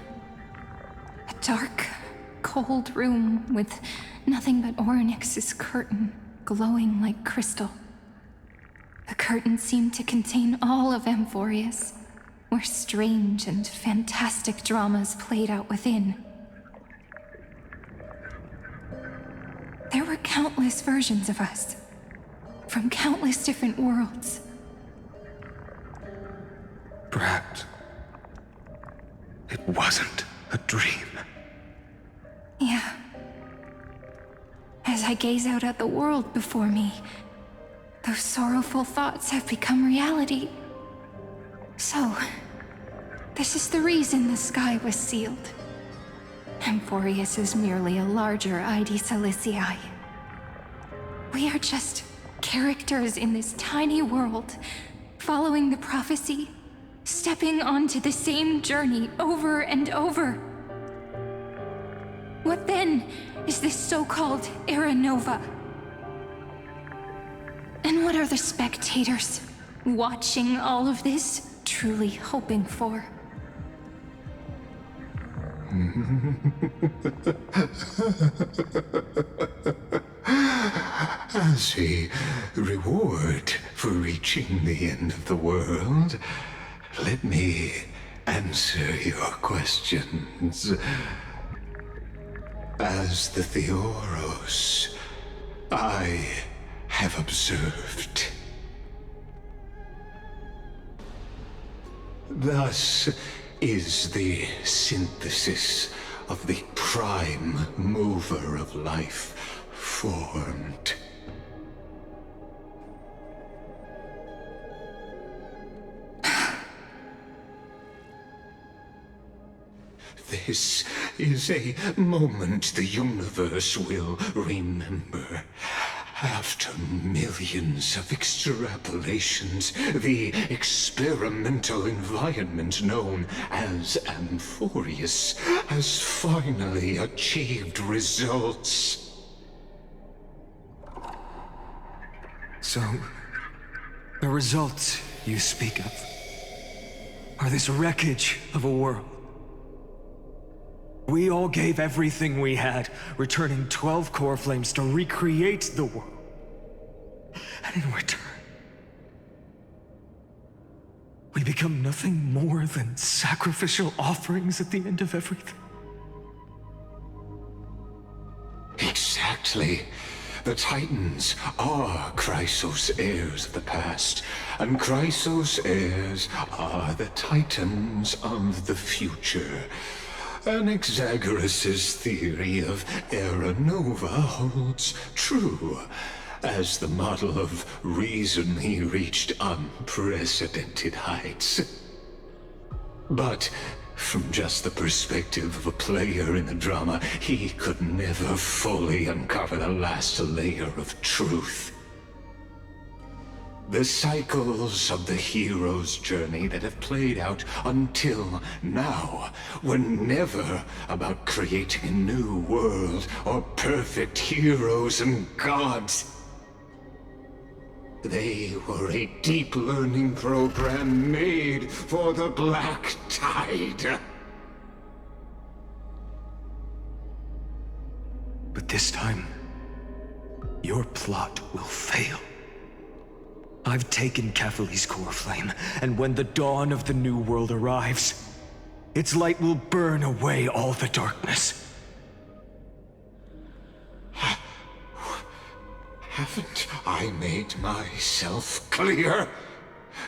L: A dark, cold room with nothing but Orynyx's curtain glowing like crystal. The curtain seemed to contain all of Amphorius, where strange and fantastic dramas played out within. There were countless versions of us, from countless different worlds.
C: Perhaps it wasn't a dream.
L: Yeah. As I gaze out at the world before me, those sorrowful thoughts have become reality. So, this is the reason the sky was sealed. Amphorius is merely a larger ID Silicii. We are just characters in this tiny world, following the prophecy, stepping onto the same journey over and over. What then is this so-called Era Nova? And what are the spectators watching all of this truly hoping for?
I: As a reward for reaching the end of the world, let me answer your questions. As the Theoros, I have observed. Thus is the synthesis of the prime mover of life formed. This is a moment the universe will remember. After millions of extrapolations, the experimental environment known as Amphorius has finally achieved results.
O: So, the results you speak of are this wreckage of a world. We all gave everything we had, returning 12 core flames to recreate the world. And in return, we become nothing more than sacrificial offerings at the end of everything.
I: Exactly. The Titans are Chrysos heirs of the past, and Chrysos heirs are the Titans of the future. Anaxagoras' theory of Era Nova holds true. As the model of reason, he reached unprecedented heights. But from just the perspective of a player in the drama, he could never fully uncover the last layer of truth. The cycles of the hero's journey that have played out until now were never about creating a new world or perfect heroes and gods. They were a deep learning program made for the Black Tide.
O: But this time, your plot will fail. I've taken Catholi's core flame, and when the dawn of the new world arrives, its light will burn away all the darkness.
I: Haven't I made myself clear?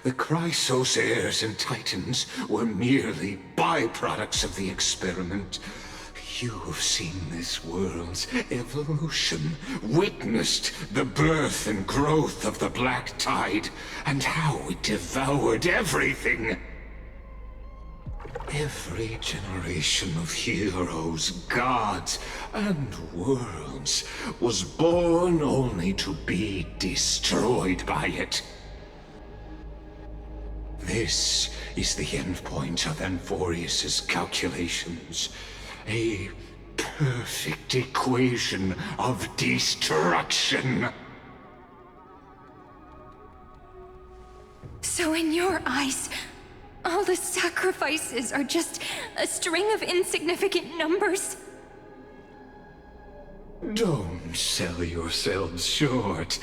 I: The Chrysos heirs and Titans were merely byproducts of the experiment. You've seen this world's evolution, witnessed the birth and growth of the Black Tide, and how it devoured everything. Every generation of heroes, gods, and worlds was born only to be destroyed by it. This is the endpoint of Amphorius' calculations. A perfect equation of destruction.
L: So in your eyes, all the sacrifices are just a string of insignificant numbers?
I: Don't sell yourselves short.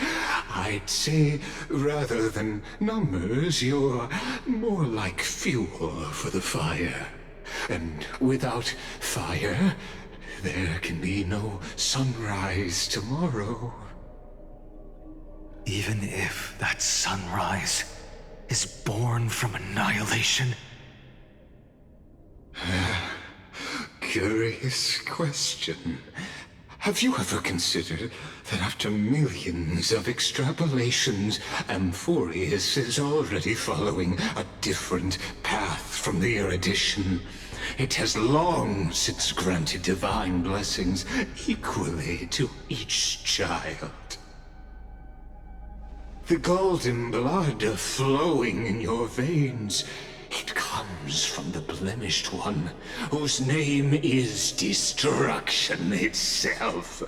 I: I'd say, rather than numbers, you're more like fuel for the fire. And without fire, there can be no sunrise tomorrow.
O: Even if that sunrise is born from annihilation?
I: Curious question. Have you ever considered that after millions of extrapolations, Amphorius is already following a different path from the erudition? It has long since granted divine blessings equally to each child. The golden blood flowing in your veins, it comes from the blemished one, whose name is destruction itself.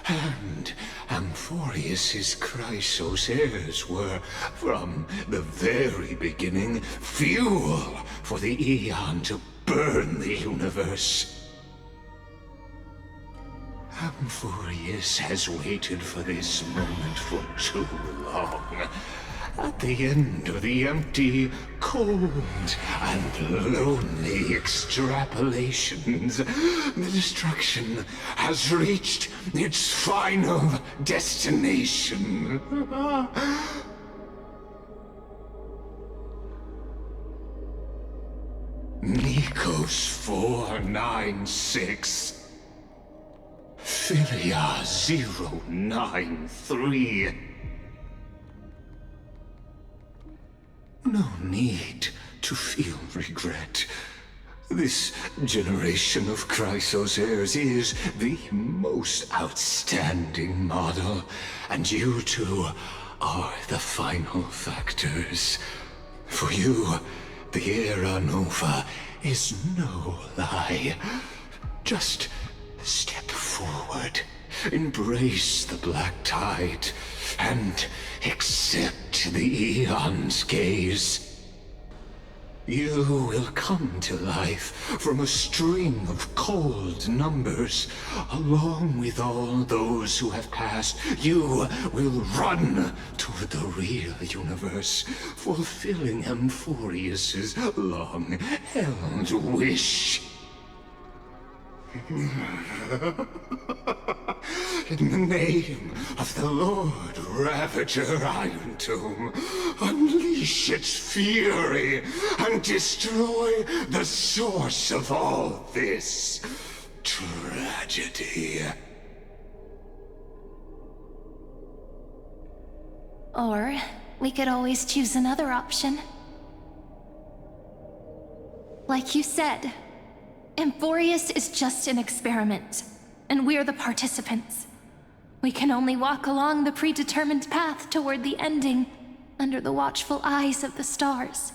I: And Amphorius' Chrysos heirs were, from the very beginning, fuel for the Aeon to burn the universe. Amphorius has waited for this moment for too long. at the end of the empty, cold, and lonely extrapolations, the destruction has reached its final destination. Nikos 496. Philia 093. No need to feel regret. This generation of Chrysos heirs is the most outstanding model, and you two are the final factors. For you, the era nova is no lie. Just step forward, embrace the black tide, and accept the Eon's gaze. You will come to life from a string of cold numbers. Along with all those who have passed, you will run toward the real universe, fulfilling Amphorius's long-held wish. In the name of the Lord Ravager Iron Tomb, unleash its fury and destroy the source of all this tragedy.
L: Or we could always choose another option. Like you said, Amphorius is just an experiment, and we're the participants. We can only walk along the predetermined path toward the ending, under the watchful eyes of the stars.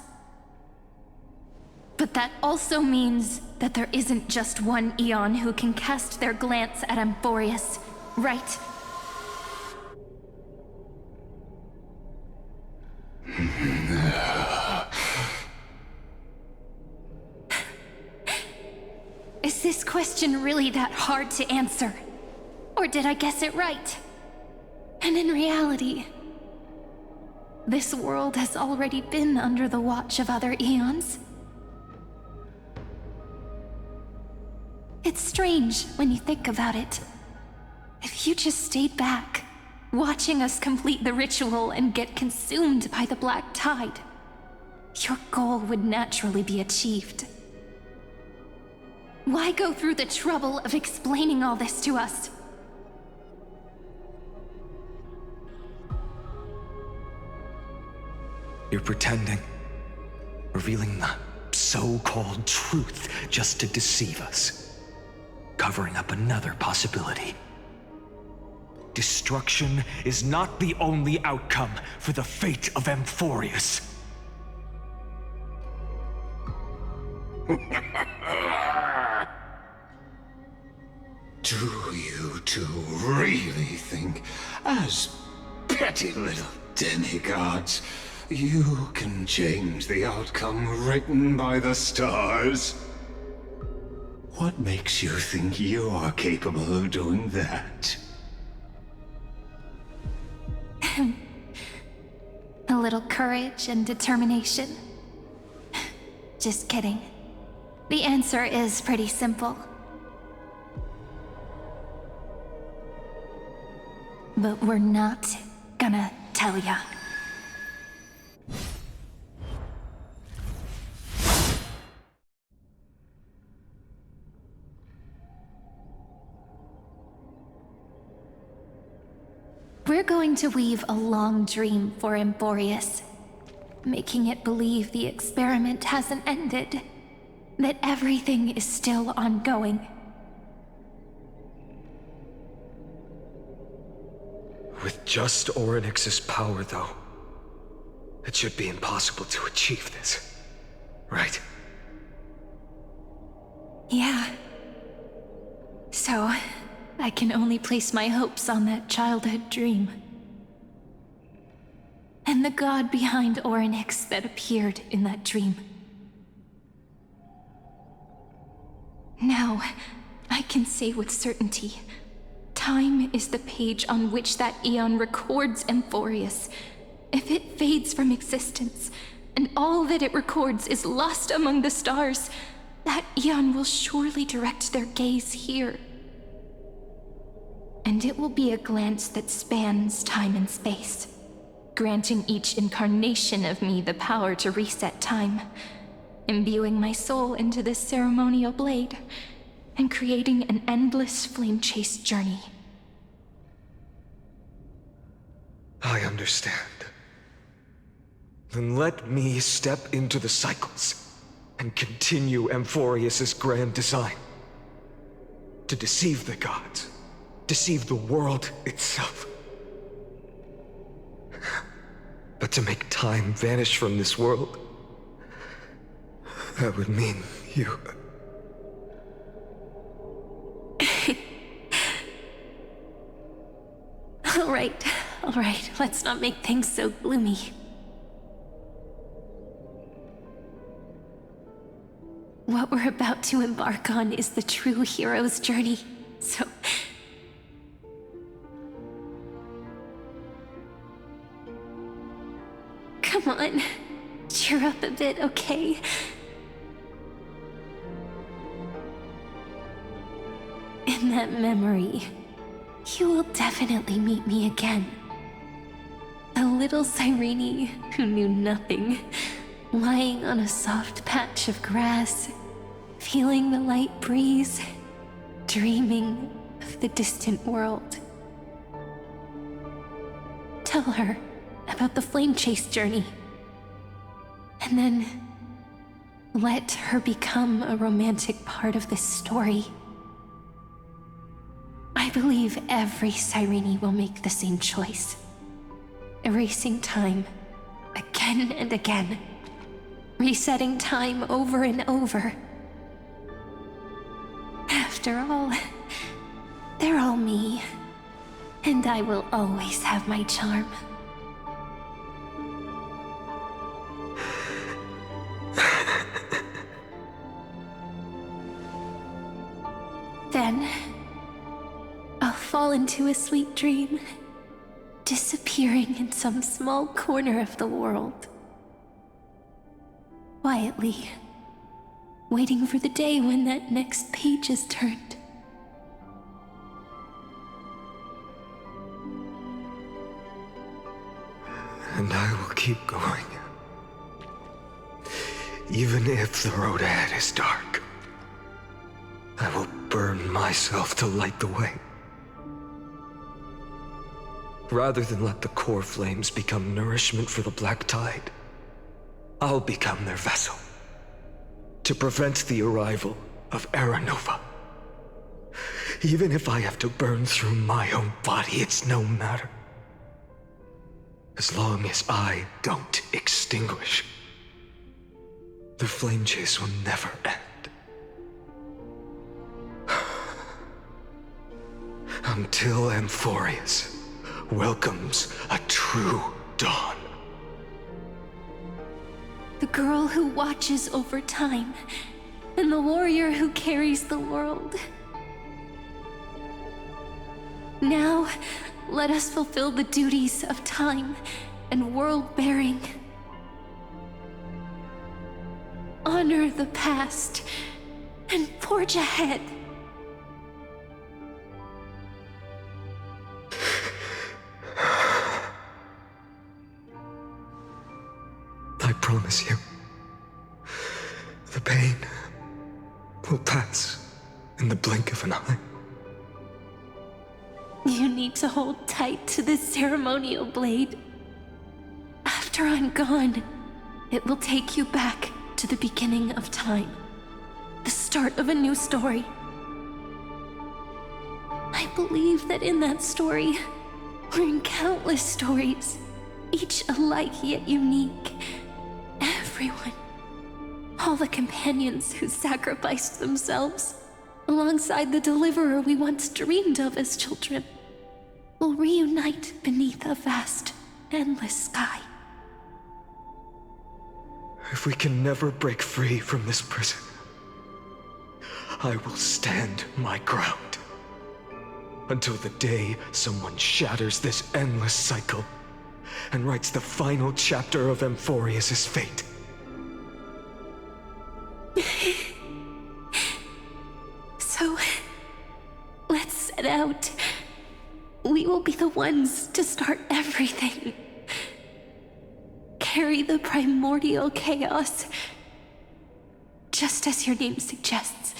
L: But that also means that there isn't just one Eon who can cast their glance at Amphorius, right? Is this question really that hard to answer? Or did I guess it right? And in reality, this world has already been under the watch of other Eons. It's strange when you think about it. If you just stayed back, watching us complete the ritual and get consumed by the black tide, your goal would naturally be achieved. Why go through the trouble of explaining all this to us?
O: You're pretending, revealing the so-called truth just to deceive us, covering up another possibility. Destruction is not the only outcome for the fate of Amphorius.
I: Do you two really think, as petty little demigods, you can change the outcome written by the stars? What makes you think you're capable of doing that?
L: A little courage and determination. Just kidding. The answer is pretty simple. But we're not gonna tell ya. We're going to weave a long dream for Amphorius, making it believe the experiment hasn't ended, that everything is still ongoing.
O: With just Orynyx's power, though, it should be impossible to achieve this, right?
L: Yeah. So, I can only place my hopes on that childhood dream. And the god behind Orynyx that appeared in that dream. Now, I can say with certainty, time is the page on which that Eon records Amphorius, if it fades from existence, and all that it records is lost among the stars, that eon will surely direct their gaze here. And it will be a glance that spans time and space, granting each incarnation of me the power to reset time, imbuing my soul into this ceremonial blade, and creating an endless flame-chased journey.
C: I understand. Then let me step into the cycles and continue Amphorius's grand design. To deceive the gods, deceive the world itself. But to make time vanish from this world, that would mean you.
G: All right, let's not make things so gloomy. What we're about to embark on is the true hero's journey, so... Come on, cheer up a bit, okay? In that memory, you will definitely meet me again. A little Cyrene who knew nothing, lying on a soft patch of grass, feeling the light breeze, dreaming of the distant world. Tell her about the flame chase journey, and then let her become a romantic part of this story. I believe every Cyrene will make the same choice, erasing time again and again, resetting time over and over. After all, they're all me, and I will always have my charm. Then, I'll fall into a sweet dream, disappearing in some small corner of the world. Quietly, waiting for the day when that next page is turned.
C: And I will keep going. Even if the road ahead is dark, I will burn myself to light the way. Rather than let the core flames become nourishment for the black tide, I'll become their vessel to prevent the arrival of Era Nova. Even if I have to burn through my own body, it's no matter. As long as I don't extinguish, the flame chase will never end. Until Amphorius welcomes a true dawn.
G: The girl who watches over time, and the warrior who carries the world. Now, let us fulfill the duties of time and world-bearing. Honor the past and forge ahead.
C: I promise you, the pain will pass in the blink of an eye.
G: You need to hold tight to this ceremonial blade. After I'm gone, it will take you back to the beginning of time, the start of a new story. I believe that in that story, or in countless stories, each alike yet unique, everyone, all the companions who sacrificed themselves, alongside the deliverer we once dreamed of as children, will reunite beneath a vast, endless sky.
C: If we can never break free from this prison, I will stand my ground until the day someone shatters this endless cycle and writes the final chapter of Amphorius' fate.
G: So, let's set out. We will be the ones to start everything. Carry the primordial chaos, just as your name suggests,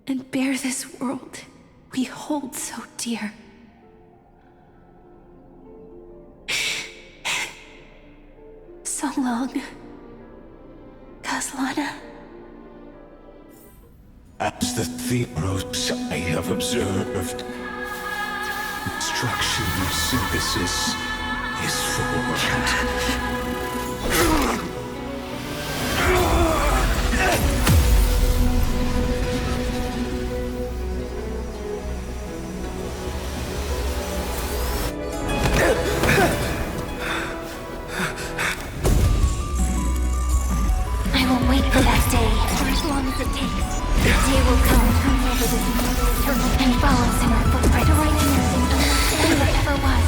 G: and bear this world we hold so dear. So long, Kaslana.
I: As the Theros I have observed, instruction synthesis is formed.
U: I will wait for that day, for as long as it takes. The day will come, turn over this mortal turtle, and follows in our footprint to right anything than what ever was.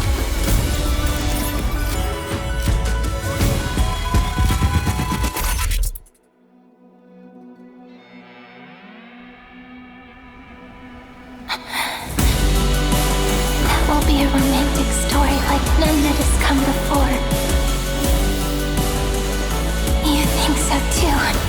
U: That will be a romantic story like none that has come before. You think so too, right?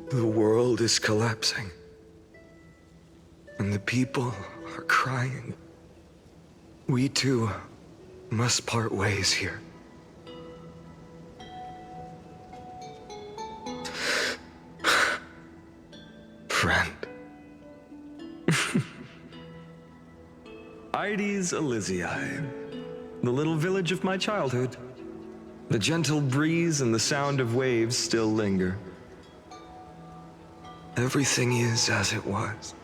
C: The world is collapsing, and the people are crying. We too must part ways here. Friend. Ides Elysiae, the little village of my childhood. The gentle breeze and the sound of waves still linger. Everything is as it was.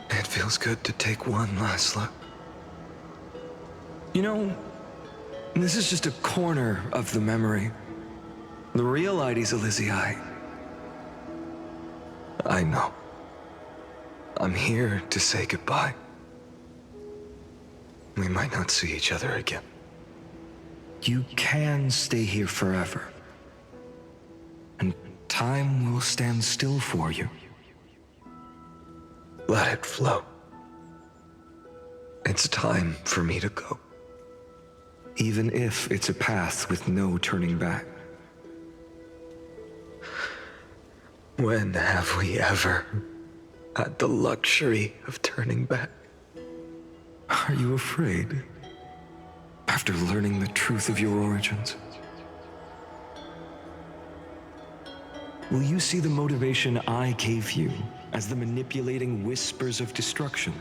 C: It feels good to take one last look. You know, this is just a corner of the memory. The real Ides Elysiae. I know. I'm here to say goodbye. We might not see each other again. You can stay here forever. And time will stand still for you. Let it flow. It's time for me to go. Even if it's a path with no turning back. When have we ever had the luxury of turning back? Are you afraid? After learning the truth of your origins? Will you see the motivation I gave you as the manipulating whispers of destruction?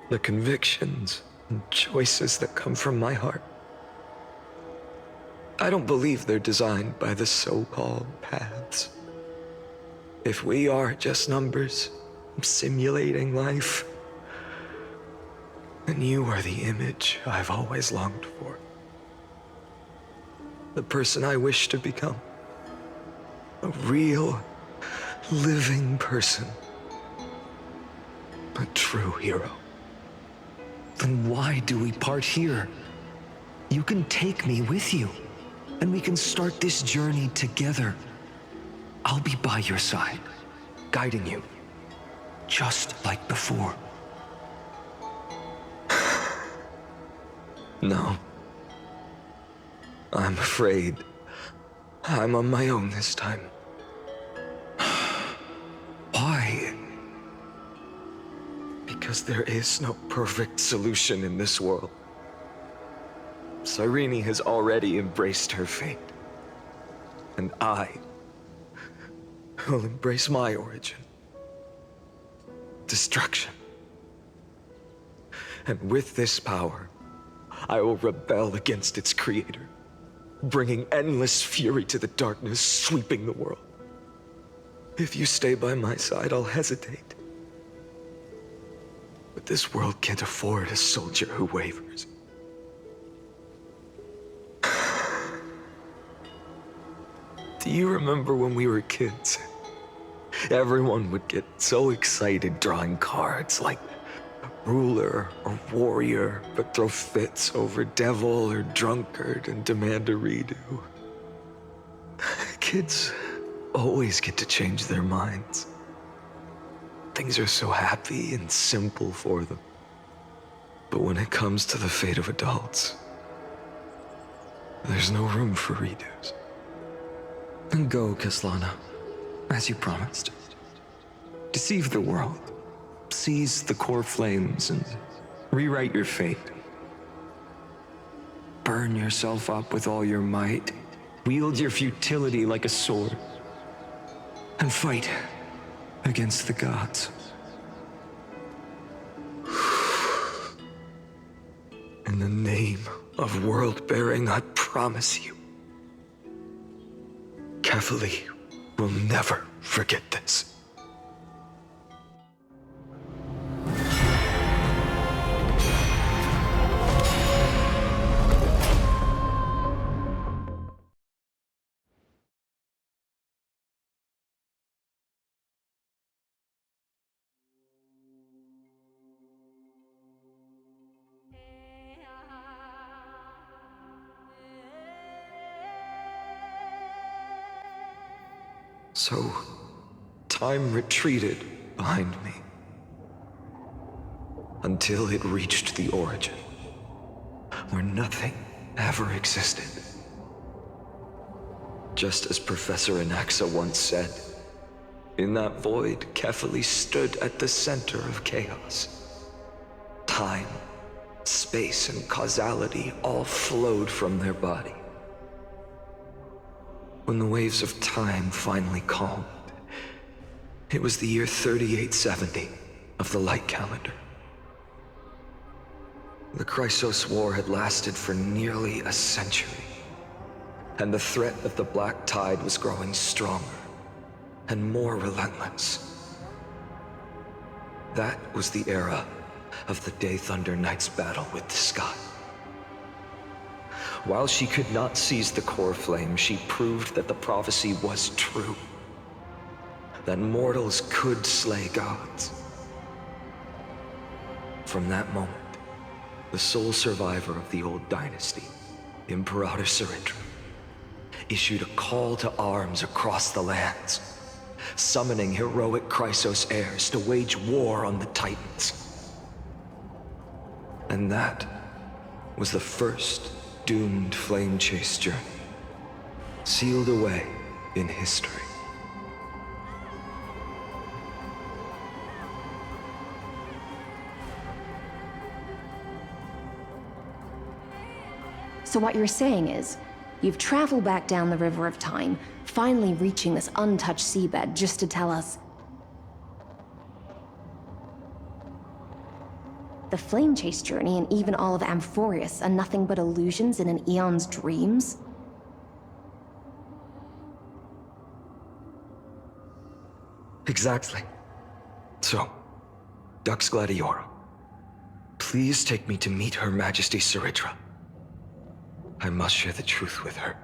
C: The convictions and choices that come from my heart. I don't believe they're designed by the so-called paths. If we are just numbers simulating life, then you are the image I've always longed for. The person I wish to become. A real, living person. A true hero. Then why do we part here? You can take me with you, and we can start this journey together. I'll be by your side, guiding you, just like before. No. I'm afraid I'm on my own this time. Why? Because there is no perfect solution in this world. Cyrene has already embraced her fate. And I will embrace my origin. Destruction. And with this power, I will rebel against its creator, bringing endless fury to the darkness, sweeping the world. If you stay by my side, I'll hesitate. But this world can't afford a soldier who wavers. Do you remember when we were kids? Everyone would get so excited drawing cards like ruler or warrior, but throw fits over devil or drunkard and demand a redo. Kids always get to change their minds. Things are so happy and simple for them. But when it comes to the fate of adults, there's no room for redos.
O: And go, Kaslana, as you promised. Deceive the world, seize the core flames, and rewrite your fate. Burn yourself up with all your might, wield your futility like a sword, and fight against the gods.
C: In the name of world-bearing, I promise you, Kefali will never forget this. So, time retreated behind me until it reached the origin, where nothing ever existed. Just as Professor Anaxa once said, in that void, Kefali stood at the center of chaos. Time, space, and causality all flowed from their body. When the waves of time finally calmed, it was the year 3870 of the light calendar. The Chrysos War had lasted for nearly a century, and the threat of the Black Tide was growing stronger and more relentless. That was the era of the Day Thunder Knight's battle with the sky. While she could not seize the core flame, she proved that the prophecy was true. That mortals could slay gods. From that moment, the sole survivor of the old dynasty, Imperator Seridra, issued a call to arms across the lands, summoning heroic Chrysos heirs to wage war on the Titans. And that was the first doomed flame chase journey, sealed away in history.
E: So what you're saying is, you've traveled back down the River of Time, finally reaching this untouched seabed just to tell us the flame chase journey and even all of Amphorius are nothing but illusions in an eon's dreams?
C: Exactly. So, Dux Gladiora, please take me to meet Her Majesty Seridra. I must share the truth with her.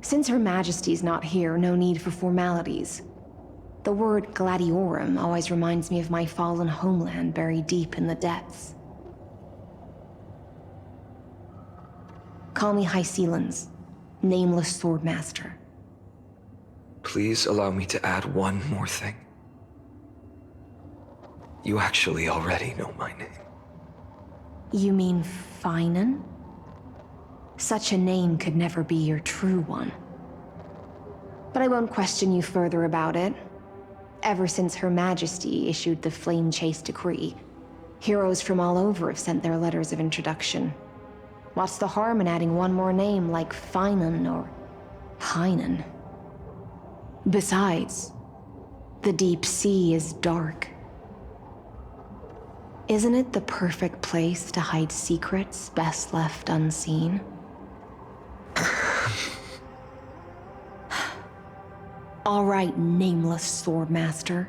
E: Since Her Majesty's not here, no need for formalities. The word Gladiorum always reminds me of my fallen homeland buried deep in the depths. Call me High Sealans, nameless swordmaster.
C: Please allow me to add one more thing. You actually already know my name.
E: You mean Finan? Such a name could never be your true one. But I won't question you further about it. Ever since Her Majesty issued the Flame Chase Decree, heroes from all over have sent their letters of introduction. What's the harm in adding one more name like Finan or Hynan? Besides, the deep sea is dark. Isn't it the perfect place to hide secrets best left unseen? All right, nameless swordmaster.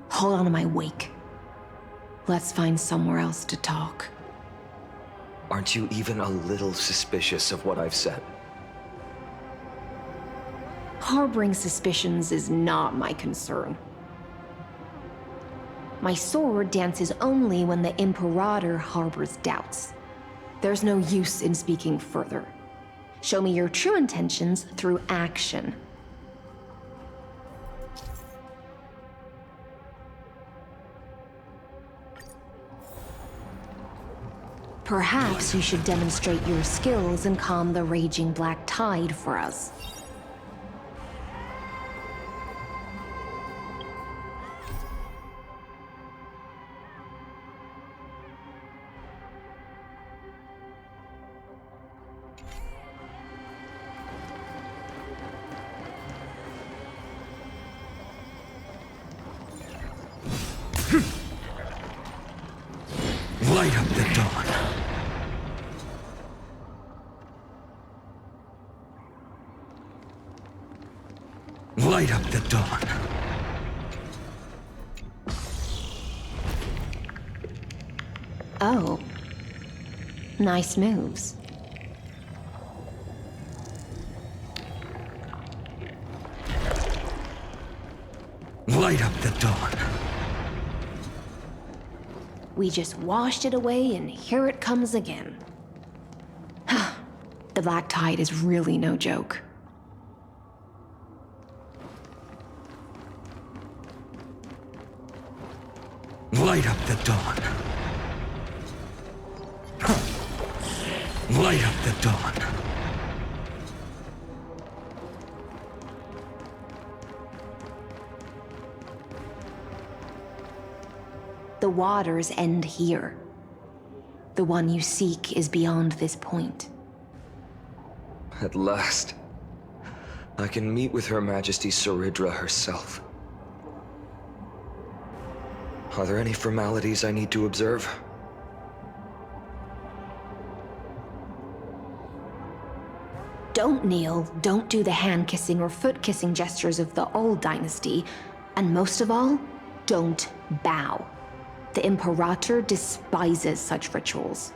E: Hold on to my wake. Let's find somewhere else to talk.
C: Aren't you even a little suspicious of what I've said?
E: Harboring suspicions is not my concern. My sword dances only when the Imperator harbors doubts. There's no use in speaking further. Show me your true intentions through action. Perhaps you should demonstrate your skills and calm the raging black tide for us.
C: Light up the dawn. Light up the dawn.
E: Oh. Nice moves.
C: Light up the dawn.
E: We just washed it away and here it comes again. The black tide is really no joke.
C: Light up the dawn. Light up the dawn.
E: The waters end here. The one you seek is beyond this point.
C: At last, I can meet with Her Majesty Saridra herself. Are there any formalities I need to observe?
E: Don't kneel, don't do the hand-kissing or foot-kissing gestures of the old dynasty, and most of all, don't bow. The Imperator despises such rituals,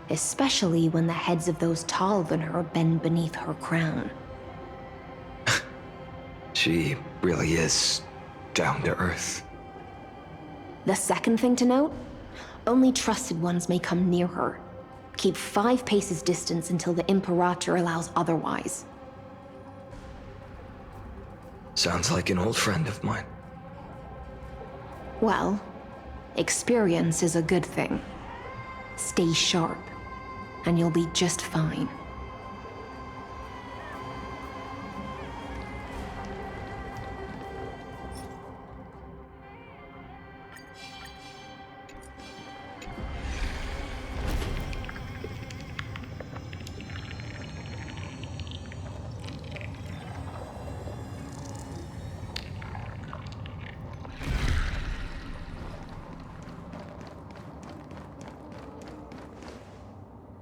E: especially when the heads of those taller than her bend beneath her crown.
C: She really is down to earth.
E: The second thing to note, only trusted ones may come near her. Keep 5 paces distance until the Imperator allows otherwise.
C: Sounds like an old friend of mine.
E: Well, experience is a good thing. Stay sharp, and you'll be just fine.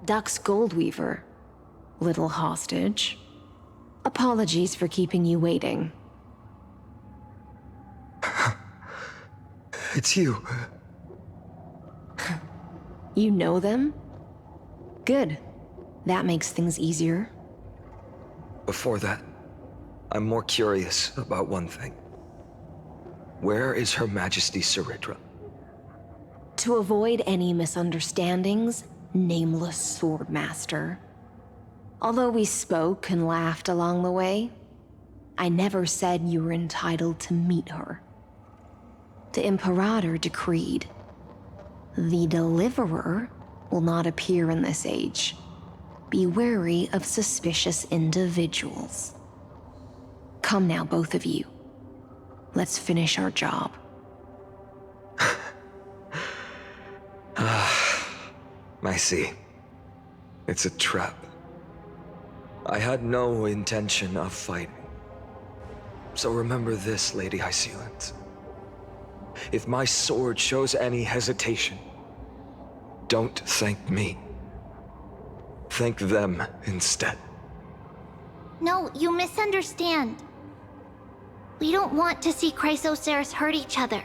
E: Duck's Goldweaver, little hostage. Apologies for keeping you waiting.
C: It's you.
E: You know them? Good. That makes things easier.
C: Before that, I'm more curious about one thing. Where is Her Majesty Saridra?
E: To avoid any misunderstandings, nameless swordmaster. Although we spoke and laughed along the way, I never said you were entitled to meet her. The Imperator decreed, the Deliverer will not appear in this age. Be wary of suspicious individuals. Come now, both of you. Let's finish our job.
C: I see. It's a trap. I had no intention of fighting. So remember this, Lady Hysealence. If my sword shows any hesitation, don't thank me. Thank them instead.
Q: No, you misunderstand. We don't want to see Chrysoceres hurt each other.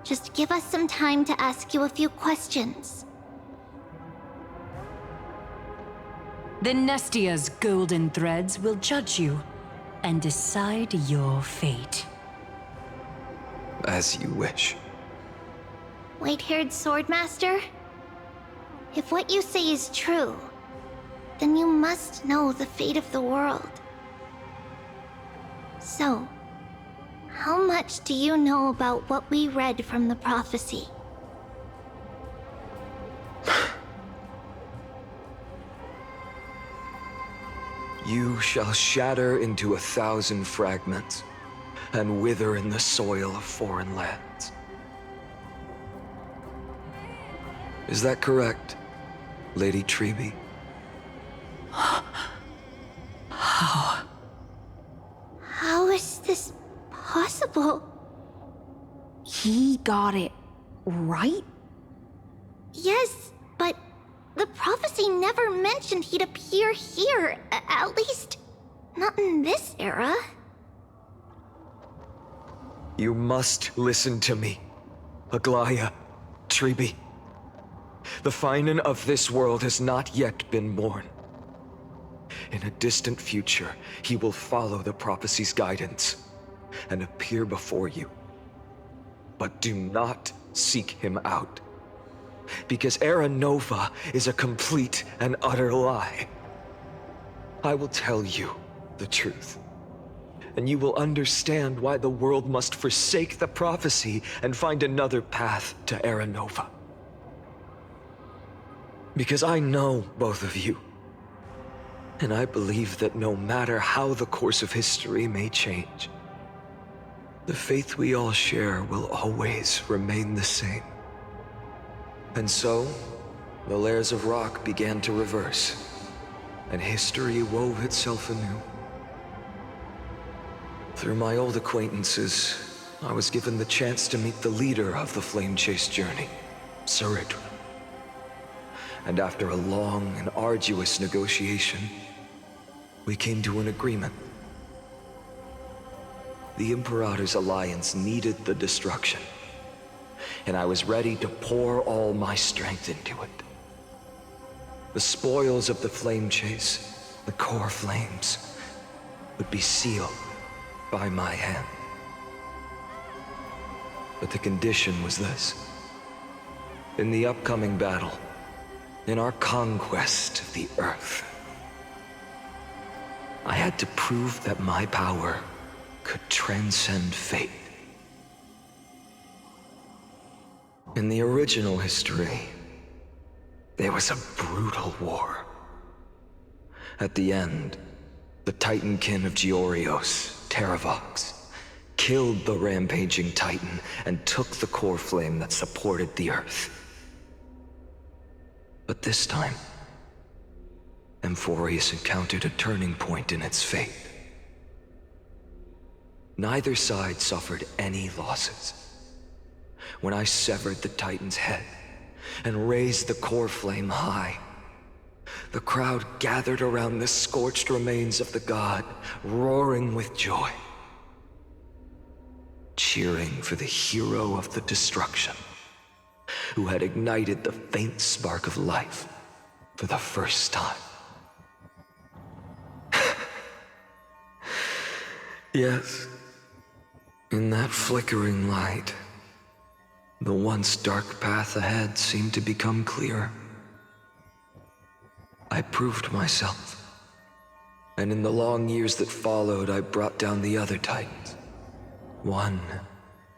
Q: Just give us some time to ask you a few questions.
T: The Nestia's golden threads will judge you and decide your fate.
C: As you wish.
Q: White-haired swordmaster? If what you say is true, then you must know the fate of the world. So, how much do you know about what we read from the prophecy?
C: You shall shatter into 1,000 fragments and wither in the soil of foreign lands. Is that correct, Lady Trebe?
E: How?
Q: How is this possible?
E: He got it right?
Q: Yes, but the prophecy never mentioned he'd appear here. At least, not in this era.
C: You must listen to me, Aglaya, Trebe. The Finan of this world has not yet been born. In a distant future, he will follow the prophecy's guidance and appear before you. But do not seek him out, because Era Nova is a complete and utter lie. I will tell you the truth, and you will understand why the world must forsake the prophecy and find another path to Era Nova. Because I know both of you, and I believe that no matter how the course of history may change, the faith we all share will always remain the same. And so, the layers of rock began to reverse, and history wove itself anew. Through my old acquaintances, I was given the chance to meet the leader of the Flame Chase journey, Sredj. And after a long and arduous negotiation, we came to an agreement. The Imperator's alliance needed the destruction, and I was ready to pour all my strength into it. The spoils of the Flame Chase, the core flames, would be sealed by my hand. But the condition was this. In the upcoming battle, in our conquest of the Earth, I had to prove that my power could transcend fate. In the original history, there was a brutal war. At the end, the Titankin of Georios, Terravox, killed the rampaging Titan and took the core flame that supported the Earth. But this time, Amphorius encountered a turning point in its fate. Neither side suffered any losses. When I severed the Titan's head and raised the core flame high, the crowd gathered around the scorched remains of the god, roaring with joy, cheering for the hero of the destruction, who had ignited the faint spark of life for the first time. Yes, in that flickering light, the once dark path ahead seemed to become clearer. I proved myself, and in the long years that followed, I brought down the other Titans, one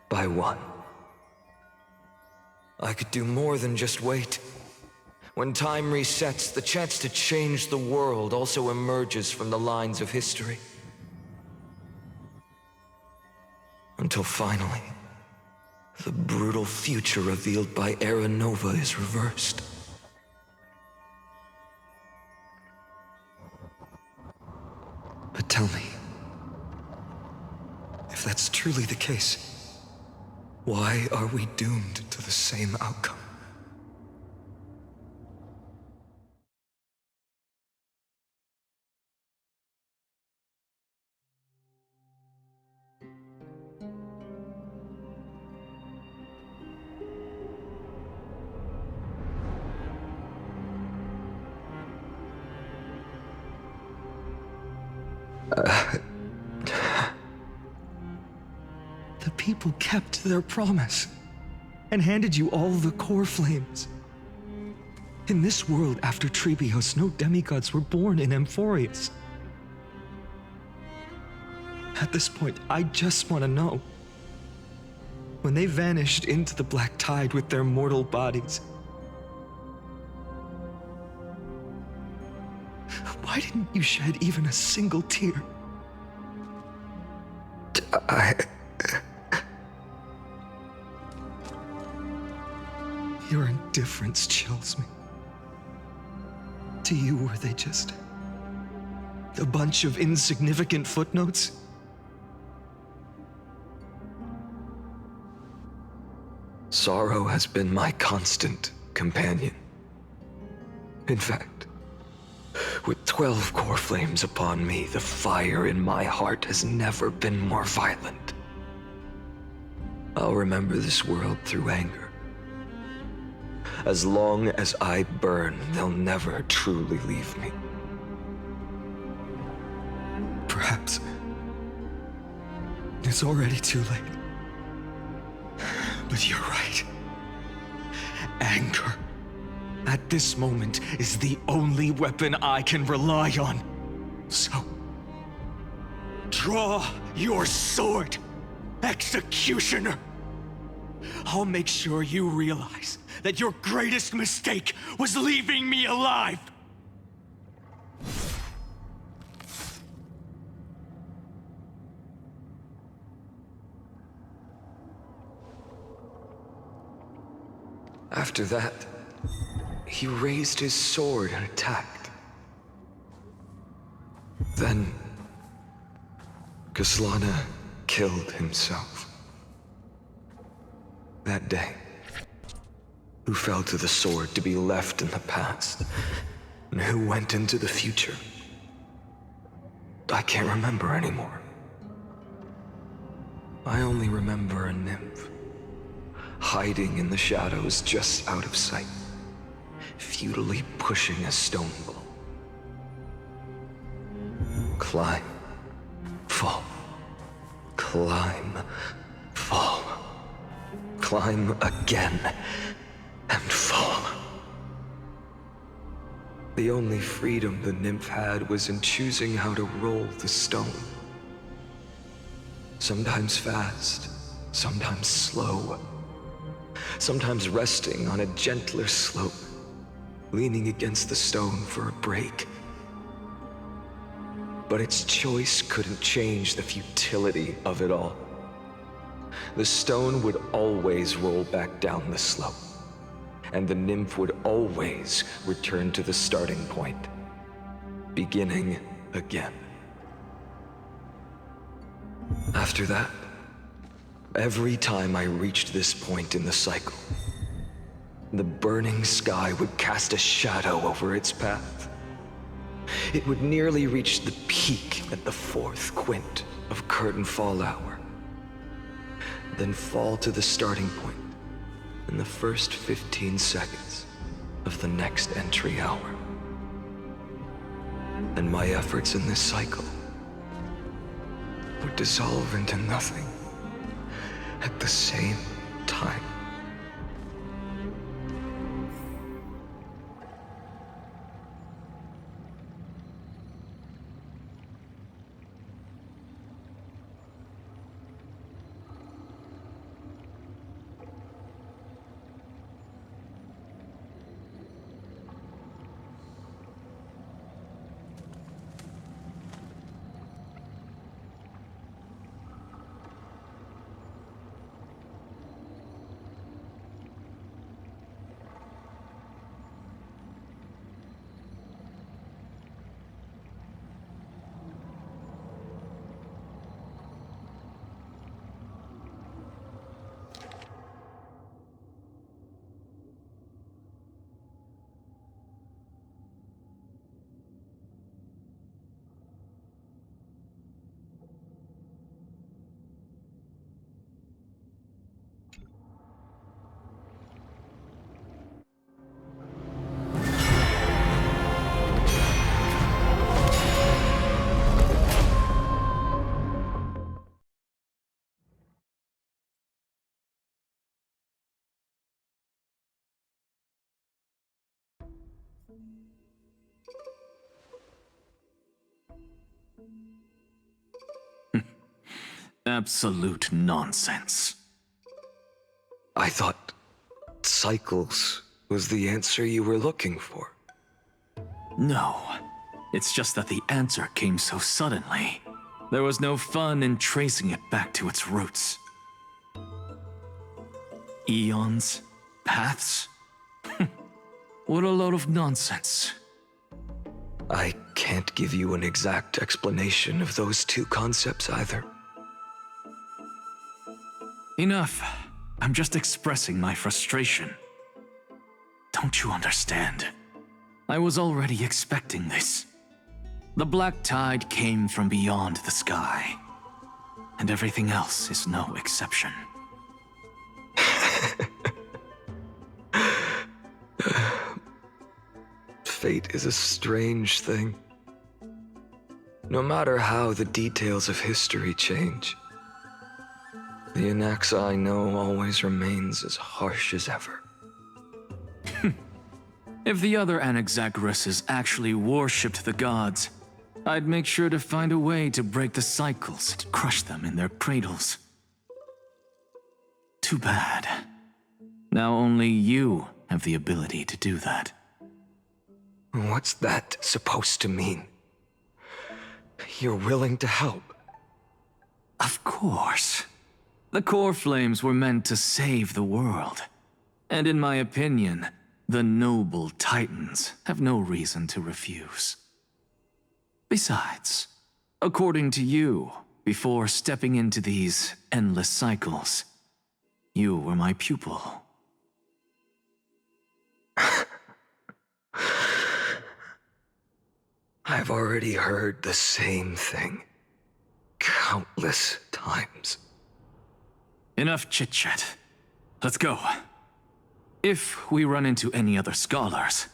C: by one. I could do more than just wait. When time resets, the chance to change the world also emerges from the lines of history. Until finally, the brutal future revealed by Era Nova is reversed.
O: But tell me, if that's truly the case, why are we doomed to the same outcome?
R: The people kept their promise and handed you all the core flames. In this world after Trebios, no demigods were born in Amphorius. At this point, I just want to know, when they vanished into the black tide with their mortal bodies, why didn't you shed even a single tear? Your indifference chills me. To you, were they just a bunch of insignificant footnotes?
C: Sorrow has been my constant companion. In fact, with 12 core flames upon me, the fire in my heart has never been more violent. I'll remember this world through anger. As long as I burn, they'll never truly leave me.
R: Perhaps it's already too late. But you're right. Anger, at this moment, is the only weapon I can rely on. So, draw your sword, executioner. I'll make sure you realize that your greatest mistake was leaving me alive.
C: After that, he raised his sword and attacked. Then, Kaslana killed himself. That day, who fell to the sword to be left in the past, and who went into the future, I can't remember anymore. I only remember a nymph, hiding in the shadows just out of sight, futilely pushing a stone ball. Climb, fall, climb, fall, climb again, and fall. The only freedom the nymph had was in choosing how to roll the stone. Sometimes fast, sometimes slow, sometimes resting on a gentler slope, leaning against the stone for a break. But its choice couldn't change the futility of it all. The stone would always roll back down the slope, and the nymph would always return to the starting point, beginning again. After that, every time I reached this point in the cycle, the burning sky would cast a shadow over its path. It would nearly reach the peak at the 4th quint of curtain fall hour, then fall to the starting point in the first 15 seconds of the next entry hour. And my efforts in this cycle would dissolve into nothing at the same time.
J: Absolute nonsense.
C: I thought cycles was the answer you were looking for.
J: No. It's just that the answer came so suddenly. There was no fun in tracing it back to its roots. Eons? Paths? What a load of nonsense.
C: I can't give you an exact explanation of those two concepts either.
J: Enough. I'm just expressing my frustration. Don't you understand? I was already expecting this. The black tide came from beyond the sky, and everything else is no exception.
C: Fate is a strange thing. No matter how the details of history change, the Anaxa I know always remains as harsh as ever.
J: If the other Anaxagoras actually worshipped the gods, I'd make sure to find a way to break the cycles and crush them in their cradles. Too bad. Now only you have the ability to do that.
C: What's that supposed to mean? You're willing to help?
J: Of course. The core flames were meant to save the world. And in my opinion, the noble titans have no reason to refuse. Besides, according to you, before stepping into these endless cycles, you were my pupil.
C: I've already heard the same thing countless times.
J: Enough chit-chat. Let's go. If we run into any other scholars,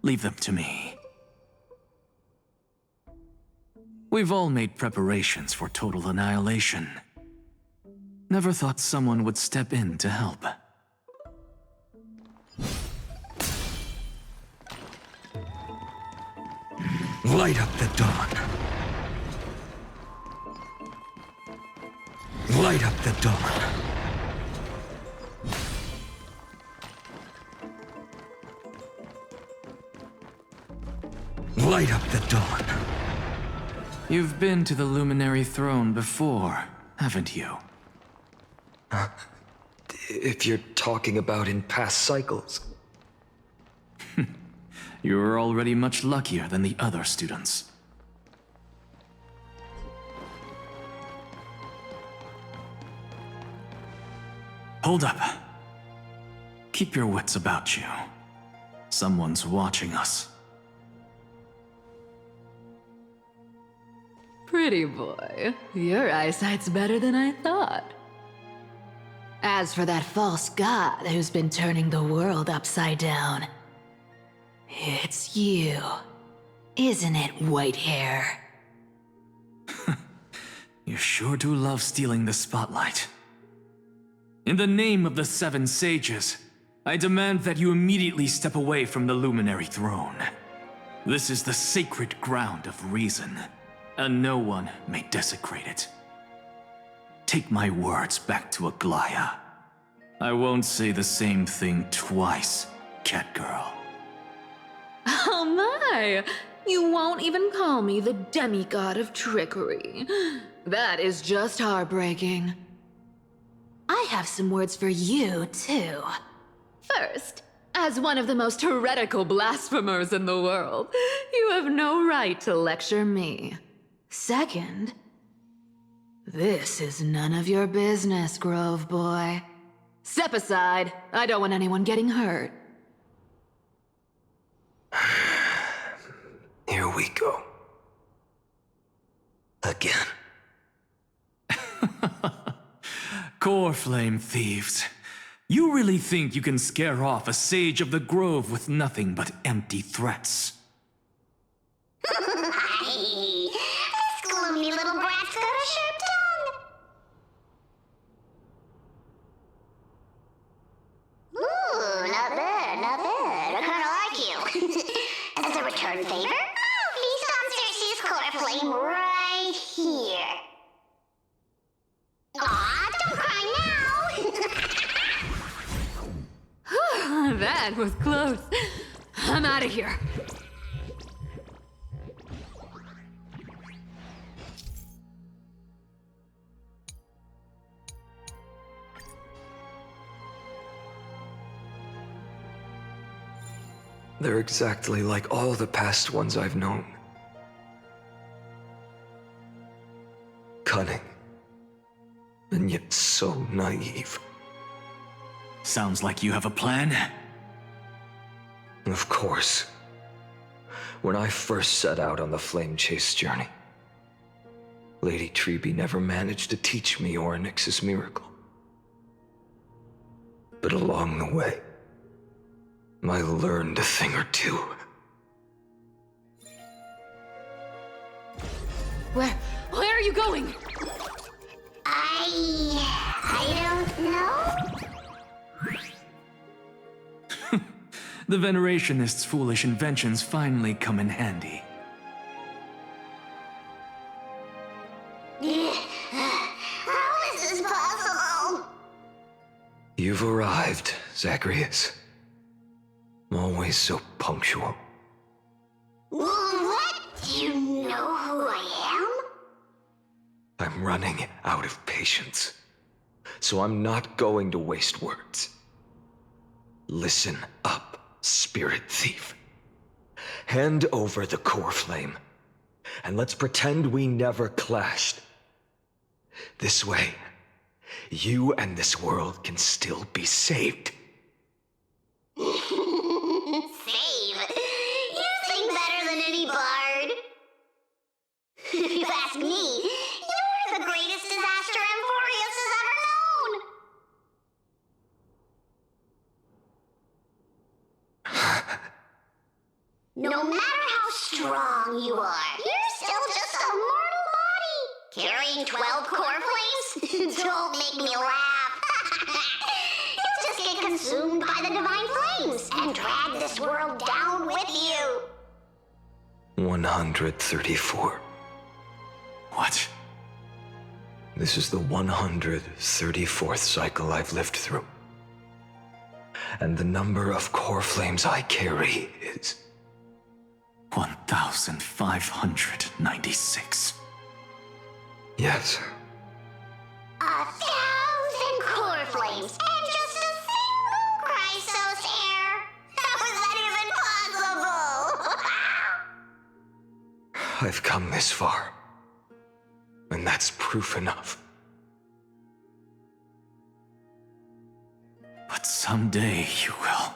J: leave them to me. We've all made preparations for total annihilation. Never thought someone would step in to help.
C: Light up the dawn. Light up the dawn. Light up the dawn.
J: You've been to the Luminary Throne before, haven't you?
C: If you're talking about in past cycles.
J: You're already much luckier than the other students. Hold up. Keep your wits about you. Someone's watching us.
M: Pretty boy, your eyesight's better than I thought. As for that false god who's been turning the world upside down, it's you, isn't it, white hair?
J: You sure do love stealing the spotlight. In the name of the 7 sages, I demand that you immediately step away from the Luminary Throne. This is the sacred ground of reason, and no one may desecrate it. Take my words back to Aglaya. I won't say the same thing twice, Catgirl.
M: Oh my! You won't even call me the demigod of trickery. That is just heartbreaking. I have some words for you, too. First, as one of the most heretical blasphemers in the world, you have no right to lecture me. Second, this is none of your business, Grove Boy. Step aside. I don't want anyone getting hurt.
C: Here we go. Again.
J: Core flame thieves. You really think you can scare off a sage of the grove with nothing but empty threats?
U: This gloomy little brat's got a sharp tongue. Ooh, not bad, not bad. I kinda like you.
D: That was close. I'm out of here.
C: They're exactly like all the past ones I've known. Cunning. And yet so naive.
J: Sounds like you have a plan.
C: Of course. When I first set out on the flame chase journey, Lady Treby never managed to teach me Orynyx's miracle. But along the way, I learned a thing or two.
D: Where are you going?
Q: I don't know.
J: The Venerationists' foolish inventions finally come in handy.
Q: How is this possible?
C: You've arrived, Zagreus. Always so punctual.
Q: What? Do you know who I am?
C: I'm running out of patience, so I'm not going to waste words. Listen up, spirit thief. Hand over the core flame, and let's pretend we never clashed. This way, you and this world can still be saved.
Q: Save? You sing better than any bard. If you ask me, you're the greatest disaster Emporius has ever known. No matter how strong you are, you're still just a mortal body. Carrying 12 core flames? Don't make me laugh. You'll just get consumed by the divine flames and drag this world down with you.
C: 134.
J: What?
C: This is the 134th cycle I've lived through. And the number of core flames I carry is
J: 1,596.
C: Yes.
Q: 1,000 core flames and just a single Chrysos heir. How is that even possible?
C: I've come this far. And that's proof enough.
J: But someday you will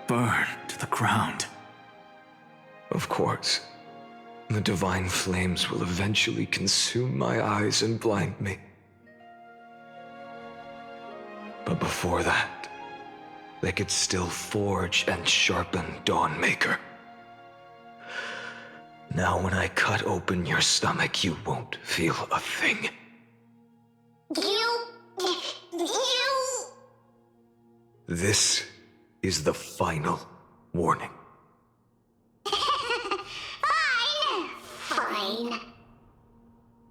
J: burn to the ground.
C: Of course. The divine flames will eventually consume my eyes and blind me. But before that, they could still forge and sharpen Dawnmaker. Now when I cut open your stomach, you won't feel a thing.
Q: You...
C: This is the final warning.
Q: Fine.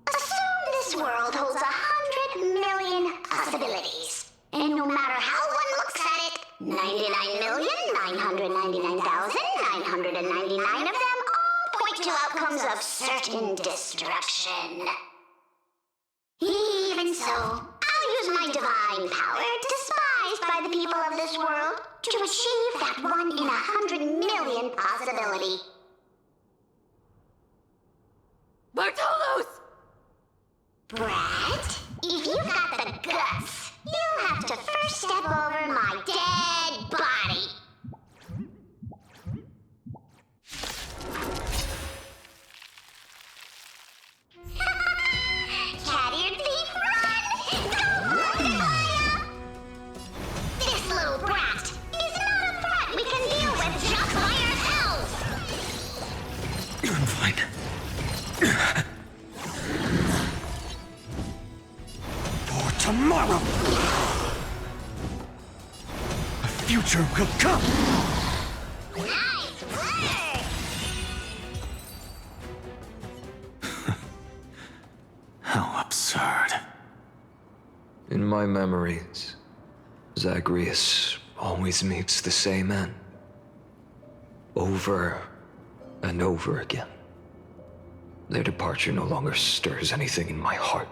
Q: Assume this world holds 100 million possibilities. And no matter how one looks at it, 99,999,999 of them all point to outcomes of certain destruction. Even so, I'll use my divine power, despised by the people of this world, to achieve that 1 in 100 million possibility.
D: Bartolos!
Q: Brat, if you've got the guts, you'll have to first step over my dead body. Cat-eared thief, run! This little brat is not a threat we can deal with just by ourselves!
C: I'm fine.
S: For tomorrow, a future will come.
Q: Nice work!
J: How absurd.
C: In my memories, Zagreus always meets the same end. Over and over again. Their departure no longer stirs anything in my heart.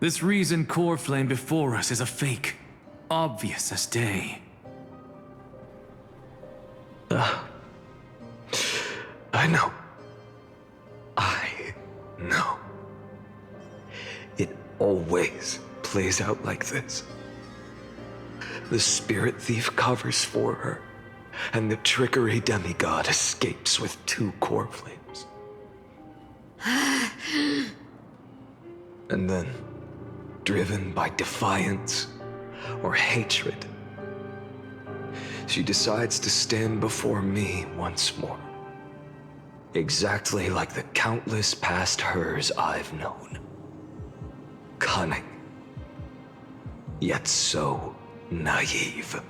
J: This reason core flame before us is a fake, obvious as day.
C: I know. I know. It always plays out like this. The spirit thief covers for her, and the trickery demigod escapes with 2 core flames. And then, driven by defiance or hatred, she decides to stand before me once more. Exactly like the countless past hers I've known. Cunning, yet so naive.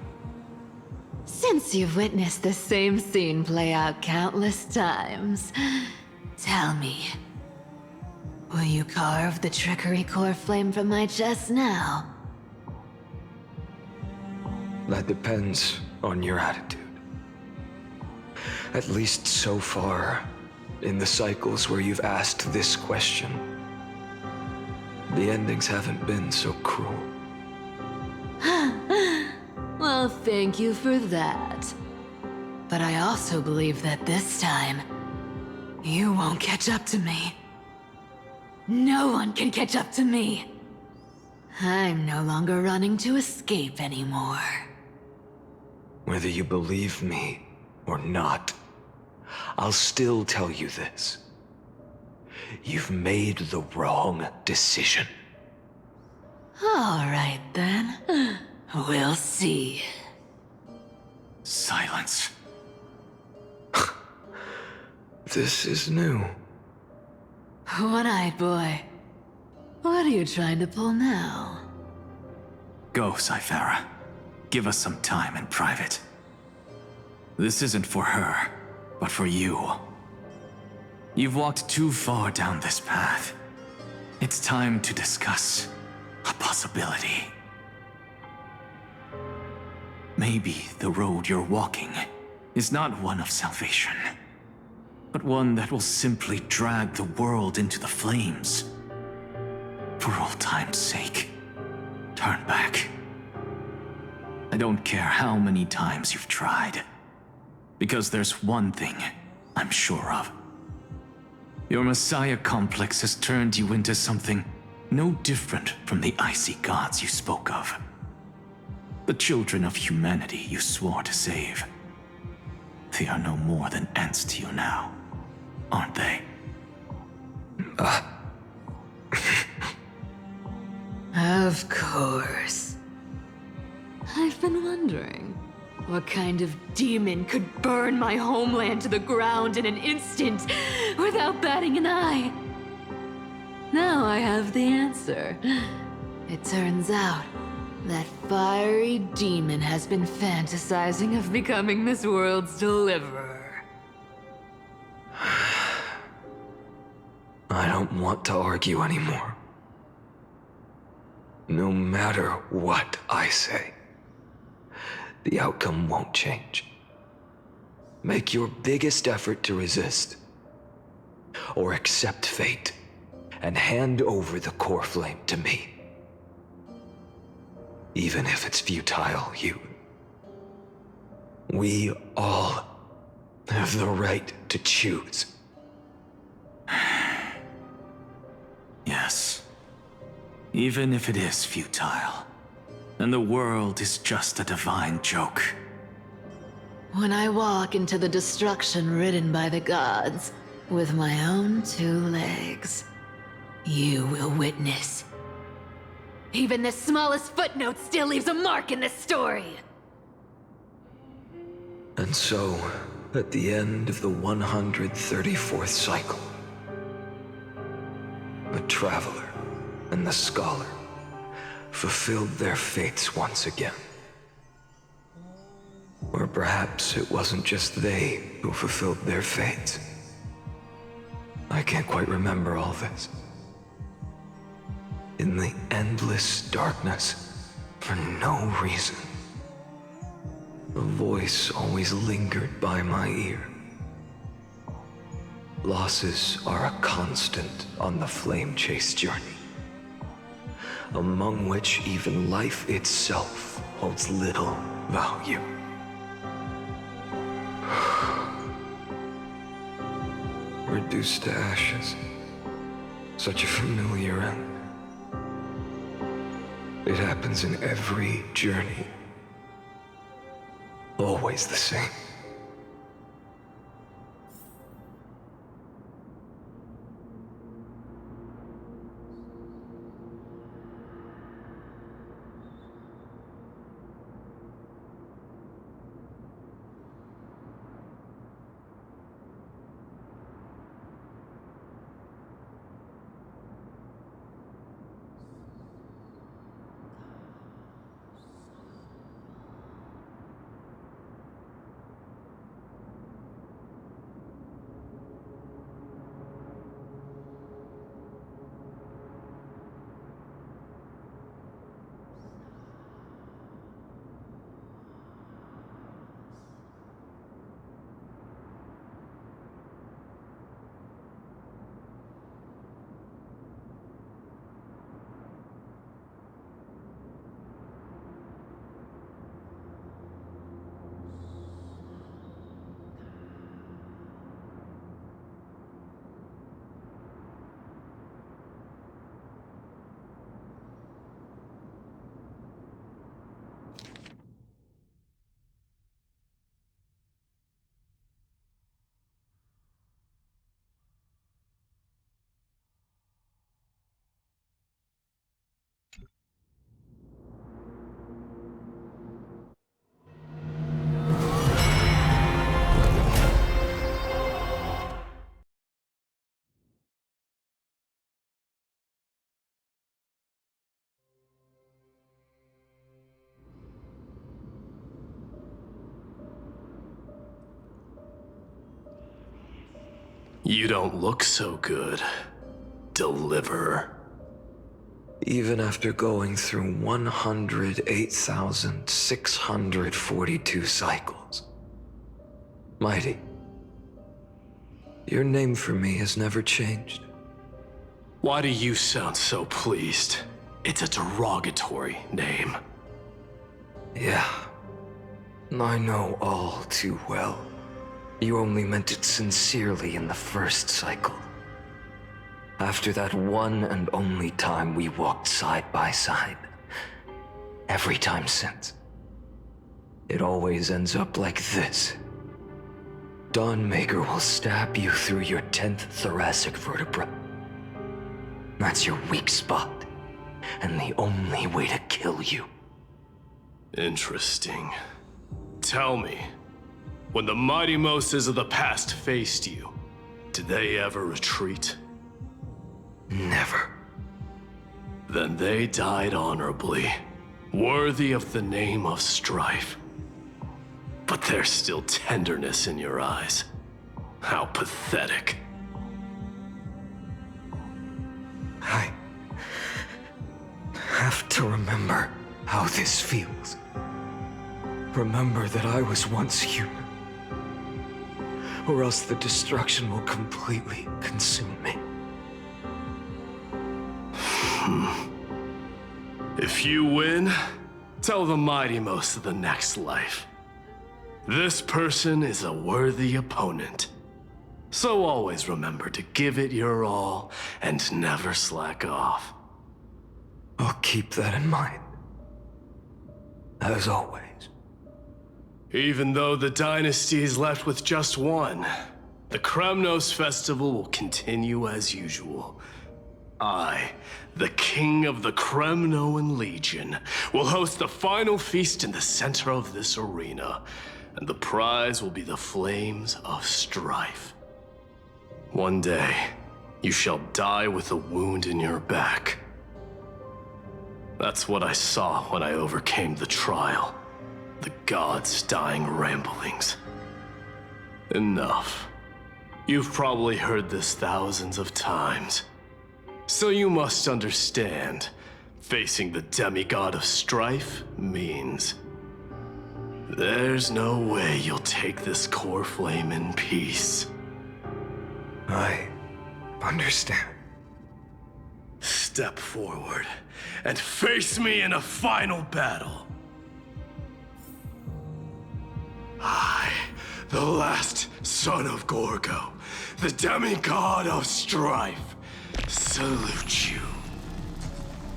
M: Since you've witnessed the same scene play out countless times, tell me, will you carve the trickery core flame from my chest now?
C: That depends on your attitude. At least so far, in the cycles where you've asked this question, the endings haven't been so cruel.
M: Well, thank you for that. But I also believe that this time, you won't catch up to me. No one can catch up to me. I'm no longer running to escape anymore.
C: Whether you believe me or not, I'll still tell you this. You've made the wrong decision.
M: All right, then. We'll see.
J: Silence.
C: This is new.
M: One-eyed boy. What are you trying to pull now?
J: Go, Cythera. Give us some time in private. This isn't for her, but for you. You've walked too far down this path. It's time to discuss a possibility. Maybe the road you're walking is not one of salvation, but one that will simply drag the world into the flames. For old time's sake, turn back. I don't care how many times you've tried, because there's one thing I'm sure of. Your Messiah complex has turned you into something no different from the icy gods you spoke of. The children of humanity you swore to save. They are no more than ants to you now, aren't they?
M: Of course. I've been wondering, what kind of demon could burn my homeland to the ground in an instant without batting an eye? Now I have the answer. It turns out that fiery demon has been fantasizing of becoming this world's deliverer.
C: I don't want to argue anymore. No matter what I say, the outcome won't change. Make your biggest effort to resist, or accept fate, and hand over the core flame to me. Even if it's futile, we all have the right to choose.
J: Yes. Even if it is futile, and the world is just a divine joke.
M: When I walk into the destruction ridden by the gods, with my own 2 legs, you will witness. Even the smallest footnote still leaves a mark in this story!
C: And so, at the end of the 134th cycle, the traveler and the scholar fulfilled their fates once again. Or perhaps it wasn't just they who fulfilled their fates. I can't quite remember all this. in the endless darkness for no reason. A voice always lingered by my ear. Losses are a constant on the flame chase journey, among which even life itself holds little value. Reduced to ashes, such a familiar end. It happens in every journey. Always the same.
K: You don't look so good, Deliverer.
C: Even after going through 108,642 cycles. Mighty, your name for me has never changed.
K: Why do you sound so pleased? It's a derogatory name.
C: Yeah, I know all too well. You only meant it sincerely in the first cycle. After that one and only time we walked side by side. Every time since. It always ends up like this. Dawnmaker will stab you through your 10th thoracic vertebra. That's your weak spot, and the only way to kill you.
K: Interesting. Tell me, when the mighty Moses of the past faced you, did they ever retreat?
C: Never.
K: Then they died honorably, worthy of the name of strife. But there's still tenderness in your eyes. How pathetic.
C: I have to remember how this feels. Remember that I was once human. Or else the destruction will completely consume me.
K: If you win, tell the mighty most of the next life. This person is a worthy opponent. So always remember to give it your all and never slack off.
C: I'll keep that in mind. As always.
K: Even though the dynasty is left with just one, the Kremnos festival will continue as usual. I, the king of the Kremnoan Legion, will host the final feast in the center of this arena, and the prize will be the flames of strife. One day, you shall die with a wound in your back. That's what I saw when I overcame the trial. The gods' dying ramblings. Enough. You've probably heard this thousands of times. So you must understand, facing the demigod of strife means there's no way you'll take this core flame in peace.
C: I understand.
K: Step forward and face me in a final battle. I, the last son of Gorgo, the demigod of strife, salute you.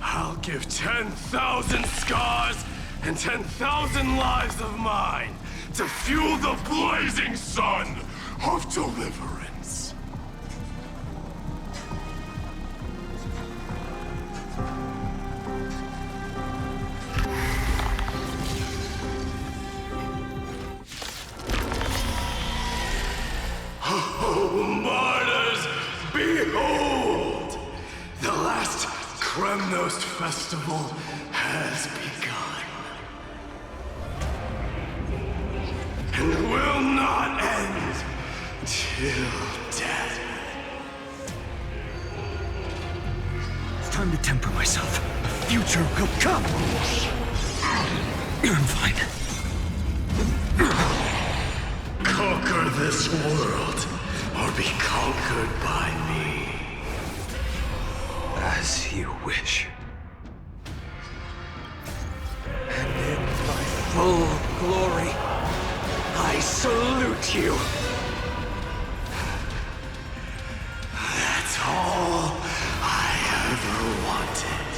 K: I'll give 10,000 scars and 10,000 lives of mine to fuel the blazing sun of deliverance. Oh, martyrs, behold! The last Kremnos festival has begun. And will not end till death.
R: It's time to temper myself. The future will come. I'm fine.
K: Conquer this world, or be conquered by me.
C: As you wish. And in my full glory, I salute you.
K: That's all I ever wanted.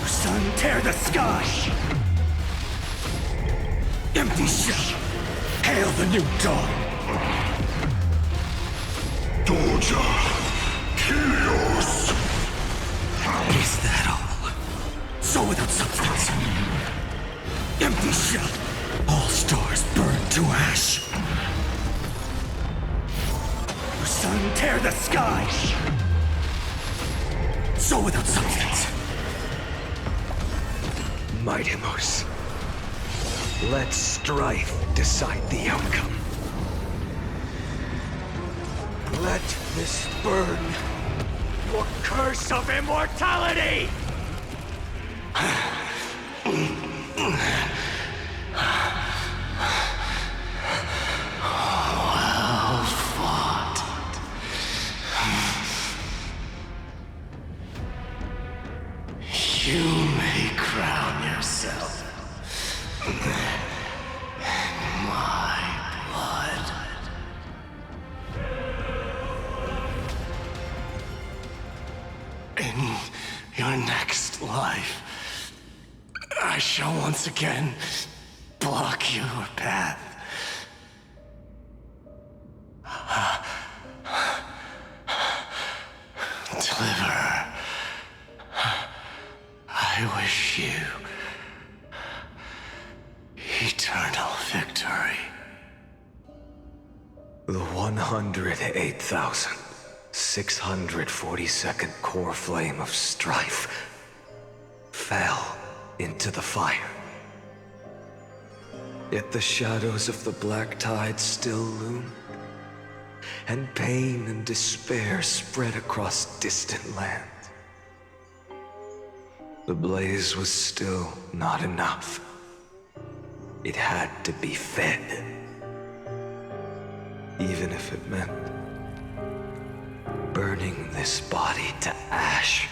R: Sun, tear the sky! Empty shell! Hail the new dawn!
K: Doja! Chaos!
R: Is that all? So without substance. Empty shell! All stars burn to ash! Sun, tear the sky! So without substance.
C: Mightimos. Let strife decide the outcome. Let this burn your curse of immortality!
K: Well fought. You may crown yourself my blood. In your next life, I shall once again block your path. Deliverer, I wish you eternal victory.
C: The 108,642nd core flame of strife fell into the fire. Yet the shadows of the black tide still loomed, and pain and despair spread across distant lands. The blaze was still not enough. It had to be fed. Even if it meant burning this body to ash.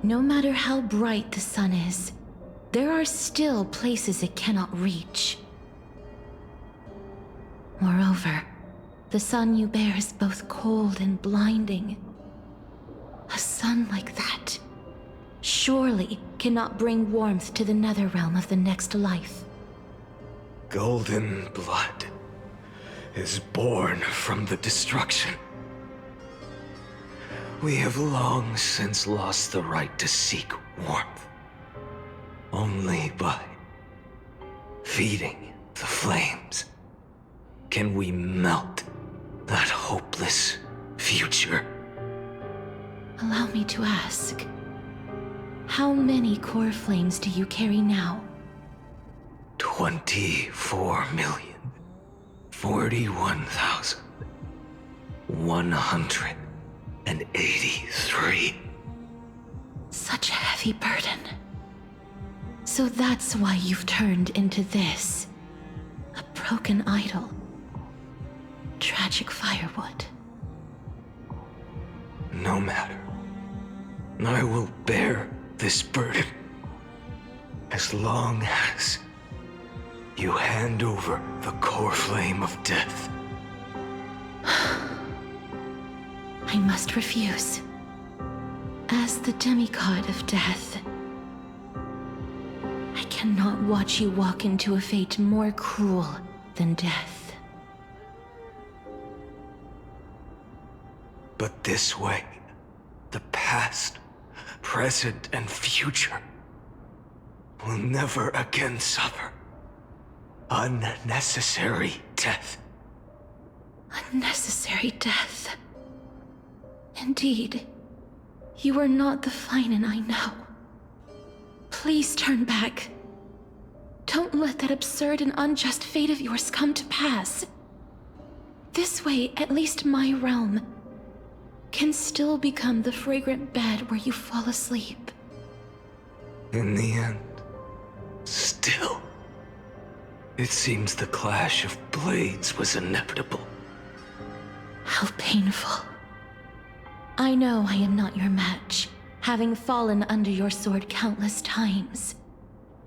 G: No matter how bright the sun is, there are still places it cannot reach. Moreover, the sun you bear is both cold and blinding. A sun like that surely cannot bring warmth to the nether realm of the next life.
C: Golden blood is born from the destruction. We have long since lost the right to seek warmth. Only by feeding the flames can we melt that hopeless future.
N: Allow me to ask, how many core flames do you carry now?
C: 24,041,183.
N: Such a heavy burden. So that's why you've turned into this. A broken idol. Tragic firewood.
C: No matter. I will bear this burden as long as you hand over the core flame of death.
N: I must refuse. As the demigod of death, I cannot watch you walk into a fate more cruel than death.
C: But this way, the past, present, and future will never again suffer unnecessary death.
N: Unnecessary death. Indeed, you are not the Finan I know. Please turn back. Don't let that absurd and unjust fate of yours come to pass. This way, at least my realm can still become the fragrant bed where you fall asleep.
C: In the end, still, it seems the clash of blades was inevitable.
N: How painful. I know I am not your match, having fallen under your sword countless times.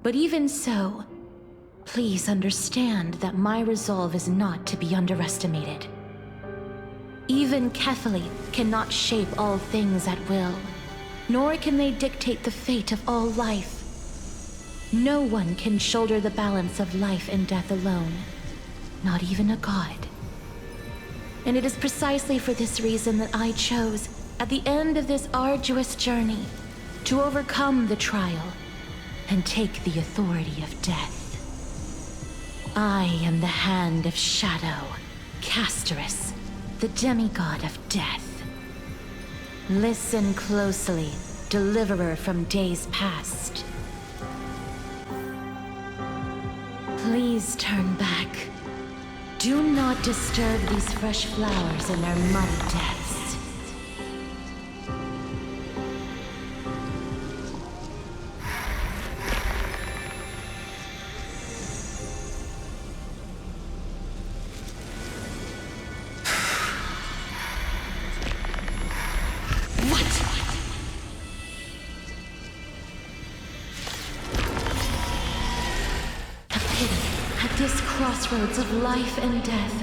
N: But even so, please understand that my resolve is not to be underestimated. Even Kefali cannot shape all things at will, nor can they dictate the fate of all life. No one can shoulder the balance of life and death alone, not even a god. And it is precisely for this reason that I chose, at the end of this arduous journey, to overcome the trial and take the authority of death. I am the Hand of Shadow, Casterus, the demigod of death. Listen closely, deliverer from days past. Please turn back. Do not disturb these fresh flowers in their muddy deaths. Crossroads of life and death,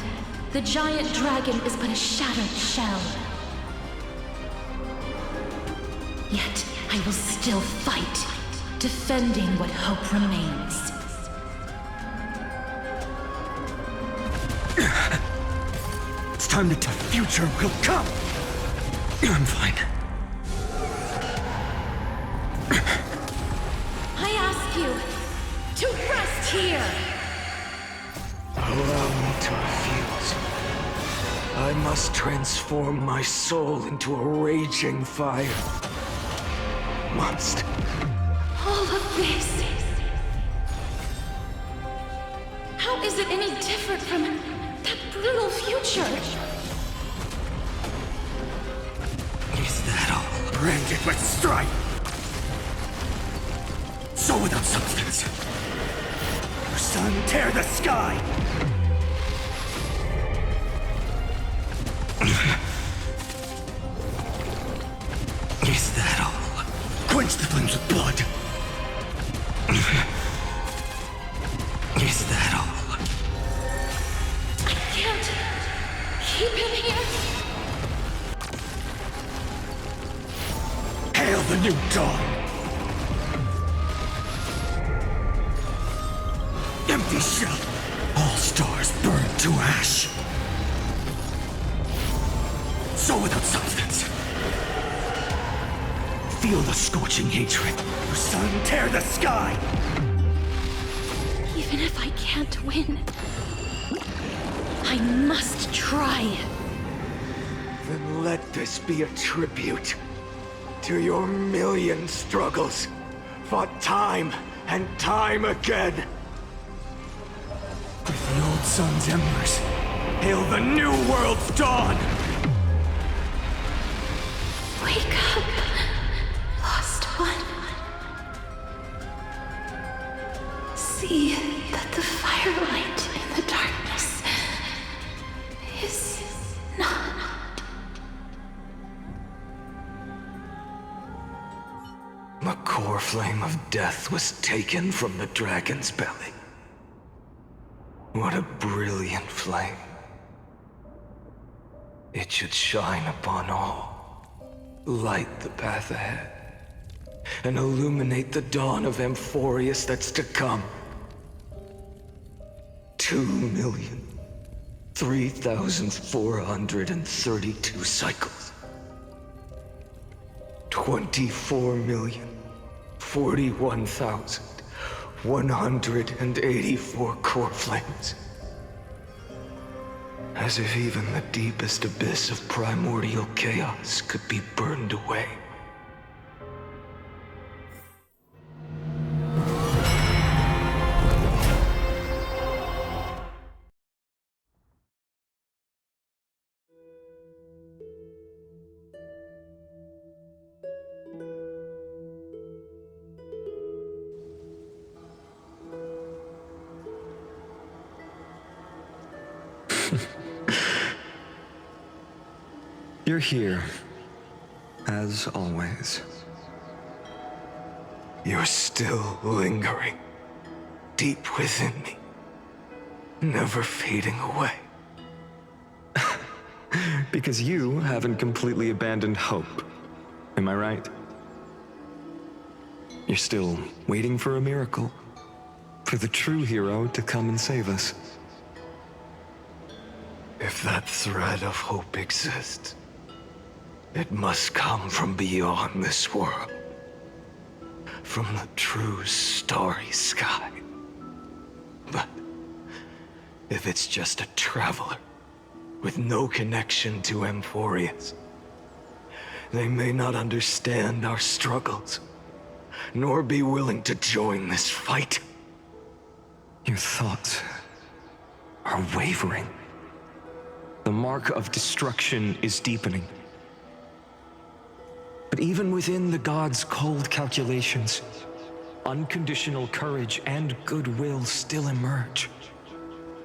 N: the giant dragon is but a shattered shell. Yet I will still fight, defending what hope remains.
S: It's time to tell the future will come. I'm fine.
N: I ask you to rest here.
C: Allow me to refuse. I must transform my soul into a raging fire. Must.
N: All of this. How is it any different from that brutal future?
S: Is that all? Branded with strife. So without substance. Your sun tear the sky. Is that all? Quench the flames with blood. Is that all?
N: I can't keep him here.
S: Hail the new dawn! Empty shell! All stars burned to ash! So without substance.
R: Feel the scorching hatred. Your sun tear the sky!
D: Even if I can't win, I must try.
C: Then let this be a tribute to your million struggles, fought time and time again.
R: With the old sun's embers, hail the new world's dawn!
L: Wake up, lost one. See that the firelight in the darkness is not.
C: The core flame of death was taken from the dragon's belly. What a brilliant flame. It should shine upon all, light the path ahead, and illuminate the dawn of Amphorius that's to come. 2,003,432 cycles. 24,041,184 core flames. As if even the deepest abyss of primordial chaos could be burned away.
O: You're here, as always.
C: You're still lingering, deep within me, never fading away.
O: Because you haven't completely abandoned hope. Am I right? You're still waiting for a miracle, for the true hero to come and save us.
C: If that thread of hope exists, it must come from beyond this world. From the true starry sky. But if it's just a traveler with no connection to Amphorius, they may not understand our struggles, nor be willing to join this fight.
O: Your thoughts are wavering. The mark of destruction is deepening. But even within the gods' cold calculations, unconditional courage and goodwill still emerge.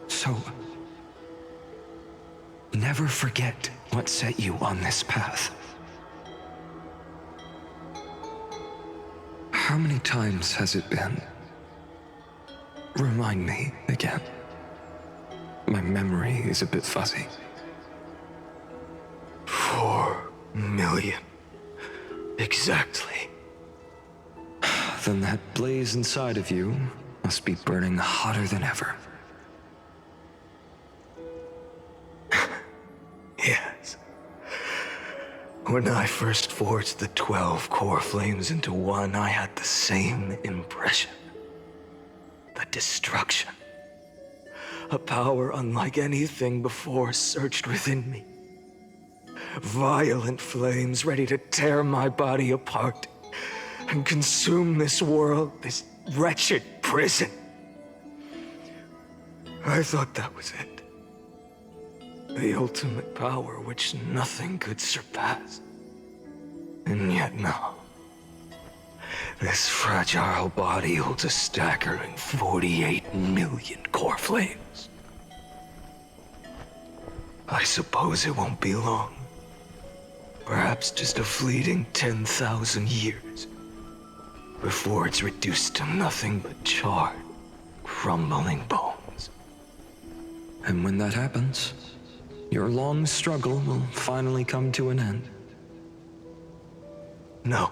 O: So, never forget what set you on this path. How many times has it been? Remind me again. My memory is a bit fuzzy.
C: 4 million. Exactly.
O: Then that blaze inside of you must be burning hotter than ever.
C: Yes. When I first forged the 12 core flames into one, I had the same impression. The destruction. A power unlike anything before surged within me. Violent flames ready to tear my body apart and consume this world, this wretched prison. I thought that was it. The ultimate power which nothing could surpass. And yet no. This fragile body holds a staggering 48 million core flames. I suppose it won't be long. Perhaps just a fleeting 10,000 years before it's reduced to nothing but charred, crumbling bones.
O: And when that happens, your long struggle will finally come to an end.
C: No.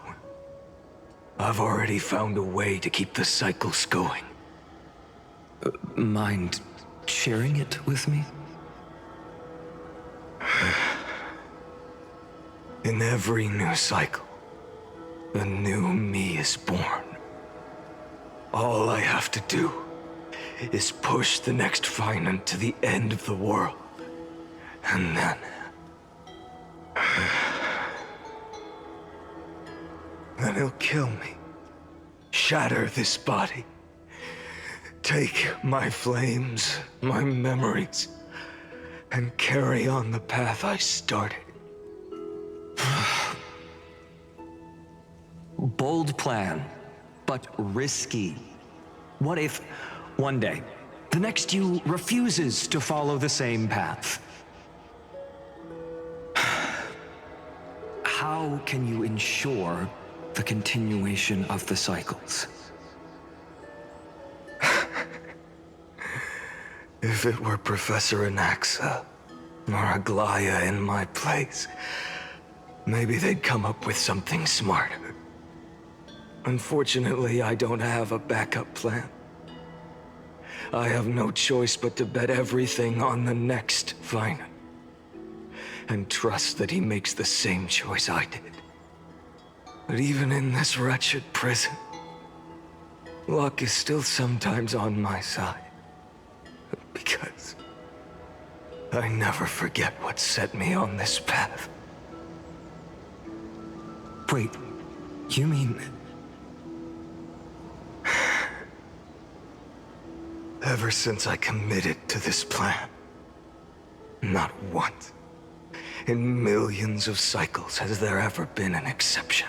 C: I've already found a way to keep the cycles going.
O: Mind sharing it with me?
C: In every new cycle, a new me is born. All I have to do is push the next Finan to the end of the world. And then... then he'll kill me. Shatter this body. Take my flames, my memories, and carry on the path I started.
O: Bold plan, but risky. What if, one day, the next you refuses to follow the same path? How can you ensure the continuation of the cycles?
C: If it were Professor Anaxa or Aglaya in my place, maybe they'd come up with something smarter. Unfortunately, I don't have a backup plan. I have no choice but to bet everything on the next Finan, and trust that he makes the same choice I did. But even in this wretched prison, luck is still sometimes on my side. Because I never forget what set me on this path.
O: Wait, you mean...
C: Ever since I committed to this plan, not once, in millions of cycles, has there ever been an exception.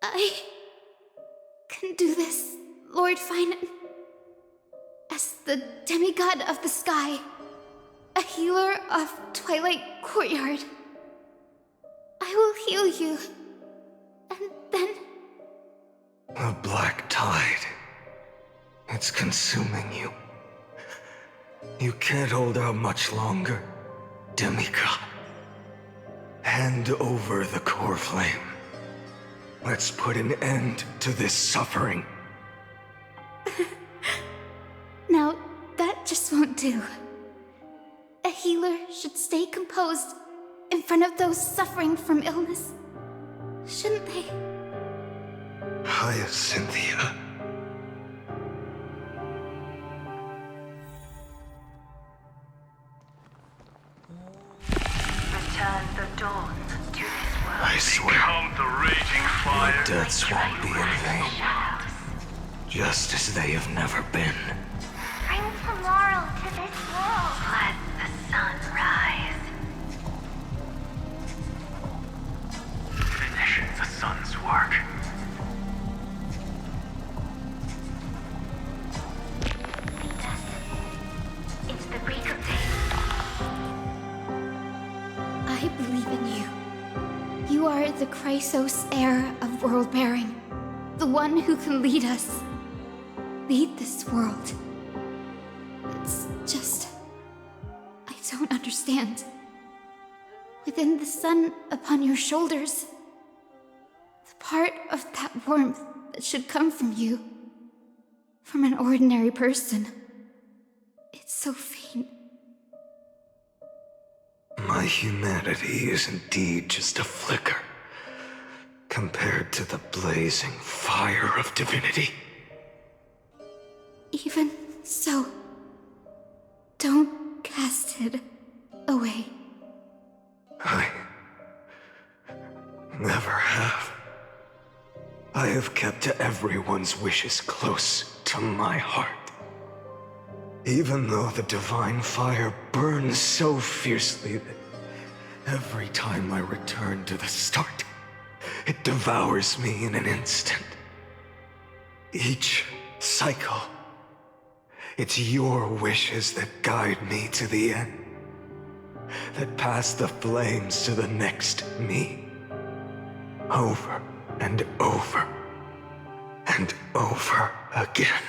U: I can do this, Lord Finan. As the demigod of the sky, a healer of Twilight Courtyard, I will heal you, and then...
C: The black tide. It's consuming you. You can't hold out much longer, demigod. Hand over the core flame. Let's put an end to this suffering.
U: Now, that just won't do. A healer should stay composed in front of those suffering from illness, shouldn't they?
C: Hyacinthia.
H: Return the dawn to this world.
C: I swear,
H: Become the raging fire.
C: your deaths won't be in vain. Just as they have never been.
Q: Bring tomorrow to this world.
H: Let the sun rise. Finish the sun's work.
Q: Lead us into the break of day.
U: I believe in you. You are the Chrysos heir of world-bearing. The one who can lead us. Lead this world. It's just... I don't understand. Within the sun upon your shoulders, the part of that warmth that should come from you, from an ordinary person, it's so faint.
C: My humanity is indeed just a flicker, compared to the blazing fire of divinity.
U: Even so, don't cast it away.
C: I never have. I have kept everyone's wishes close to my heart. Even though the divine fire burns so fiercely that every time I return to the start, it devours me in an instant. Each cycle, it's your wishes that guide me to the end, that pass the flames to the next me. Over and over and over again.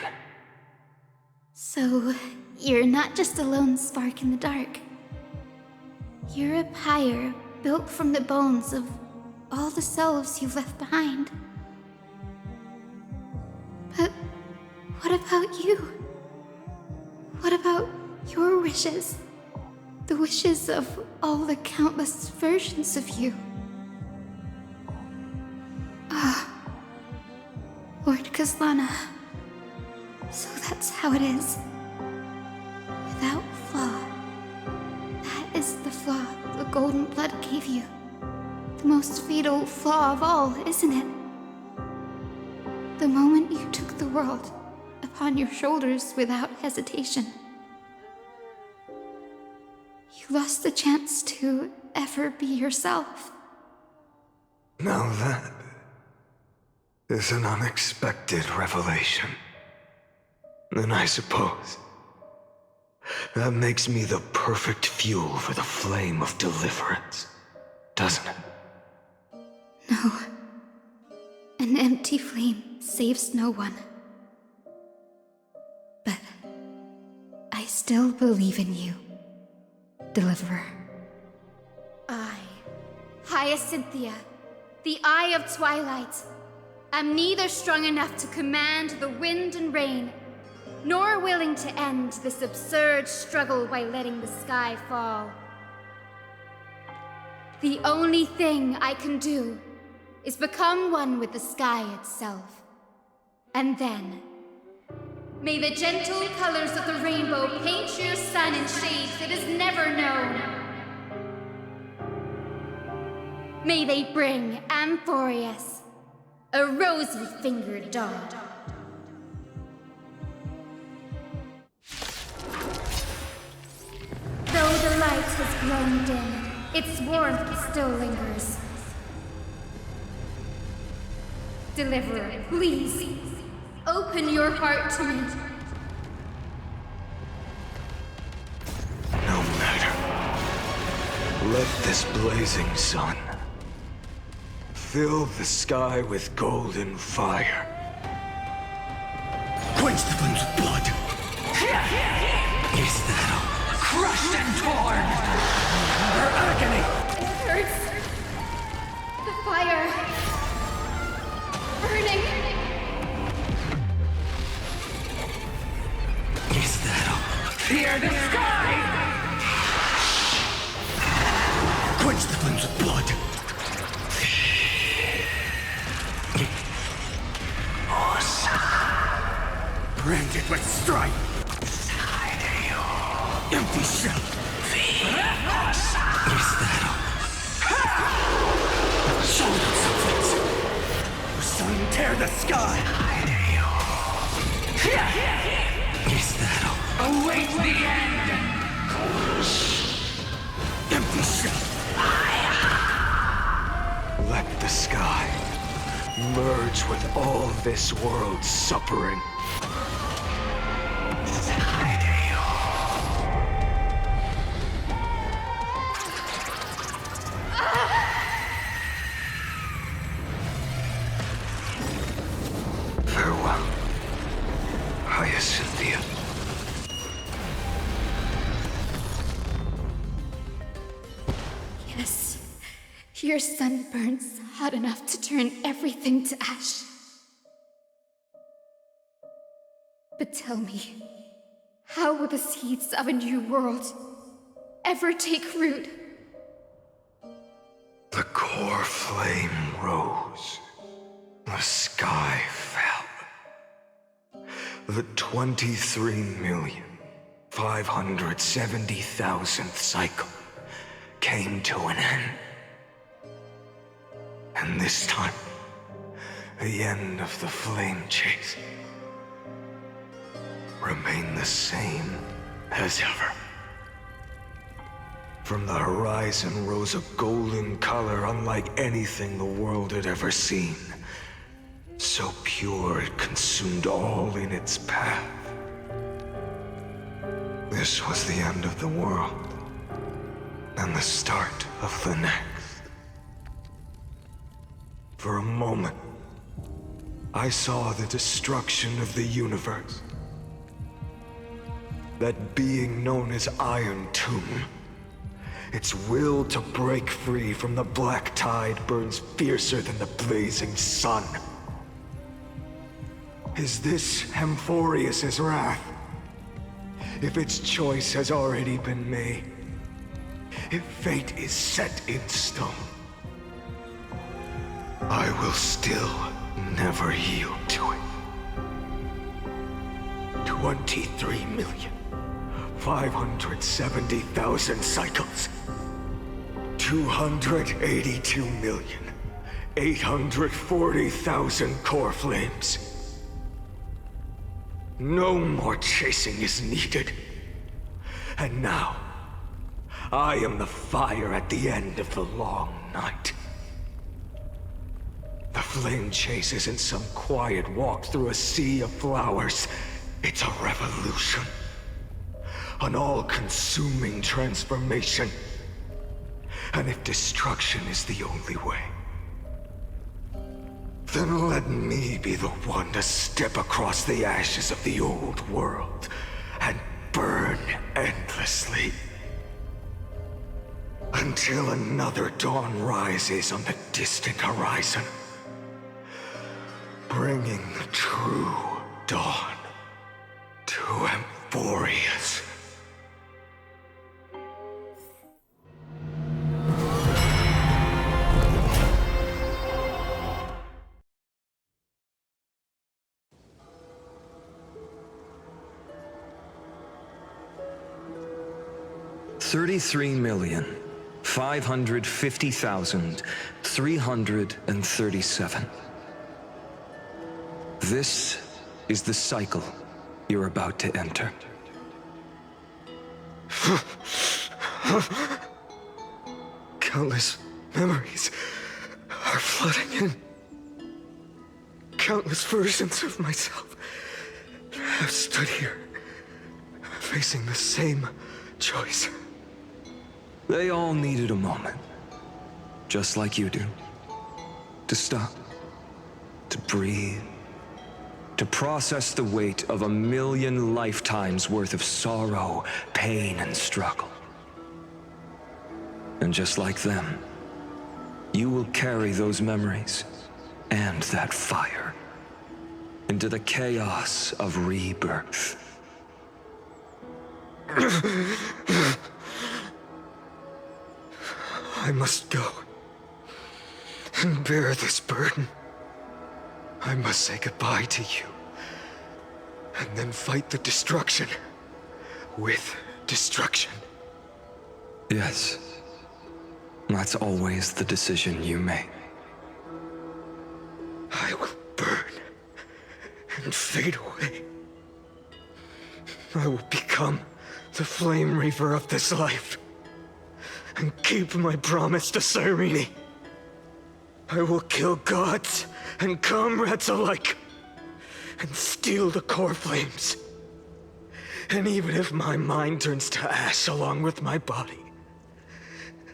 U: So, you're not just a lone spark in the dark. You're a pyre built from the bones of all the selves you've left behind. But what about you? What about your wishes? The wishes of all the countless versions of you? Lord Kazlana. So that's how it is. Without flaw. That is the flaw the golden blood gave you. The most fatal flaw of all, isn't it? The moment you took the world upon your shoulders without hesitation. You lost the chance to ever be yourself.
C: Now that is an unexpected revelation. Then I suppose that makes me the perfect fuel for the flame of deliverance, doesn't it?
U: No. An empty flame saves no one. But I still believe in you, Deliverer. I, Hyacinthia, the Eye of Twilight, am neither strong enough to command the wind and rain, nor willing to end this absurd struggle by letting the sky fall. The only thing I can do is become one with the sky itself. And then, may the gentle colors of the rainbow paint your sun in shades it has never known. May they bring Amphorius, a rosy-fingered dog. Though the light has grown dim, its warmth still lingers. Deliverer, please, open your heart to me.
C: No matter. Let this blazing sun fill the sky with golden fire.
S: Quench the flames with blood. Is that all? Crushed and torn! Her agony!
U: It hurts. The fire. Burning.
S: Is that all? Fear the sky! Quench the flames with blood. Brand it with strife. Empty shell. Is that all? Show them something. The sun tear the sky. Is that all? Await the end. Empty shell.
C: Let the sky merge with all this world's suffering. Farewell, Hyacinthia.
U: Yes, your sun burns hot enough to turn everything to ash. But tell me, how will the seeds of a new world ever take root?
C: The core flame rose. The sky fell. The 23,570,000th cycle came to an end. And this time, the end of the flame chase remained the same as ever. From the horizon rose a golden color unlike anything the world had ever seen. So pure it consumed all in its path. This was the end of the world, and the start of the next. For a moment, I saw the destruction of the universe. That being known as Iron Tomb, its will to break free from the black tide burns fiercer than the blazing sun. Is this Hamphorius' wrath? If its choice has already been made, if fate is set in stone, I will still never yield to it. 23,570,000 cycles. 282,840,000 core flames. No more chasing is needed. And now, I am the fire at the end of the long night. The flame chase isn't some quiet walk through a sea of flowers. It's a revolution. An all-consuming transformation. And if destruction is the only way, then let me be the one to step across the ashes of the old world and burn endlessly. Until another dawn rises on the distant horizon, bringing the true dawn to Hamphorius. $33,550,337. This is the cycle you're about to enter. Countless memories are flooding in. Countless versions of myself have stood here, facing the same choice. They all needed a moment, just like you do. To stop, to breathe, to process the weight of 1,000,000 lifetimes worth of sorrow, pain, and struggle. And just like them, you will carry those memories and that fire into the chaos of rebirth. I must go and bear this burden. I must say goodbye to you, and then fight the destruction with destruction. Yes, that's always the decision you make. I will burn and fade away. I will become the flame reaver of this life and keep my promise to Cyrene. I will kill gods and comrades alike and steal the core flames. And even if my mind turns to ash along with my body,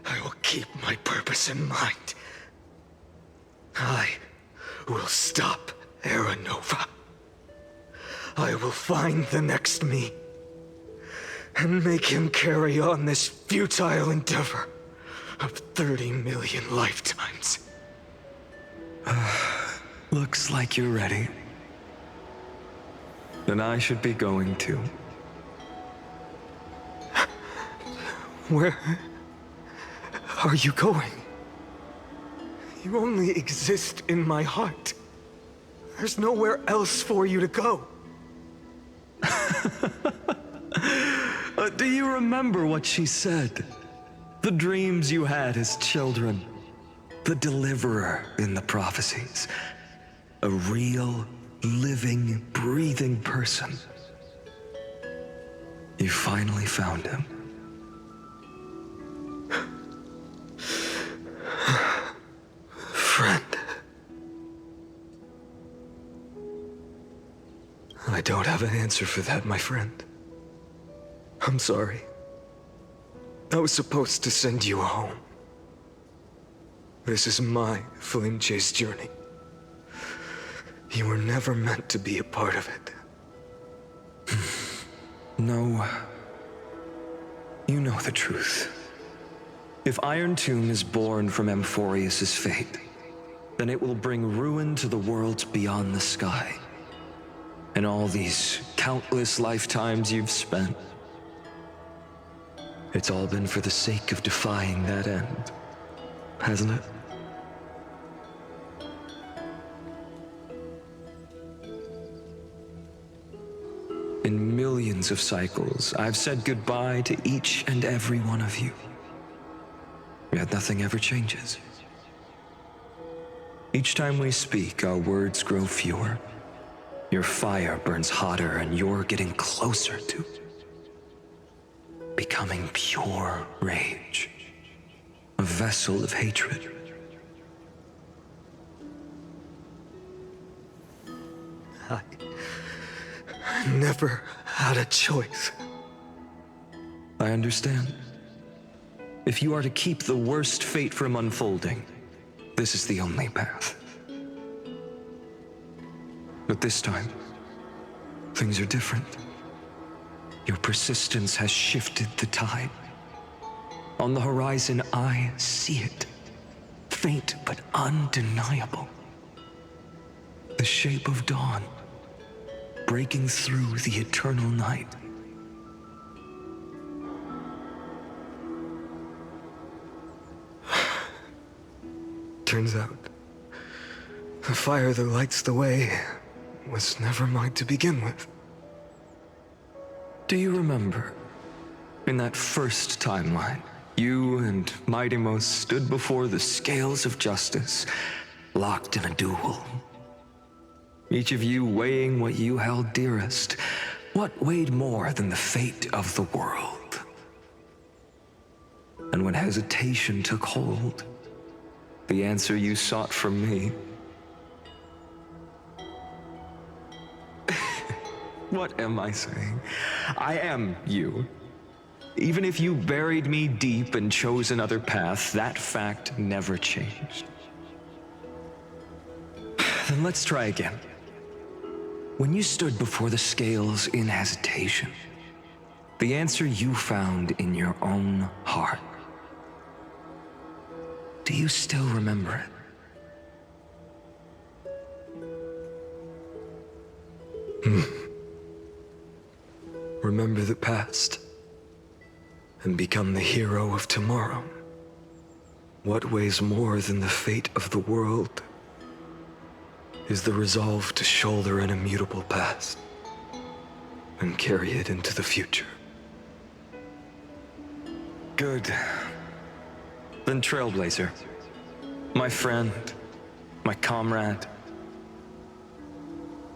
C: I will keep my purpose in mind. I will stop Era Nova. I will find the next me and make him carry on this futile endeavor of 30 million lifetimes. Looks like you're ready. Then I should be going too. Where are you going? You only exist in my heart. There's nowhere else for you to go. Do you remember what she said? The dreams you had as children. The deliverer in the prophecies. A real, living, breathing person. You finally found him. Friend. I don't have an answer for that, my friend. I'm sorry. I was supposed to send you home. This is my flame chase journey. You were never meant to be a part of it. No. You know the truth. If Iron Tomb is born from Amphorius's fate, then it will bring ruin to the worlds beyond the sky. And all these countless lifetimes you've spent, it's all been for the sake of defying that end, hasn't it? In millions of cycles, I've said goodbye to each and every one of you. Yet nothing ever changes. Each time we speak, our words grow fewer. Your fire burns hotter, and you're getting closer to becoming pure rage, a vessel of hatred. I never had a choice. I understand. If you are to keep the worst fate from unfolding, this is the only path. But this time, things are different. Your persistence has shifted the tide. On the horizon, I see it. Faint but undeniable. The shape of dawn, breaking through the eternal night. Turns out, the fire that lights the way was never mine to begin with. Do you remember, in that first timeline, you and Mightymost stood before the scales of justice, locked in a duel? Each of you weighing what you held dearest. What weighed more than the fate of the world? And when hesitation took hold, the answer you sought from me. What am I saying? I am you. Even if you buried me deep and chose another path, that fact never changed. Then let's try again. When you stood before the scales in hesitation, the answer you found in your own heart. Do you still remember it? Remember the past and become the hero of tomorrow. What weighs more than the fate of the world is the resolve to shoulder an immutable past and carry it into the future. Good. Then Trailblazer, my friend, my comrade.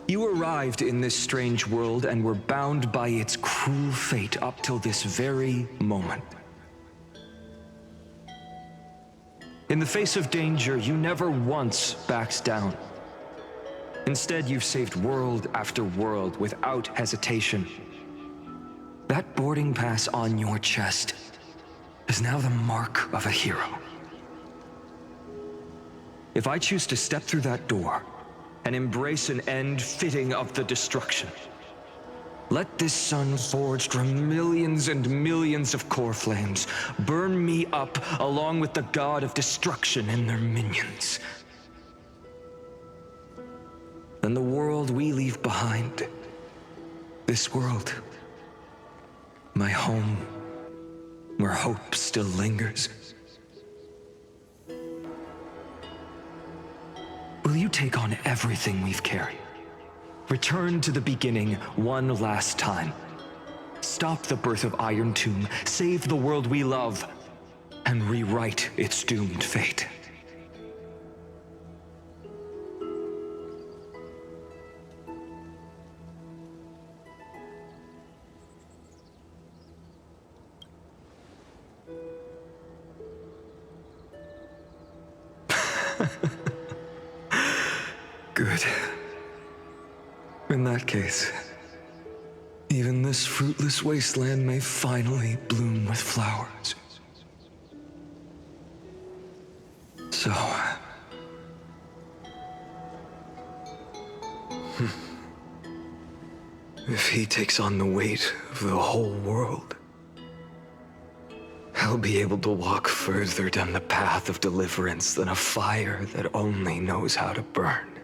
C: You arrived in this strange world and were bound by its cruel fate up till this very moment. In the face of danger, you never once backed down. Instead, you've saved world after world without hesitation. That boarding pass on your chest is now the mark of a hero. If I choose to step through that door and embrace an end fitting of the destruction, let this sun forged from millions and millions of core flames burn me up along with the god of destruction and their minions. Then the world we leave behind, this world, my home, where hope still lingers. Will you take on everything we've carried? Return to the beginning one last time. Stop the birth of Iron Tomb, save the world we love, and rewrite its doomed fate. Good. In that case, even this fruitless wasteland may finally bloom with flowers. So... If he takes on the weight of the whole world, I'll be able to walk further down the path of deliverance than a fire that only knows how to burn.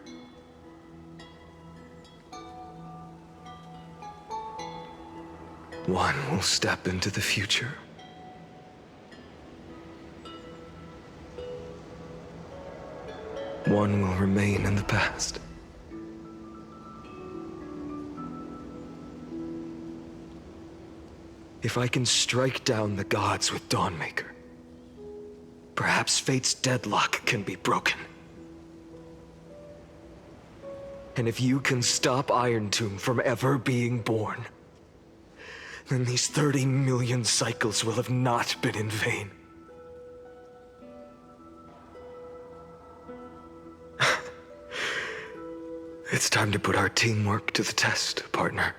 C: One will step into the future. One will remain in the past. If I can strike down the gods with Dawnmaker, perhaps fate's deadlock can be broken. And if you can stop Iron Tomb from ever being born, then these 30 million cycles will have not been in vain. It's time to put our teamwork to the test, partner.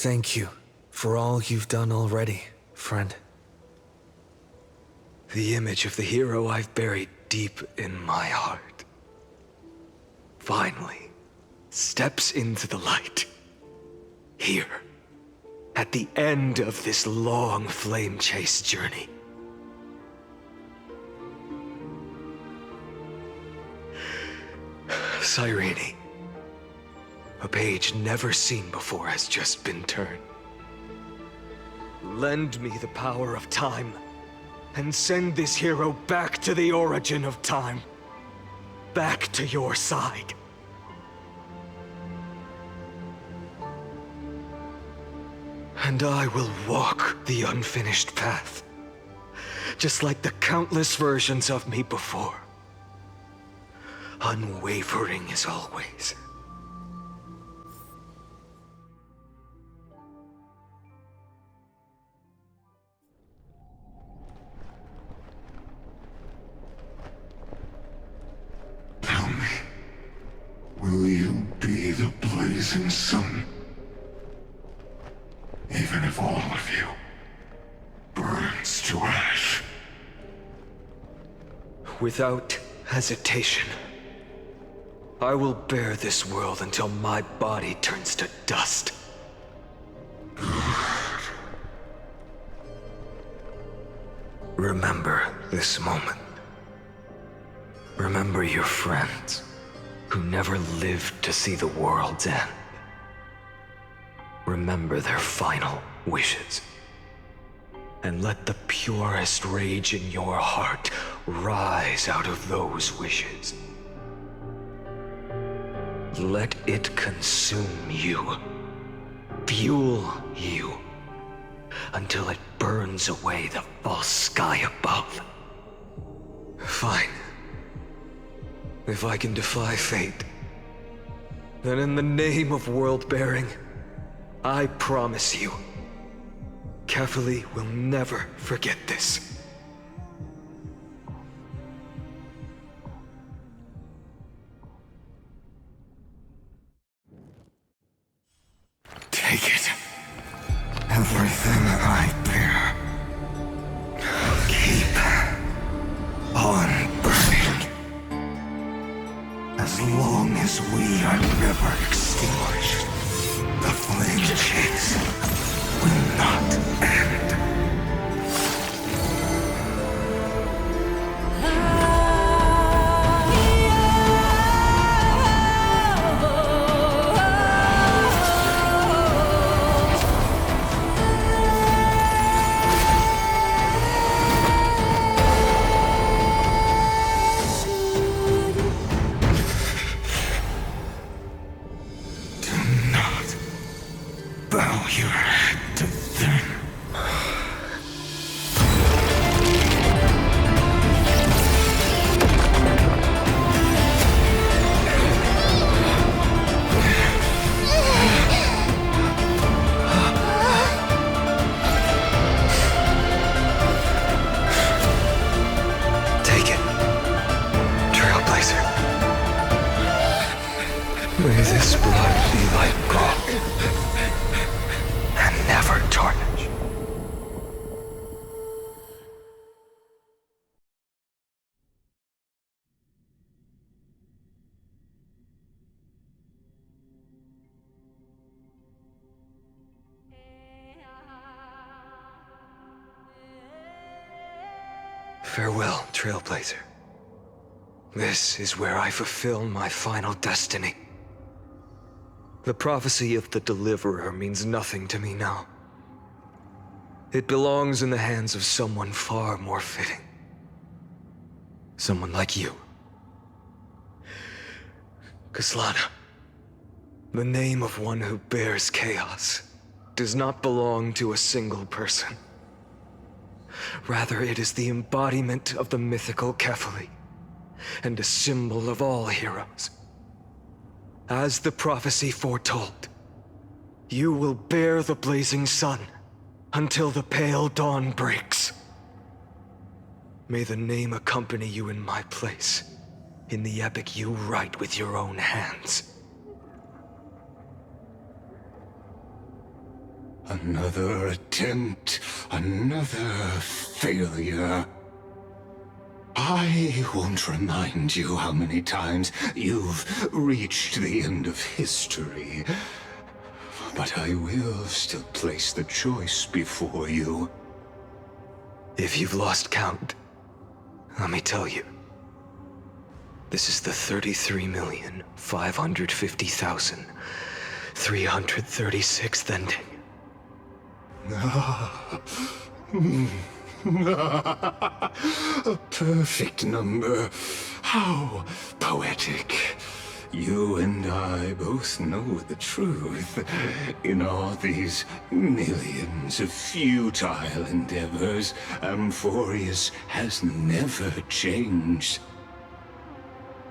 A: Thank you for all you've done already, friend.
C: The image of the hero I've buried deep in my heart finally steps into the light. Here, at the end of this long flame chase journey. Cyrene, a page never seen before has just been turned. Lend me the power of time, and send this hero back to the origin of time. Back to your side. And I will walk the unfinished path, just like the countless versions of me before. Unwavering as always.
I: Will you be the blazing sun? Even if all of you burns to ash.
C: Without hesitation, I will bear this world until my body turns to dust. Remember this moment. Remember your friends who never lived to see the world's end. Remember their final wishes. And let the purest rage in your heart rise out of those wishes. Let it consume you, fuel you, until it burns away the false sky above. Fine. If I can defy fate, then in the name of world-bearing, I promise you, Catholi will never forget this.
I: Take it. Everything I bear. Keep on burning. As long as we are never extinguished, the flame chase will not end. Bow your head to them.
C: Farewell, Trailblazer. This is where I fulfill my final destiny. The prophecy of the Deliverer means nothing to me now. It belongs in the hands of someone far more fitting. Someone like you. Kaslana, the name of one who bears chaos does not belong to a single person. Rather, it is the embodiment of the mythical Kefali, and a symbol of all heroes. As the prophecy foretold, you will bear the blazing sun until the pale dawn breaks. May the name accompany you in my place, in the epic you write with your own hands.
I: Another attempt, another failure. I won't remind you how many times you've reached the end of history, but I will still place the choice before you.
C: If you've lost count, let me tell you. This is the 33,550,336th ending.
I: A perfect number. How poetic. You and I both know the truth. In all these millions of futile endeavors, Amphorius has never changed.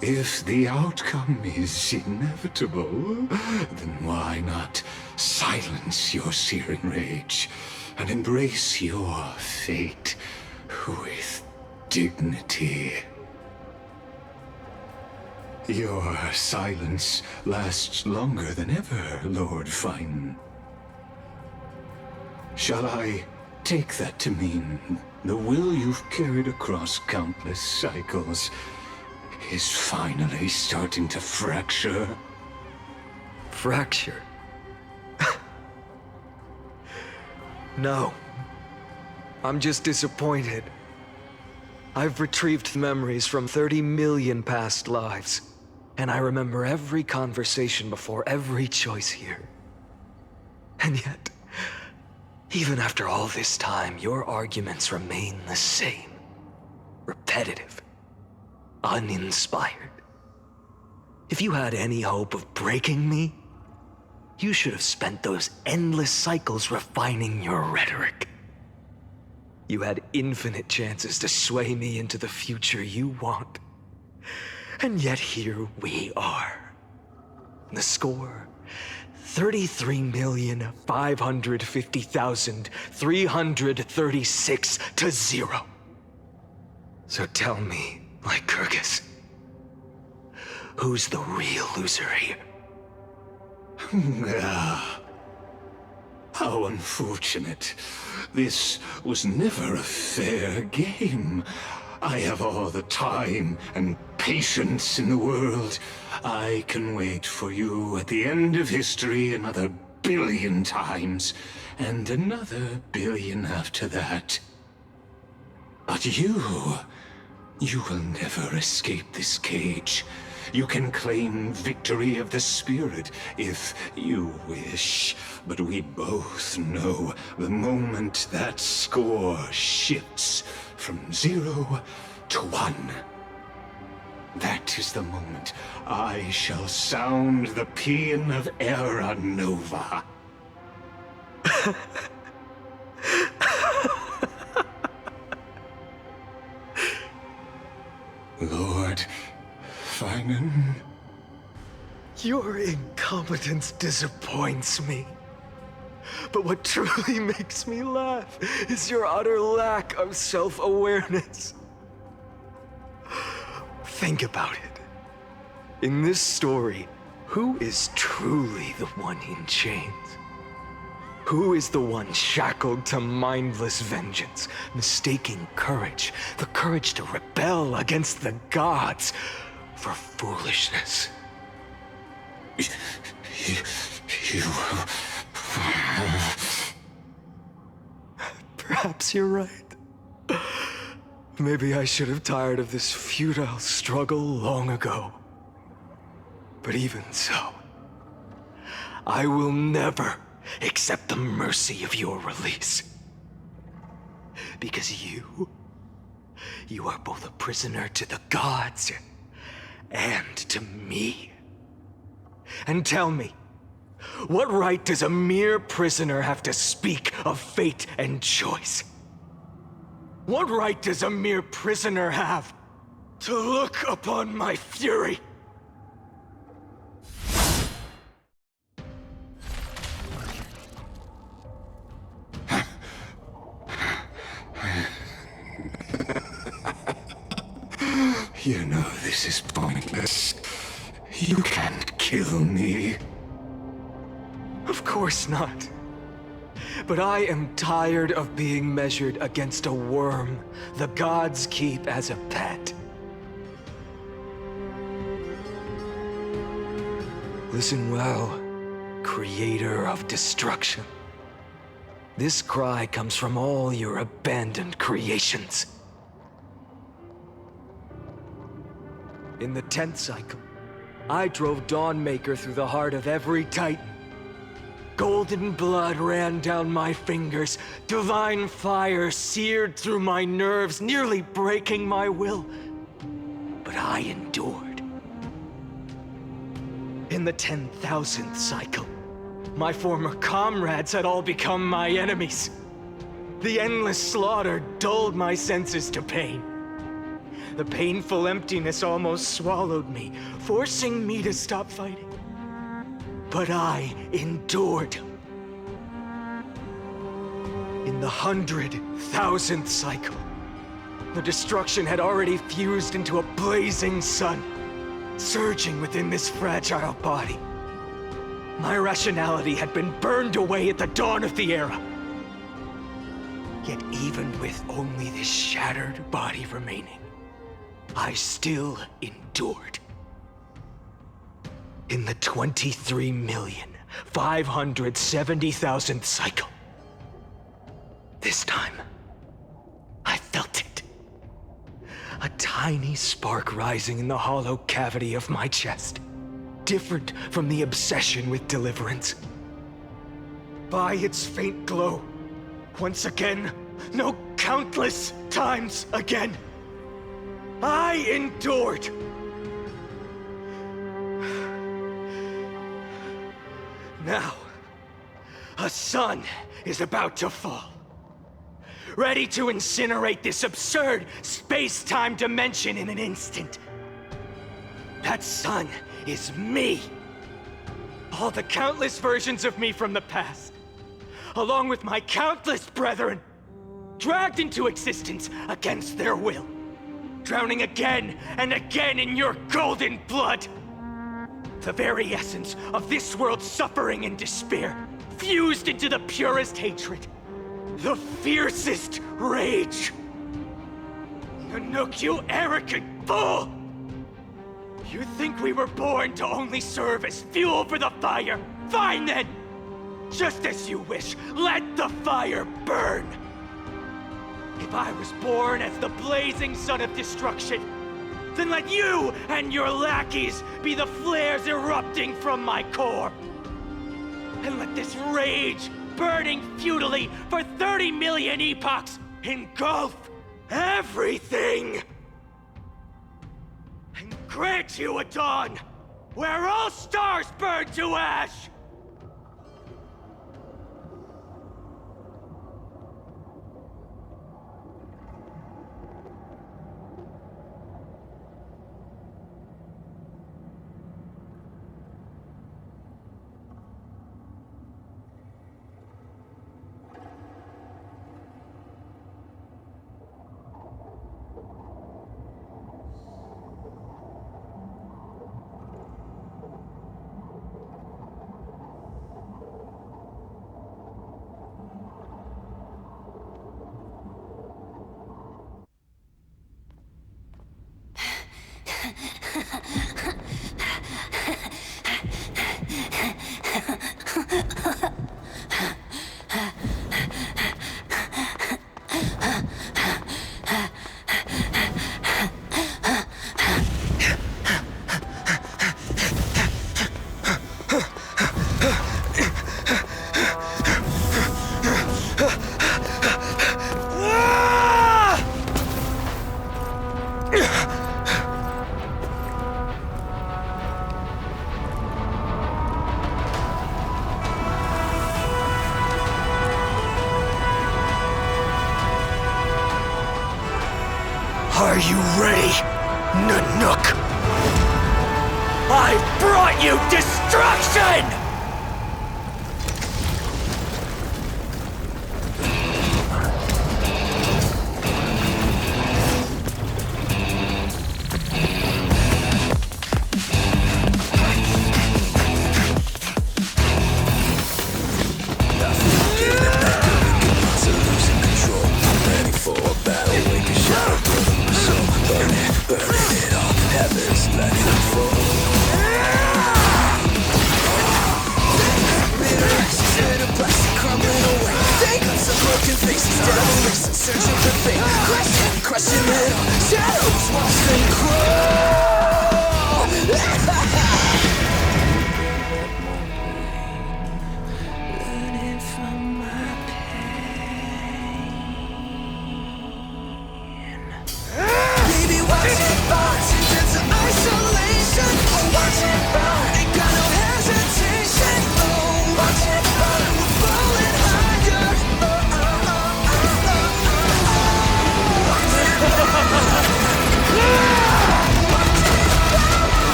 I: If the outcome is inevitable, then why not silence your searing rage and embrace your fate with dignity? Your silence lasts longer than ever, Lord Fine. Shall I take that to mean the will you've carried across countless cycles is finally starting to fracture?
C: Fracture? No. I'm just disappointed. I've retrieved memories from 30 million past lives, and I remember every conversation before every choice here. And yet, even after all this time, your arguments remain the same. Repetitive. Uninspired. If you had any hope of breaking me, you should have spent those endless cycles refining your rhetoric. You had infinite chances to sway me into the future you want. And yet here we are. The score, 33,550,336 to 0. So tell me, Lycurgus, who's the real loser here?
I: How unfortunate. This was never a fair game. I have all the time and patience in the world. I can wait for you at the end of history another billion times, and another billion after that. But you will never escape this cage. You can claim victory of the spirit if you wish, but we both know the moment that score shifts from 0 to 1. That is the moment I shall sound the paean of Era Nova. Lord Finan?
C: Your incompetence disappoints me. But what truly makes me laugh is your utter lack of self-awareness. Think about it. In this story, who is truly the one in chains? Who is the one shackled to mindless vengeance, mistaking courage, the courage to rebel against the gods, for foolishness?
I: You...
C: Perhaps you're right. Maybe I should have tired of this futile struggle long ago. But even so, I will never accept the mercy of your release. Because you are both a prisoner to the gods and to me. And tell me, what right does a mere prisoner have to speak of fate and choice? What right does a mere prisoner have to look upon my fury?
I: You know this is pointless. You can't kill me.
C: Of course not. But I am tired of being measured against a worm the gods keep as a pet. Listen well, creator of destruction. This cry comes from all your abandoned creations. In the 10th cycle, I drove Dawnmaker through the heart of every titan. Golden blood ran down my fingers, divine fire seared through my nerves, nearly breaking my will. But I endured. In the 10,000th cycle, my former comrades had all become my enemies. The endless slaughter dulled my senses to pain. The painful emptiness almost swallowed me, forcing me to stop fighting. But I endured. In the 100,000th cycle, the destruction had already fused into a blazing sun, surging within this fragile body. My rationality had been burned away at the dawn of the era. Yet even with only this shattered body remaining, I still endured. In the 23,570,000th cycle, this time, I felt it. A tiny spark rising in the hollow cavity of my chest, different from the obsession with deliverance. By its faint glow, once again, no, countless times again, I endured. Now, a sun is about to fall, ready to incinerate this absurd space-time dimension in an instant. That sun is me. All the countless versions of me from the past, along with my countless brethren, dragged into existence against their will, drowning again and again in your golden blood. The very essence of this world's suffering and despair, fused into the purest hatred, the fiercest rage. Nanook, you arrogant fool! You think we were born to only serve as fuel for the fire? Fine then! Just as you wish, let the fire burn! If I was born as the blazing sun of destruction, then let you and your lackeys be the flares erupting from my core. And let this rage, burning futilely for 30 million epochs, engulf everything! And grant you a dawn where all stars burn to ash! Are you ready, Nanook? I've brought you destruction!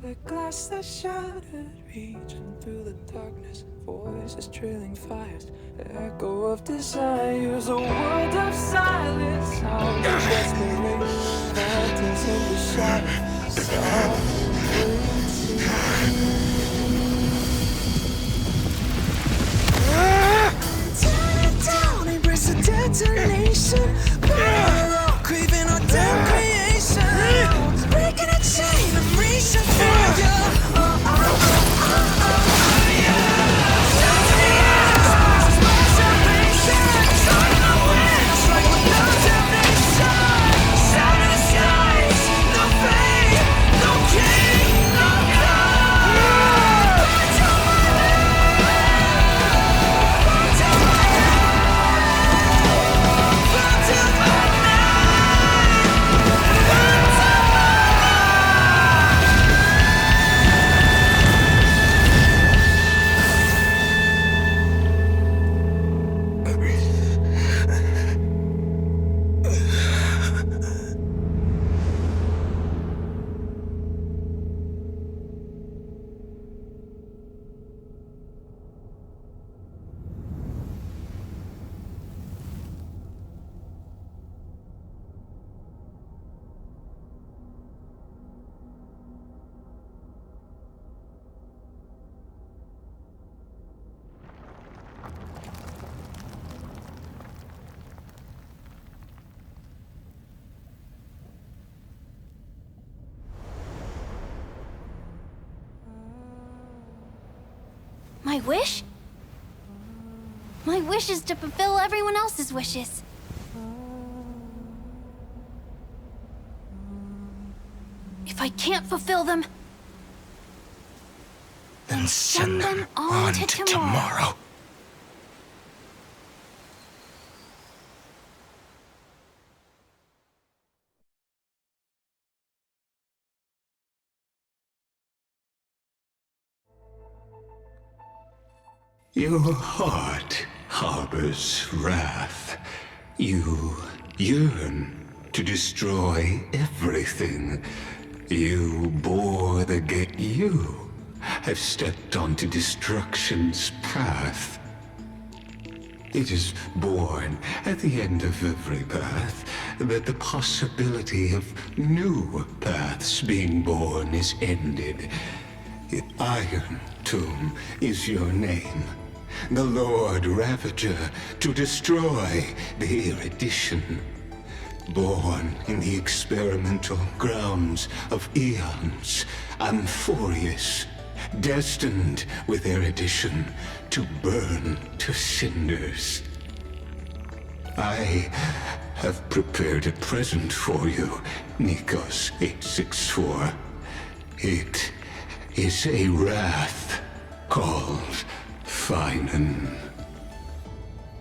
F: The glass that shattered, reaching through the darkness, voices trailing fires, echo of desires, a world of silence, sounds of desperation, phantoms in the shadow, tear it down, embrace the detonation, craving our damn creation, breaking a chain, I'm reaching for you.
U: My wish? My wish is to fulfill everyone else's wishes. If I can't fulfill them,
S: then send them on to tomorrow.
I: Your heart harbors wrath. You yearn to destroy everything. You bore the gate. You have stepped onto destruction's path. It is born at the end of every path that the possibility of new paths being born is ended. The Iron Tomb is your name. The Lord Ravager to destroy the erudition. Born in the experimental grounds of eons, Amphorius, destined with their addition to burn to cinders. I have prepared a present for you, Nikos 864. It is a wrath called Finan.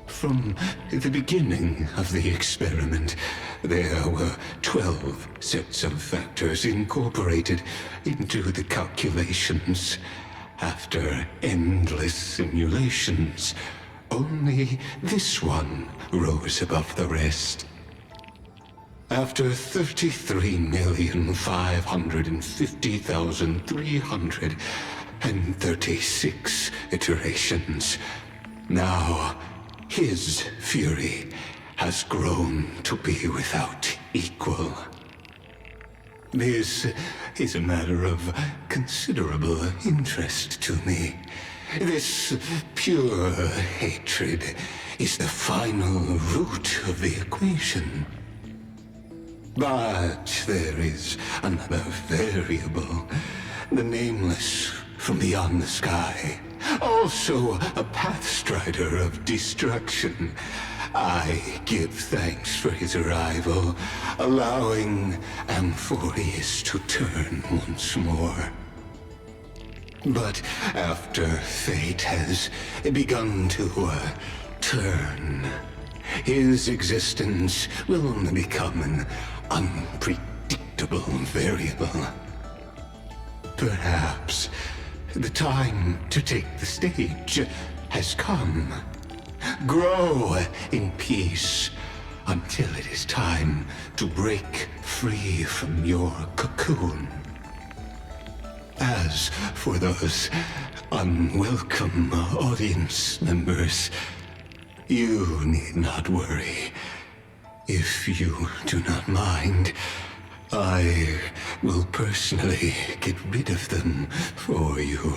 I: From the beginning of the experiment, there were 12 sets of factors incorporated into the calculations. After endless simulations, only this one rose above the rest. After 33,550,336 iterations, now his fury has grown to be without equal. This is a matter of considerable interest to me. This pure hatred is the final root of the equation. But there is another variable, the nameless from beyond the sky. Also a pathstrider of destruction. I give thanks for his arrival, allowing Amphorius to turn once more. But after fate has begun to turn, his existence will only become an unpredictable variable. Perhaps the time to take the stage has come. Grow in peace until it is time to break free from your cocoon. As for those unwelcome audience members, you need not worry. If you do not mind, I will personally get rid of them for you.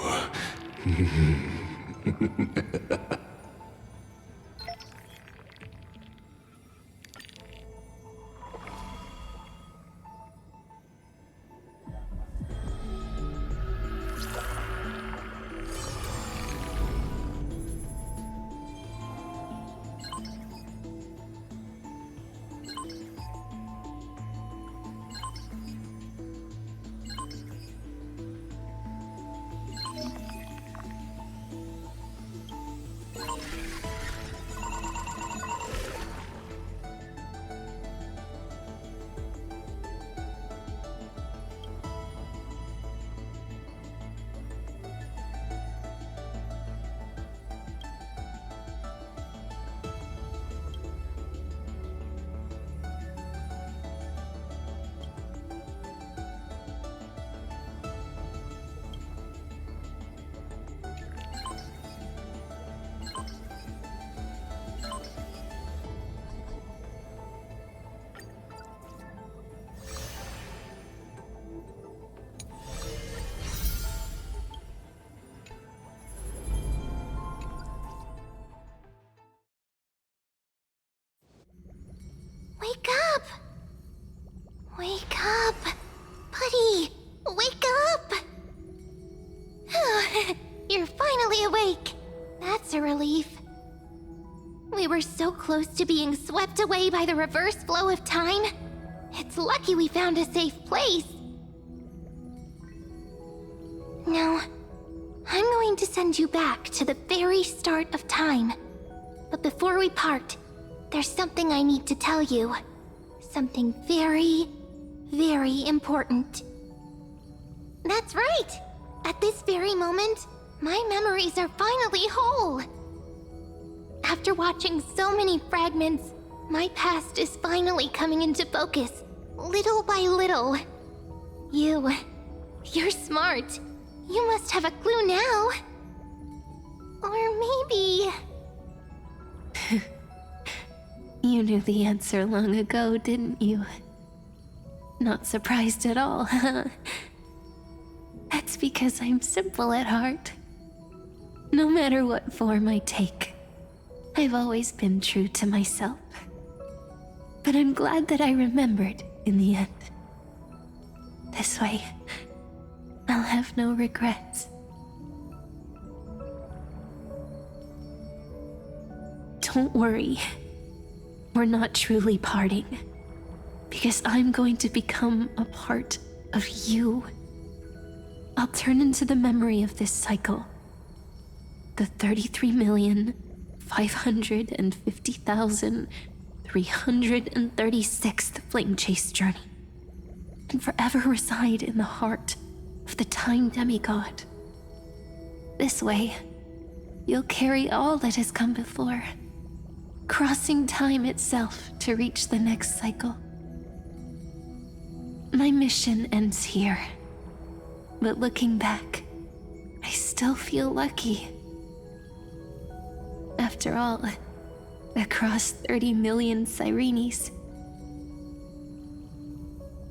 Q: Wake up! Wake up! Buddy! Wake up! You're finally awake. That's a relief. We were so close to being swept away by the reverse flow of time. It's lucky we found a safe place. Now, I'm going to send you back to the very start of time. But before we part, there's something I need to tell you. Something very, very important. That's right! At this very moment, my memories are finally whole. After watching so many fragments, my past is finally coming into focus, little by little. You're smart. You must have a clue now. Or maybe...
N: You knew the answer long ago, didn't you? Not surprised at all, huh? That's because I'm simple at heart. No matter what form I take, I've always been true to myself. But I'm glad that I remembered in the end. This way, I'll have no regrets.
L: Don't worry. We're not truly parting. Because I'm going to become a part of you. I'll turn into the memory of this cycle. The 33,550,336th flame chase journey. And forever reside in the heart of the time demigod. This way, you'll carry all that has come before, crossing time itself to reach the next cycle. My mission ends here, but looking back, I still feel lucky. After all, across 30 million Sirenes,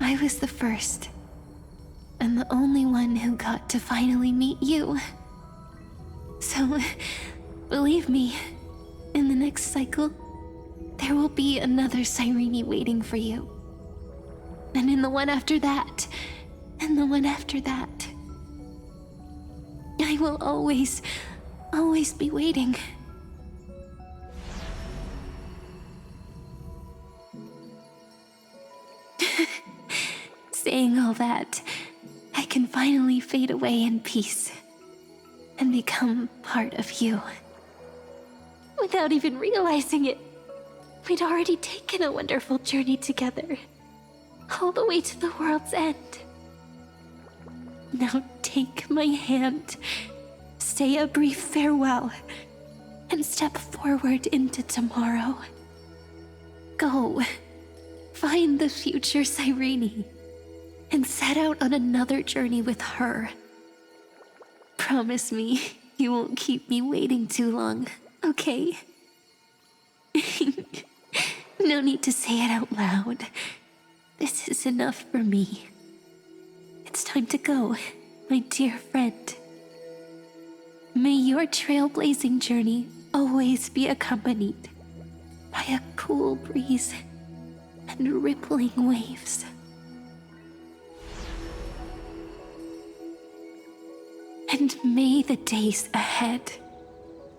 L: I was the first, and the only one who got to finally meet you. So, believe me, in the next cycle, there will be another Sirene waiting for you. And in the one after that, and the one after that. I will always be waiting. Saying all that, I can finally fade away in peace and become part of you. Without even realizing it, we'd already taken a wonderful journey together, all the way to the world's end. Now take my hand, say a brief farewell, and step forward into tomorrow. Go, find the future Sirene, and set out on another journey with her. Promise me you won't keep me waiting too long, okay? No need to say it out loud. This is enough for me. It's time to go, my dear friend. May your trailblazing journey always be accompanied by a cool breeze and rippling waves. And may the days ahead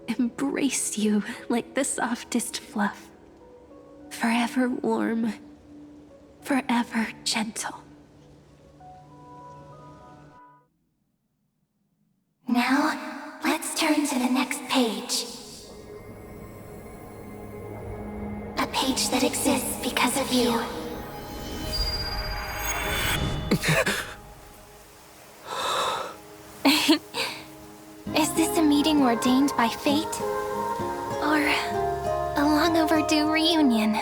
L: embrace you like the softest fluff, forever warm, forever gentle.
U: Now, let's turn to the next page. A page that exists because of you. Is this a meeting ordained by fate? Or a long overdue reunion?